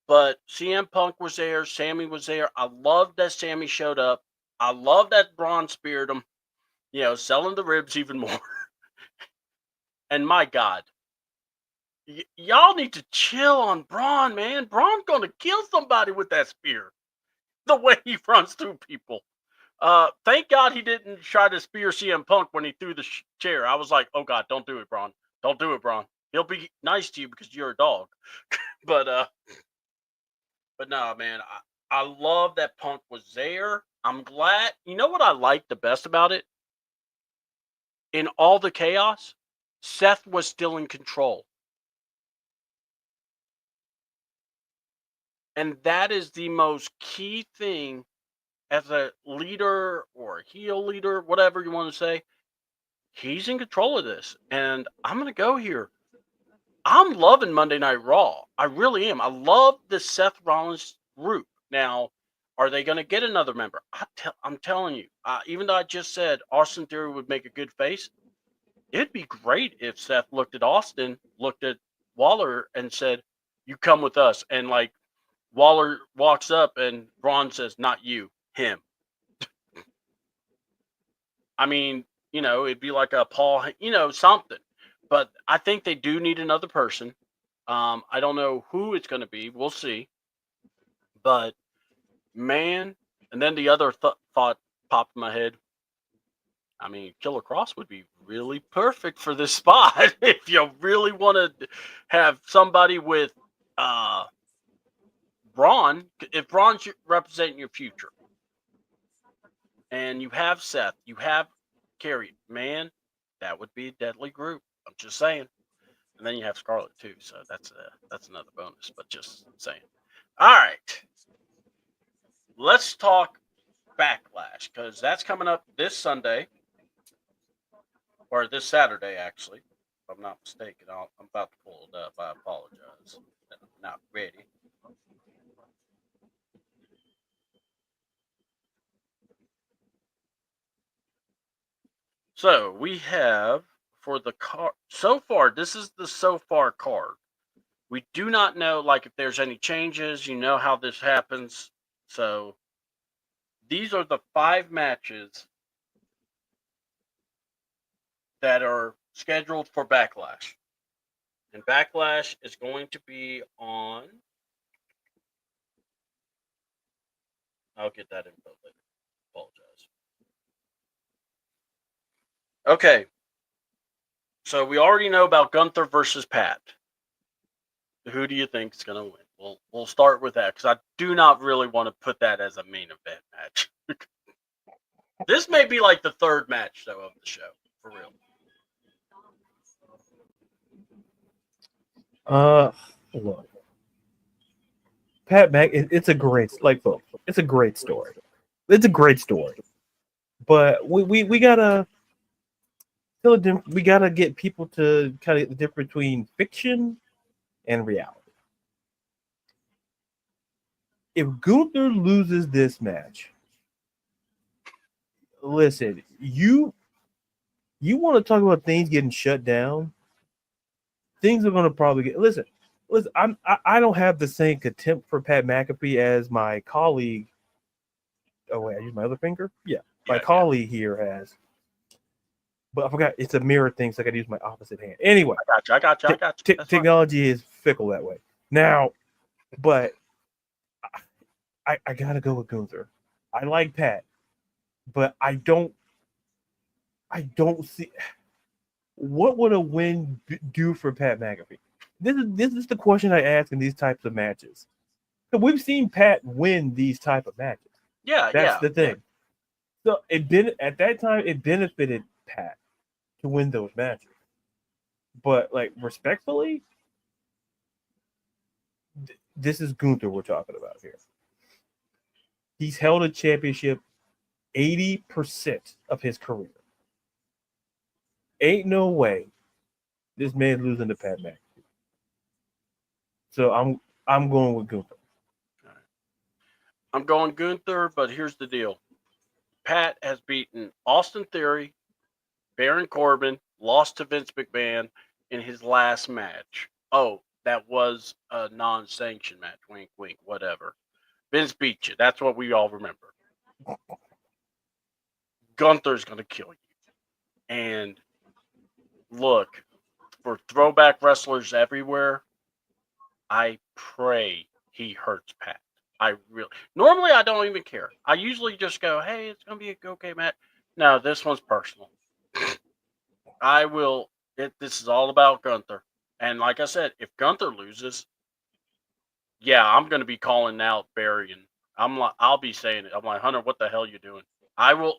But CM Punk was there, Sammy was there. I loved that Sammy showed up. I love that Braun speared him. Selling the ribs even more. And my God, y'all need to chill on Braun, man. Braun's gonna kill somebody with that spear. The way he runs through people. Thank God he didn't try to spear CM Punk when he threw the chair. I was like, oh God, don't do it, Braun. Don't do it, Braun. He'll be nice to you because you're a dog. but no, man, I love that Punk was there. I'm glad. You know what I liked the best about it? In all the chaos, Seth was still in control. And that is the most key thing as a leader or a heel leader, whatever you want to say. He's in control of this. And I'm going to go here. I'm loving Monday Night Raw. I really am. I love the Seth Rollins group. Now, are they going to get another member? I'm telling you, even though I just said Austin Theory would make a good face, it'd be great if Seth looked at Austin, looked at Waller, and said, "You come with us." And like Waller walks up and Braun says, "Not you, him." I mean, it'd be like a Paul, something. But I think they do need another person. I don't know who it's going to be. We'll see. But man, and then the other thought popped in my head. I mean, Killer Cross would be really perfect for this spot if you really want to have somebody with uh Braun. If Braun's representing your future, and you have Seth, you have Carrie, man, that would be a deadly group. I'm just saying. And then you have Scarlet too, so that's another bonus. But just saying. All right, let's talk Backlash because that's coming up this Sunday, or this Saturday, actually, if I'm not mistaken. I'm about to pull it up. I apologize. Not ready. So we have for the card so far. This is the so far card. We do not know like if there's any changes. You know how this happens. So these are the 5 matches that are scheduled for Backlash. And Backlash is going to be on. I'll get that info later. Apologize. Okay. So we already know about Gunther versus Pat. Who do you think is going to win? We'll start with that because I do not really want to put that as a main event match. This may be like the third match though of the show for real. Look, Pat Mac, it's a great it's a great story. It's a great story, but we gotta we gotta get people to kind of the difference between fiction and reality. If Gunther loses this match, listen, you want to talk about things getting shut down? Things are going to probably get listen. I don't have the same contempt for Pat McAfee as my colleague. Oh wait, I use my other finger. Yeah, my colleague here has. But I forgot it's a mirror thing, so I got to use my opposite hand. Anyway, I got you. Technology is fickle that way. Now, but I gotta go with Gunther. I like Pat, but I don't see what would a win do for Pat McAfee. This is the question I ask in these types of matches. We've seen Pat win these type of matches. That's the thing. So at that time it benefited Pat to win those matches. But like respectfully, this is Gunther we're talking about here. He's held a championship 80% of his career. Ain't no way this man losing to Pat McAfee. So I'm going with Gunther. I'm going Gunther, but here's the deal. Pat has beaten Austin Theory, Baron Corbin, lost to Vince McMahon in his last match. Oh, that was a non-sanctioned match. Wink, wink, whatever. Vince beat you. That's what we all remember. Gunther's going to kill you. And look, for throwback wrestlers everywhere, I pray he hurts Pat. Normally I don't even care. I usually just go, hey, it's going to be a okay match. No, this one's personal. This is all about Gunther. And like I said, if Gunther loses, yeah, I'm going to be calling out Barry, and I'll be saying it. I'm like, Hunter, what the hell are you doing? I'll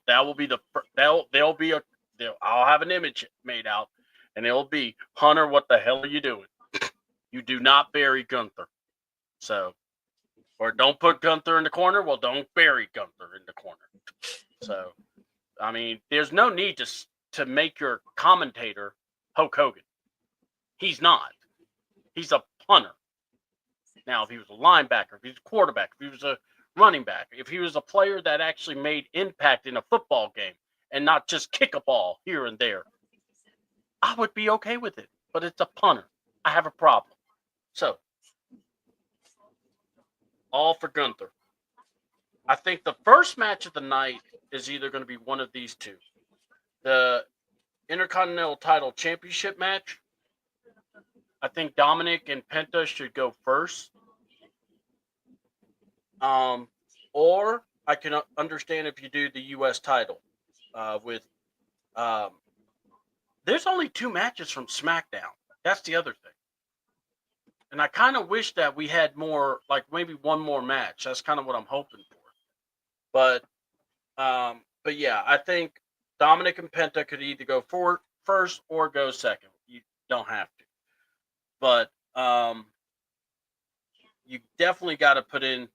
have an image made out, and it'll be, Hunter, what the hell are you doing? You do not bury Gunther. So, or don't put Gunther in the corner. Well, don't bury Gunther in the corner. So, I mean, there's no need to make your commentator Hulk Hogan. He's not. He's a punter. Now, if he was a linebacker, if he was a quarterback, if he was a running back, if he was a player that actually made impact in a football game and not just kick a ball here and there, I would be okay with it. But it's a punter. I have a problem. So, all for Gunther. I think the first match of the night is either going to be one of these two. The Intercontinental Title Championship match. I think Dominic and Penta should go first. Or I can understand if you do the U.S. title with. There's only 2 matches from SmackDown. That's the other thing. And I kind of wish that we had more, like maybe one more match. That's kind of what I'm hoping for. But yeah, I think Dominic and Penta could either go first or go second. You don't have to. But you definitely got to put in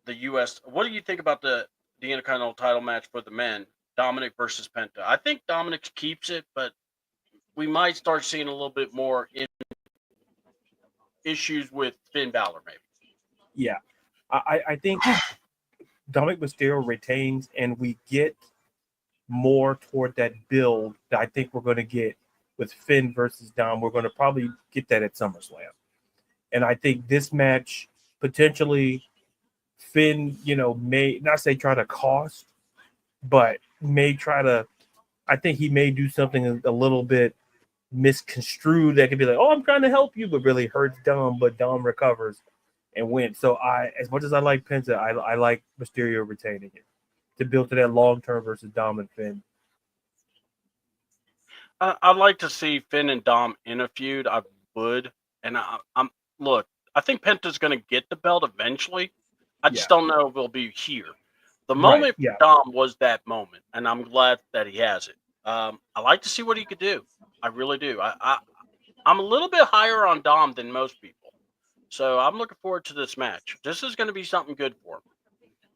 the U.S. What do you think about the Intercontinental title match for the men? Dominic versus Penta. I think Dominic keeps it, but we might start seeing a little bit more issues with Finn Balor, maybe. Yeah, I think Dominic Mysterio retains, and we get more toward that build that I think we're going to get with Finn versus Dom. We're going to probably get that at SummerSlam. And I think this match potentially Finn, may not say try to cost, but may try to. I think he may do something a little bit misconstrued that could be like, "Oh, I'm trying to help you," but really hurts Dom. But Dom recovers and wins. So as much as I like Penta, I like Mysterio retaining it to build to that long term versus Dom and Finn. I'd like to see Finn and Dom in a feud. I would, and I'm look. I think Penta's going to get the belt eventually. I just don't know if it'll be here. The Right. moment for Yeah. Dom was that moment, and I'm glad that he has it. I like to see what he could do. I really do. I'm a little bit higher on Dom than most people, so I'm looking forward to this match. This is going to be something good for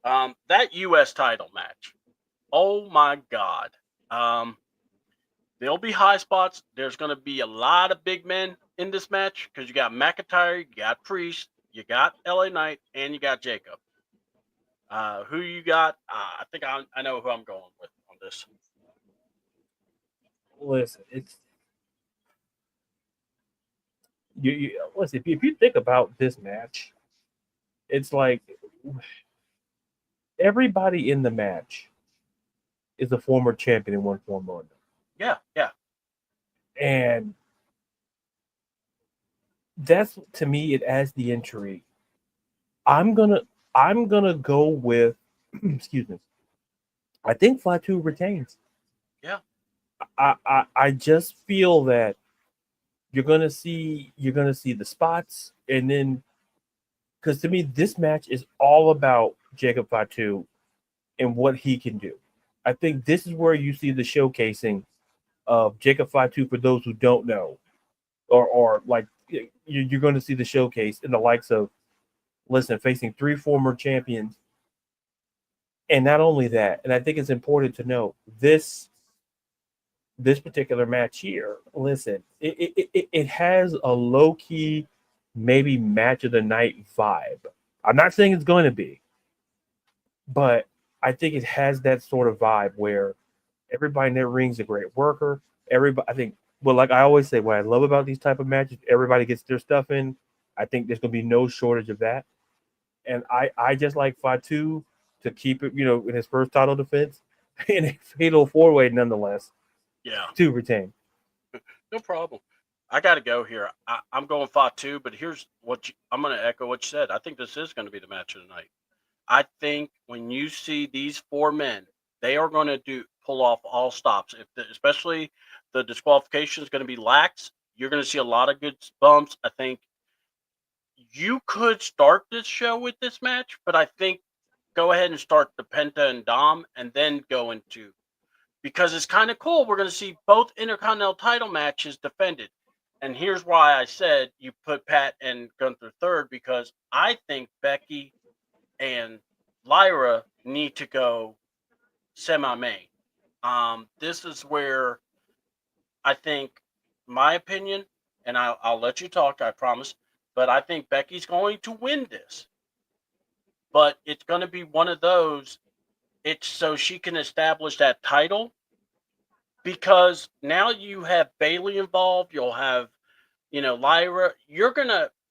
him. That U.S. title match. Oh my God. Um, There'll be high spots. There's going to be a lot of big men in this match because you got McIntyre, you got Priest, you got LA Knight, and you got Jacob. Who you got? I think I know who I'm going with on this. Listen, it's listen. If you think about this match, it's like everybody in the match is a former champion in one form or another. Yeah. And that's to me it adds the intrigue. I'm gonna go with excuse me. I think Fatu retains. Yeah. I just feel that you're gonna see the spots, and then because to me this match is all about Jacob Fatu and what he can do. I think this is where you see the showcasing of Jacob Fatu for those who don't know, or like you're going to see the showcase in the likes of facing 3 former champions, and not only that, and I think it's important to know this particular match here. Listen, it has a low key maybe match of the night vibe. I'm not saying it's going to be, but I think it has that sort of vibe where everybody in that ring's a great worker. Everybody, I think, well, like I always say, what I love about these type of matches, everybody gets their stuff in. I think there's going to be no shortage of that. And I just like Fatu to keep it, in his first title defense in a fatal 4-way nonetheless Yeah. to retain. No problem. I got to go here. I'm going Fatu, but here's I'm going to echo what you said. I think this is going to be the match of the night. I think when you see these 4 men, they are going to pull off all stops. Especially the disqualification is going to be lax. You're going to see a lot of good bumps. I think you could start this show with this match, but I think go ahead and start the Penta and Dom, and then go into because it's kind of cool. We're going to see both Intercontinental title matches defended. And here's why I said you put Pat and Gunther third, because I think Becky and Lyra need to go semi-main. This is where I think, my opinion, and I'll let you talk, I promise, but I think Becky's going to win this. But it's going to be one of those, it's so she can establish that title, because now you have Bailey involved, you'll have, Lyra,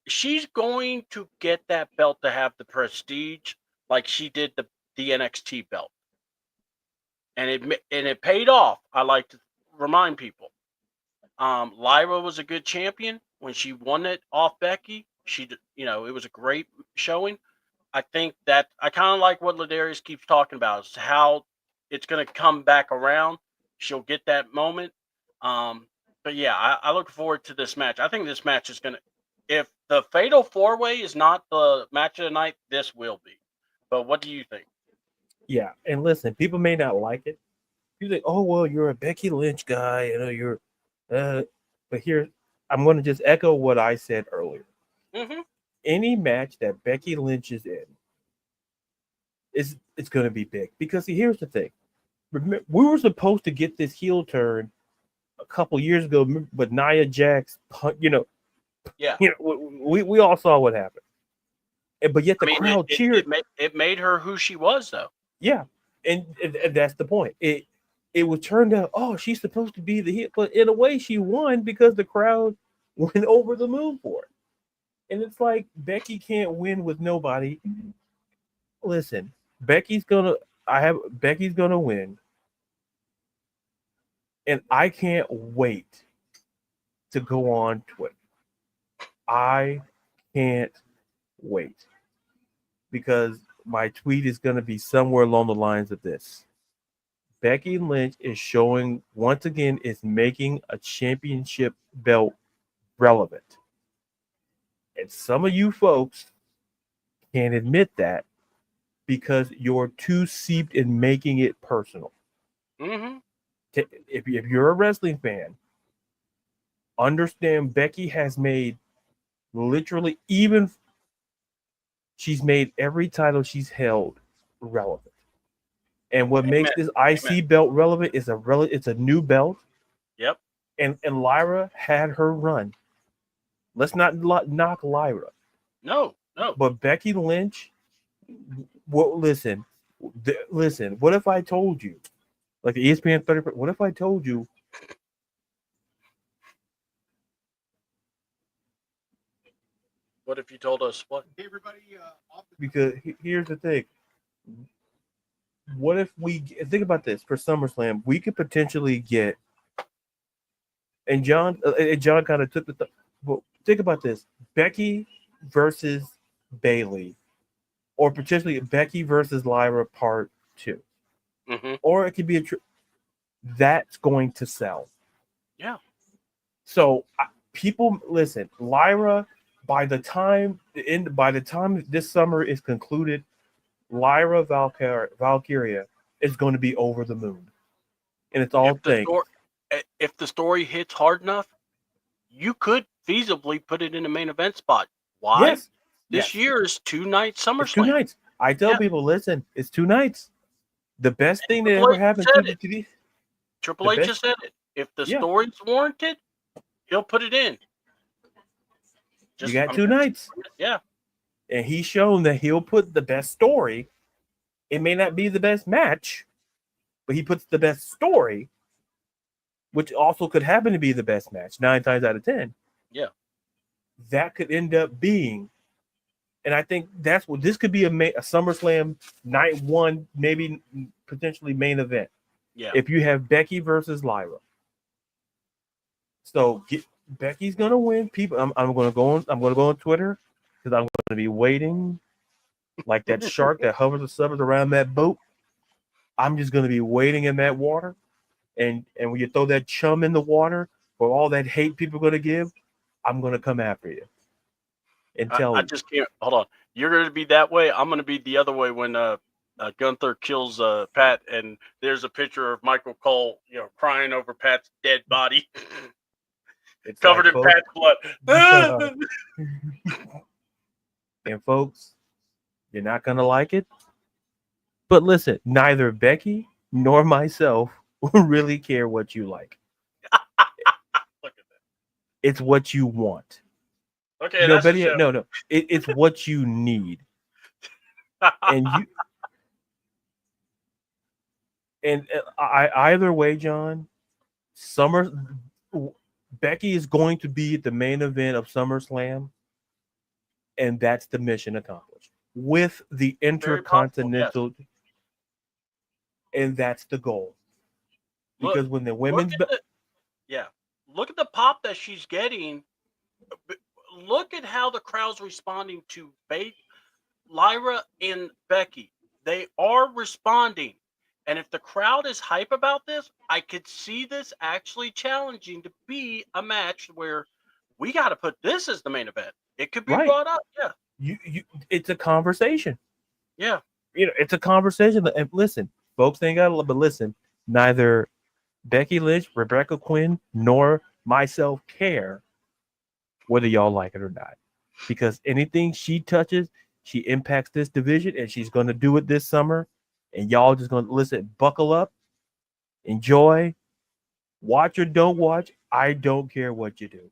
she's going to get that belt to have the prestige like she did the NXT belt. And it paid off. I like to remind people. Lyra was a good champion when she won it off Becky. It was a great showing. I think that I kind of like what Ladarius keeps talking about, is how it's going to come back around. She'll get that moment. But yeah, I look forward to this match. I think this match is going to, if the Fatal 4-Way is not the match of the night, this will be. But what do you think? Yeah, and listen, people may not like it. You think, oh well, you're a Becky Lynch guy, you're, but here I'm going to just echo what I said earlier. Mm-hmm. Any match that Becky Lynch is in, it's going to be big because see, here's the thing: we were supposed to get this heel turn a couple years ago, but Nia Jax, Yeah. we all saw what happened. But yet I the mean, crowd cheered. it made her who she was, though. Yeah, and that's the point. It was turned out, oh, she's supposed to be the heel, but in a way, she won because the crowd went over the moon for it. And it's like Becky can't win with nobody. Listen, Becky's gonna. Becky's gonna win, and I can't wait to go on Twitter. I can't wait because my tweet is going to be somewhere along the lines of this. Becky Lynch is showing once again is making a championship belt relevant. And some of you folks can't admit that because you're too seeped in making it personal. Mm-hmm. If you're a wrestling fan, understand Becky has made literally she's made every title she's held relevant. And what makes this IC belt relevant is it's a new belt. Yep. And Lyra had her run. Let's not knock Lyra. No. But Becky Lynch, listen. What if I told you, like the ESPN 30? What if I told you? What if you told us what? Everybody, Because here's the thing. What if we think about this for SummerSlam? We could potentially get, and John kind of took well, think about this: Becky versus Bayley, or potentially Becky versus Lyra Part 2, or it could be that's going to sell. Yeah. So people listen, Lyra. By the time this summer is concluded, Lyra Valkyria is going to be over the moon, and it's all things. If the story hits hard enough, you could feasibly put it in a main event spot. Why? Yes. This year is 2 nights SummerSlam. It's 2 nights. I tell people, listen, it's 2 nights. The best thing that ever happened to the Triple H just said it. If the story's warranted, he'll put it in. You got 2 nights. Yeah. And he's shown that he'll put the best story. It may not be the best match, but he puts the best story, which also could happen to be the best match 9 times out of 10. Yeah. That could end up being, and I think that's what this could be a SummerSlam night 1, maybe potentially main event. Yeah. If you have Becky versus Lyra. So Becky's gonna win. People, I'm gonna go on Twitter because I'm gonna be waiting like that shark that hovers the suburbs around that boat. I'm just gonna be waiting in that water, and when you throw that chum in the water for all that hate people are gonna give, I'm gonna come after you and tell you. I just can't. Hold on. You're gonna be that way. I'm gonna be the other way when Gunther kills Pat, and there's a picture of Michael Cole, crying over Pat's dead body. It's covered in Pat's blood. And folks, you're not going to like it. But listen, neither Becky nor myself really care what you like. Look at that. It's what you want. Okay, no, Betty, no. It's what you need. And either way, John, Becky is going to be at the main event of SummerSlam, and that's the mission accomplished with the Intercontinental, and that's the goal. Because when the women's look at the pop that she's getting. Look at how the crowd's responding to Lyra and Becky. They are responding. And if the crowd is hype about this, I could see this actually challenging to be a match where we got to put this as the main event. It could be brought up. Yeah. It's a conversation. Yeah. It's a conversation. And listen, folks ain't got to, but listen, neither Becky Lynch, Rebecca Quinn, nor myself care whether y'all like it or not. Because anything she touches, she impacts this division, and she's going to do it this summer. And y'all just going to listen, buckle up, Enjoy, watch or don't watch. I don't care what you do,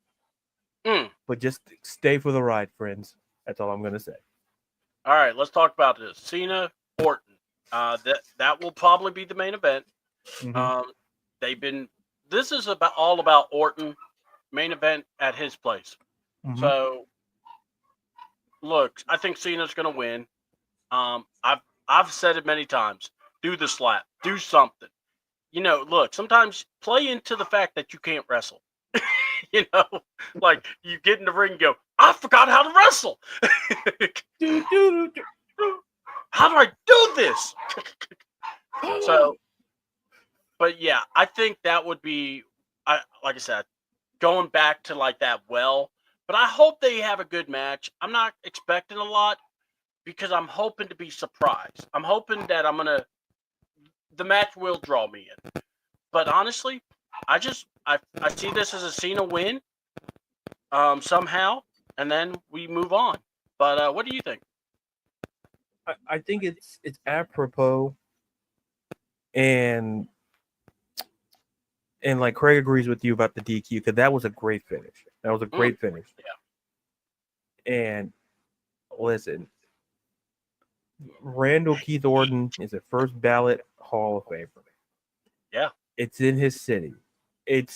but just stay for the ride, friends. That's all I'm gonna say. All right, let's talk about this. Cena, Orton. That will probably be the main event. Mm-hmm. They've been. This is all about Orton. Main event at his place. Mm-hmm. So look, I think Cena's gonna win. I've said it many times. Do the slap. Do something. Look, sometimes play into the fact that you can't wrestle. you know, like you get in the ring and go, I forgot how to wrestle. How do I do this? So, but yeah, I think that would be, like I said, going back to like that well. But I hope they have a good match. I'm not expecting a lot because I'm hoping to be surprised. I'm hoping that the match will draw me in. But honestly, I see this as a Cena win, somehow, and then we move on. But what do you think? I think it's apropos, and like Craig agrees with you about the DQ because that was a great finish. That was a great finish. Yeah. And listen, Randall Keith Orton is a first ballot Hall of Famer. Yeah. It's in his city. It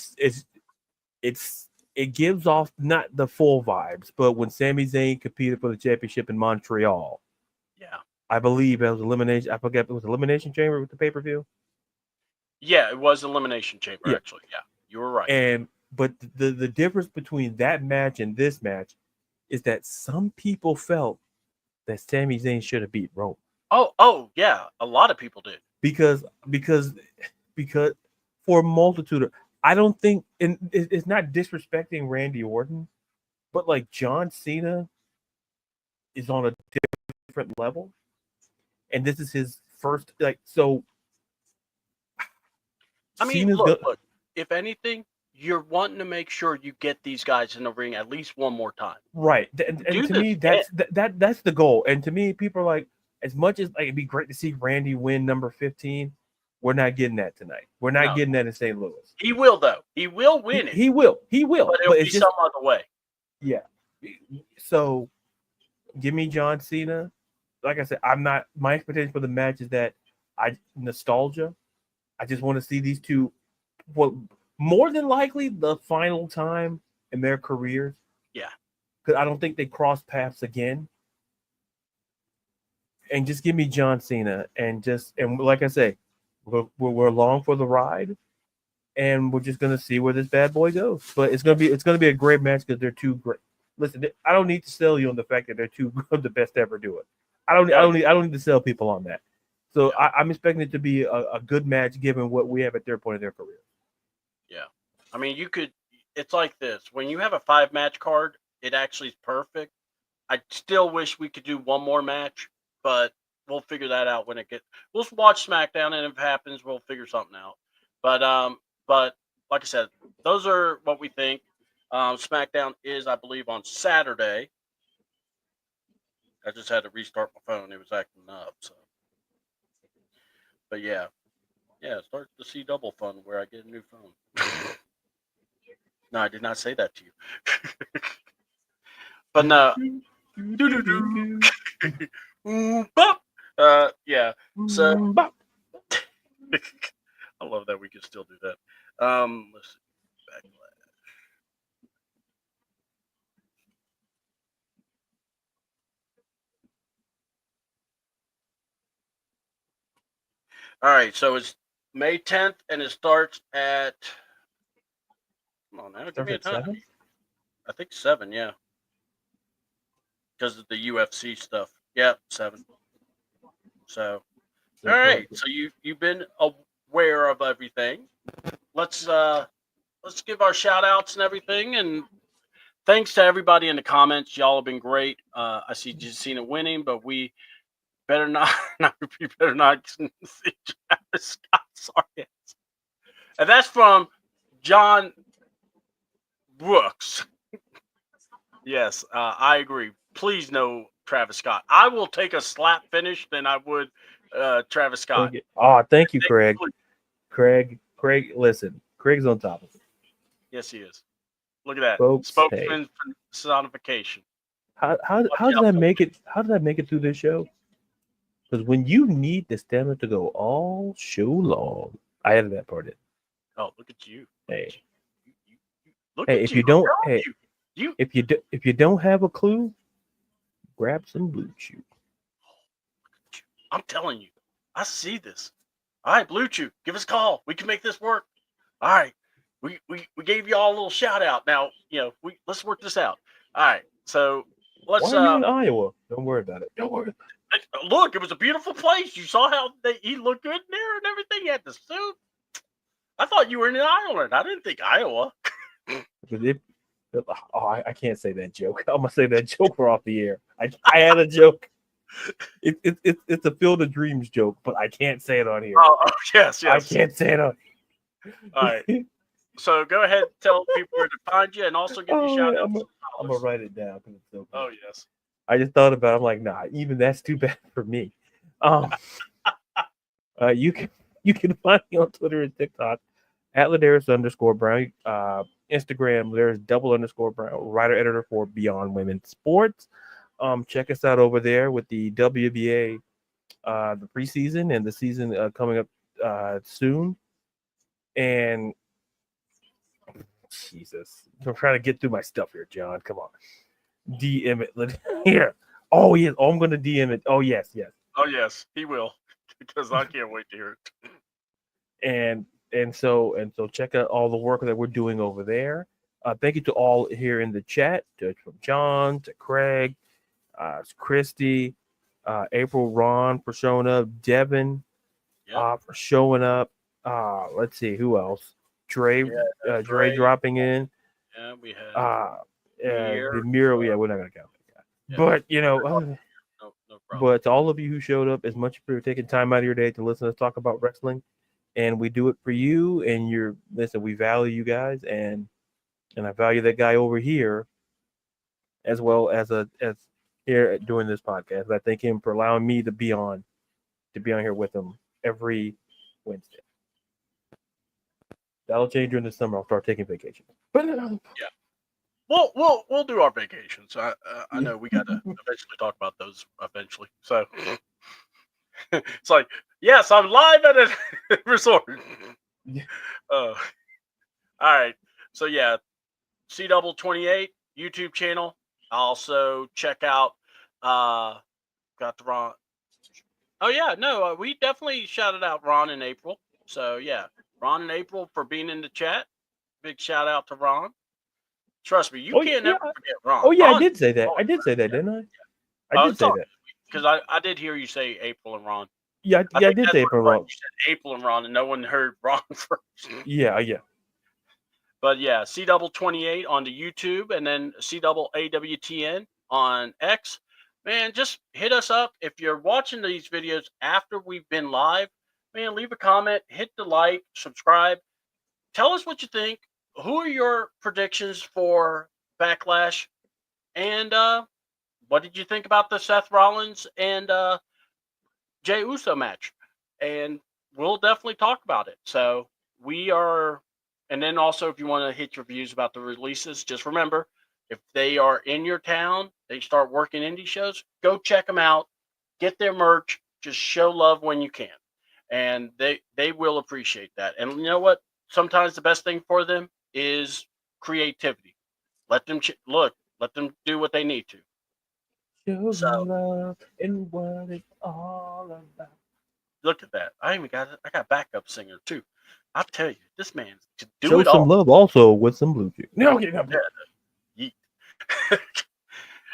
gives off not the full vibes, but when Sami Zayn competed for the championship in Montreal, Yeah. I believe it was elimination. I forget it was Elimination Chamber with the pay-per-view. Yeah, it was Elimination Chamber, actually. Yeah, you were right. But the difference between that match and this match is that some people felt that Sami Zayn should have beat Roman. Oh, yeah, a lot of people did. Because for a multitude of, I don't think, and it's not disrespecting Randy Orton, but like John Cena is on a different level, and this is his first, like, so. I mean, look, if anything, you're wanting to make sure you get these guys in the ring at least one more time. Right. And to me, that's the goal. And to me, people are like, as much as like it'd be great to see Randy win number 15, we're not getting that tonight. We're not getting that in St. Louis. He will, though. He will win it. He will. But it'll be some other way. Yeah. So give me John Cena. Like I said, my expectation for the match is that nostalgia. I just want to see these two, well, more than likely the final time in their careers. Yeah. Because I don't think they cross paths again. And just give me John Cena, and like I say, we're along for the ride, and we're just gonna see where this bad boy goes. But it's gonna be a great match because they're two great. Listen, I don't need to sell you on the fact that they're two of the best to ever do it. I don't need to sell people on that. So I'm expecting it to be a good match given what we have at their point in their career. Yeah, I mean, it's like this. When you have a 5-match card, it actually is perfect. I still wish we could do one more match, but we'll figure that out when we'll watch SmackDown, and if it happens, we'll figure something out. But like I said, those are what we think. SmackDown is, I believe, on Saturday. I just had to restart my phone; it was acting up. So, but yeah, start the C double fund where I get a new phone. No, I did not say that to you. But no. Yeah. So I love that we can still do that. Let's see. Backlash. All right, so it's May 10th, and it starts at. Come on now, give me a time. 7? I think 7, yeah. Because of the UFC stuff. Yeah, 7. So, all right. So you've been aware of everything. Let's give our shout outs and everything, and thanks to everybody in the comments. Y'all have been great. I see Cena winning, but we better not we better not see Travis Scott. Sorry. And that's from John Brooks. Yes, I agree. Please no Travis Scott. I will take a slap finish than I would Travis Scott. Thank you, Craig. Craig, Craig, listen, Craig's on top of it. Yes, he is. Look at that. Folks, Spokesman personification. How did I make it? How did I make it through this show? Because when you need the stamina to go all show long, I added that part in. Oh, look at you. Hey, Look hey, at if you. you don't, I'm telling hey, you. if you don't have a clue, grab some Blue Chew. I'm telling you. I see this. All right, Blue Chew, give us a call. We can make this work. All right. We gave you all a little shout out. Now, let's work this out. All right. So let's Why are you in Iowa? Don't worry about it. Don't worry. Look, it was a beautiful place. You saw how he looked good in there and everything. He had the suit. I thought you were in Ireland. I didn't think Iowa. I can't say that joke. I'm gonna say that joke for off the air. I had a joke. It's a Field of Dreams joke, but I can't say it on here. Oh, yes. I can't say it on. All right. So go ahead and tell people where to find you, and also give you shout outs. I'm gonna write it down because it's so Oh yes. I just thought about it. I'm like, nah, even that's too bad for me. You can find me on Twitter and TikTok at Ladarius_Brown. Instagram, there's _Brown, writer editor for Beyond Women's Sports. Check us out over there with the WBA, the preseason and the season coming up soon. And Jesus, I'm trying to get through my stuff here, John. Come on, DM it here. Oh yes, I'm going to DM it. Oh yes. Oh yes, he will, because I can't wait to hear it. And so check out all the work that we're doing over there. Thank you to all here in the chat, from John to Craig, Christy, April, Ron for showing up, Devin for showing up. Let's see who else. Dre dropping in. Yeah, we had the Miro. Yeah, we're not gonna count that guy. Yeah. But no problem. But to all of you who showed up, as much for taking time out of your day to listen to us talk about wrestling, and we do it for you. And listen, we value you guys, and I value that guy over here, as well as here doing this podcast. I thank him for allowing me to be on here with him every Wednesday. That'll change during the summer. I'll start taking vacation. But yeah, we'll do our vacations. I know we got to eventually talk about those eventually. So it's like, yes, I'm live at a resort. All right. So yeah, C28 YouTube channel. Also check out. Got the Ron. Oh yeah, no, we definitely shouted out Ron in April. So yeah, Ron and April for being in the chat. Big shout out to Ron. Trust me, you can't never forget Ron. Oh yeah, Ron, I did say that. I did say that, didn't I? I did say that. Because I did hear you say April and Ron. Yeah, I did say April and Ron. You said April and Ron, and no one heard Ron first. Yeah. But yeah, C28 on the YouTube, and then CAAWTN on X. Man, just hit us up. If you're watching these videos after we've been live, man, leave a comment, hit the like, subscribe. Tell us what you think. Who are your predictions for Backlash? And what did you think about the Seth Rollins and Jey Uso match? And we'll definitely talk about it. So we are, and then also if you want to hit your views about the releases, just remember, if they are in your town, they start working indie shows, go check them out, get their merch, just show love when you can. And they will appreciate that. And you know what? Sometimes the best thing for them is creativity. Let them let them do what they need to. Show love and what it's all about. Look at that. I got backup singer too. I'll tell you, this man can do Show it all. some love also with some blue chew. No,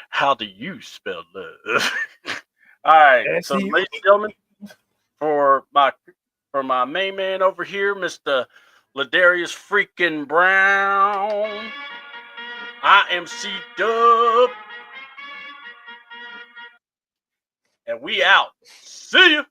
How do you spell love? All right. So ladies and gentlemen, for my main man over here, Mr. Ladarius freaking Brown, I am C-Dub. And we out. See ya.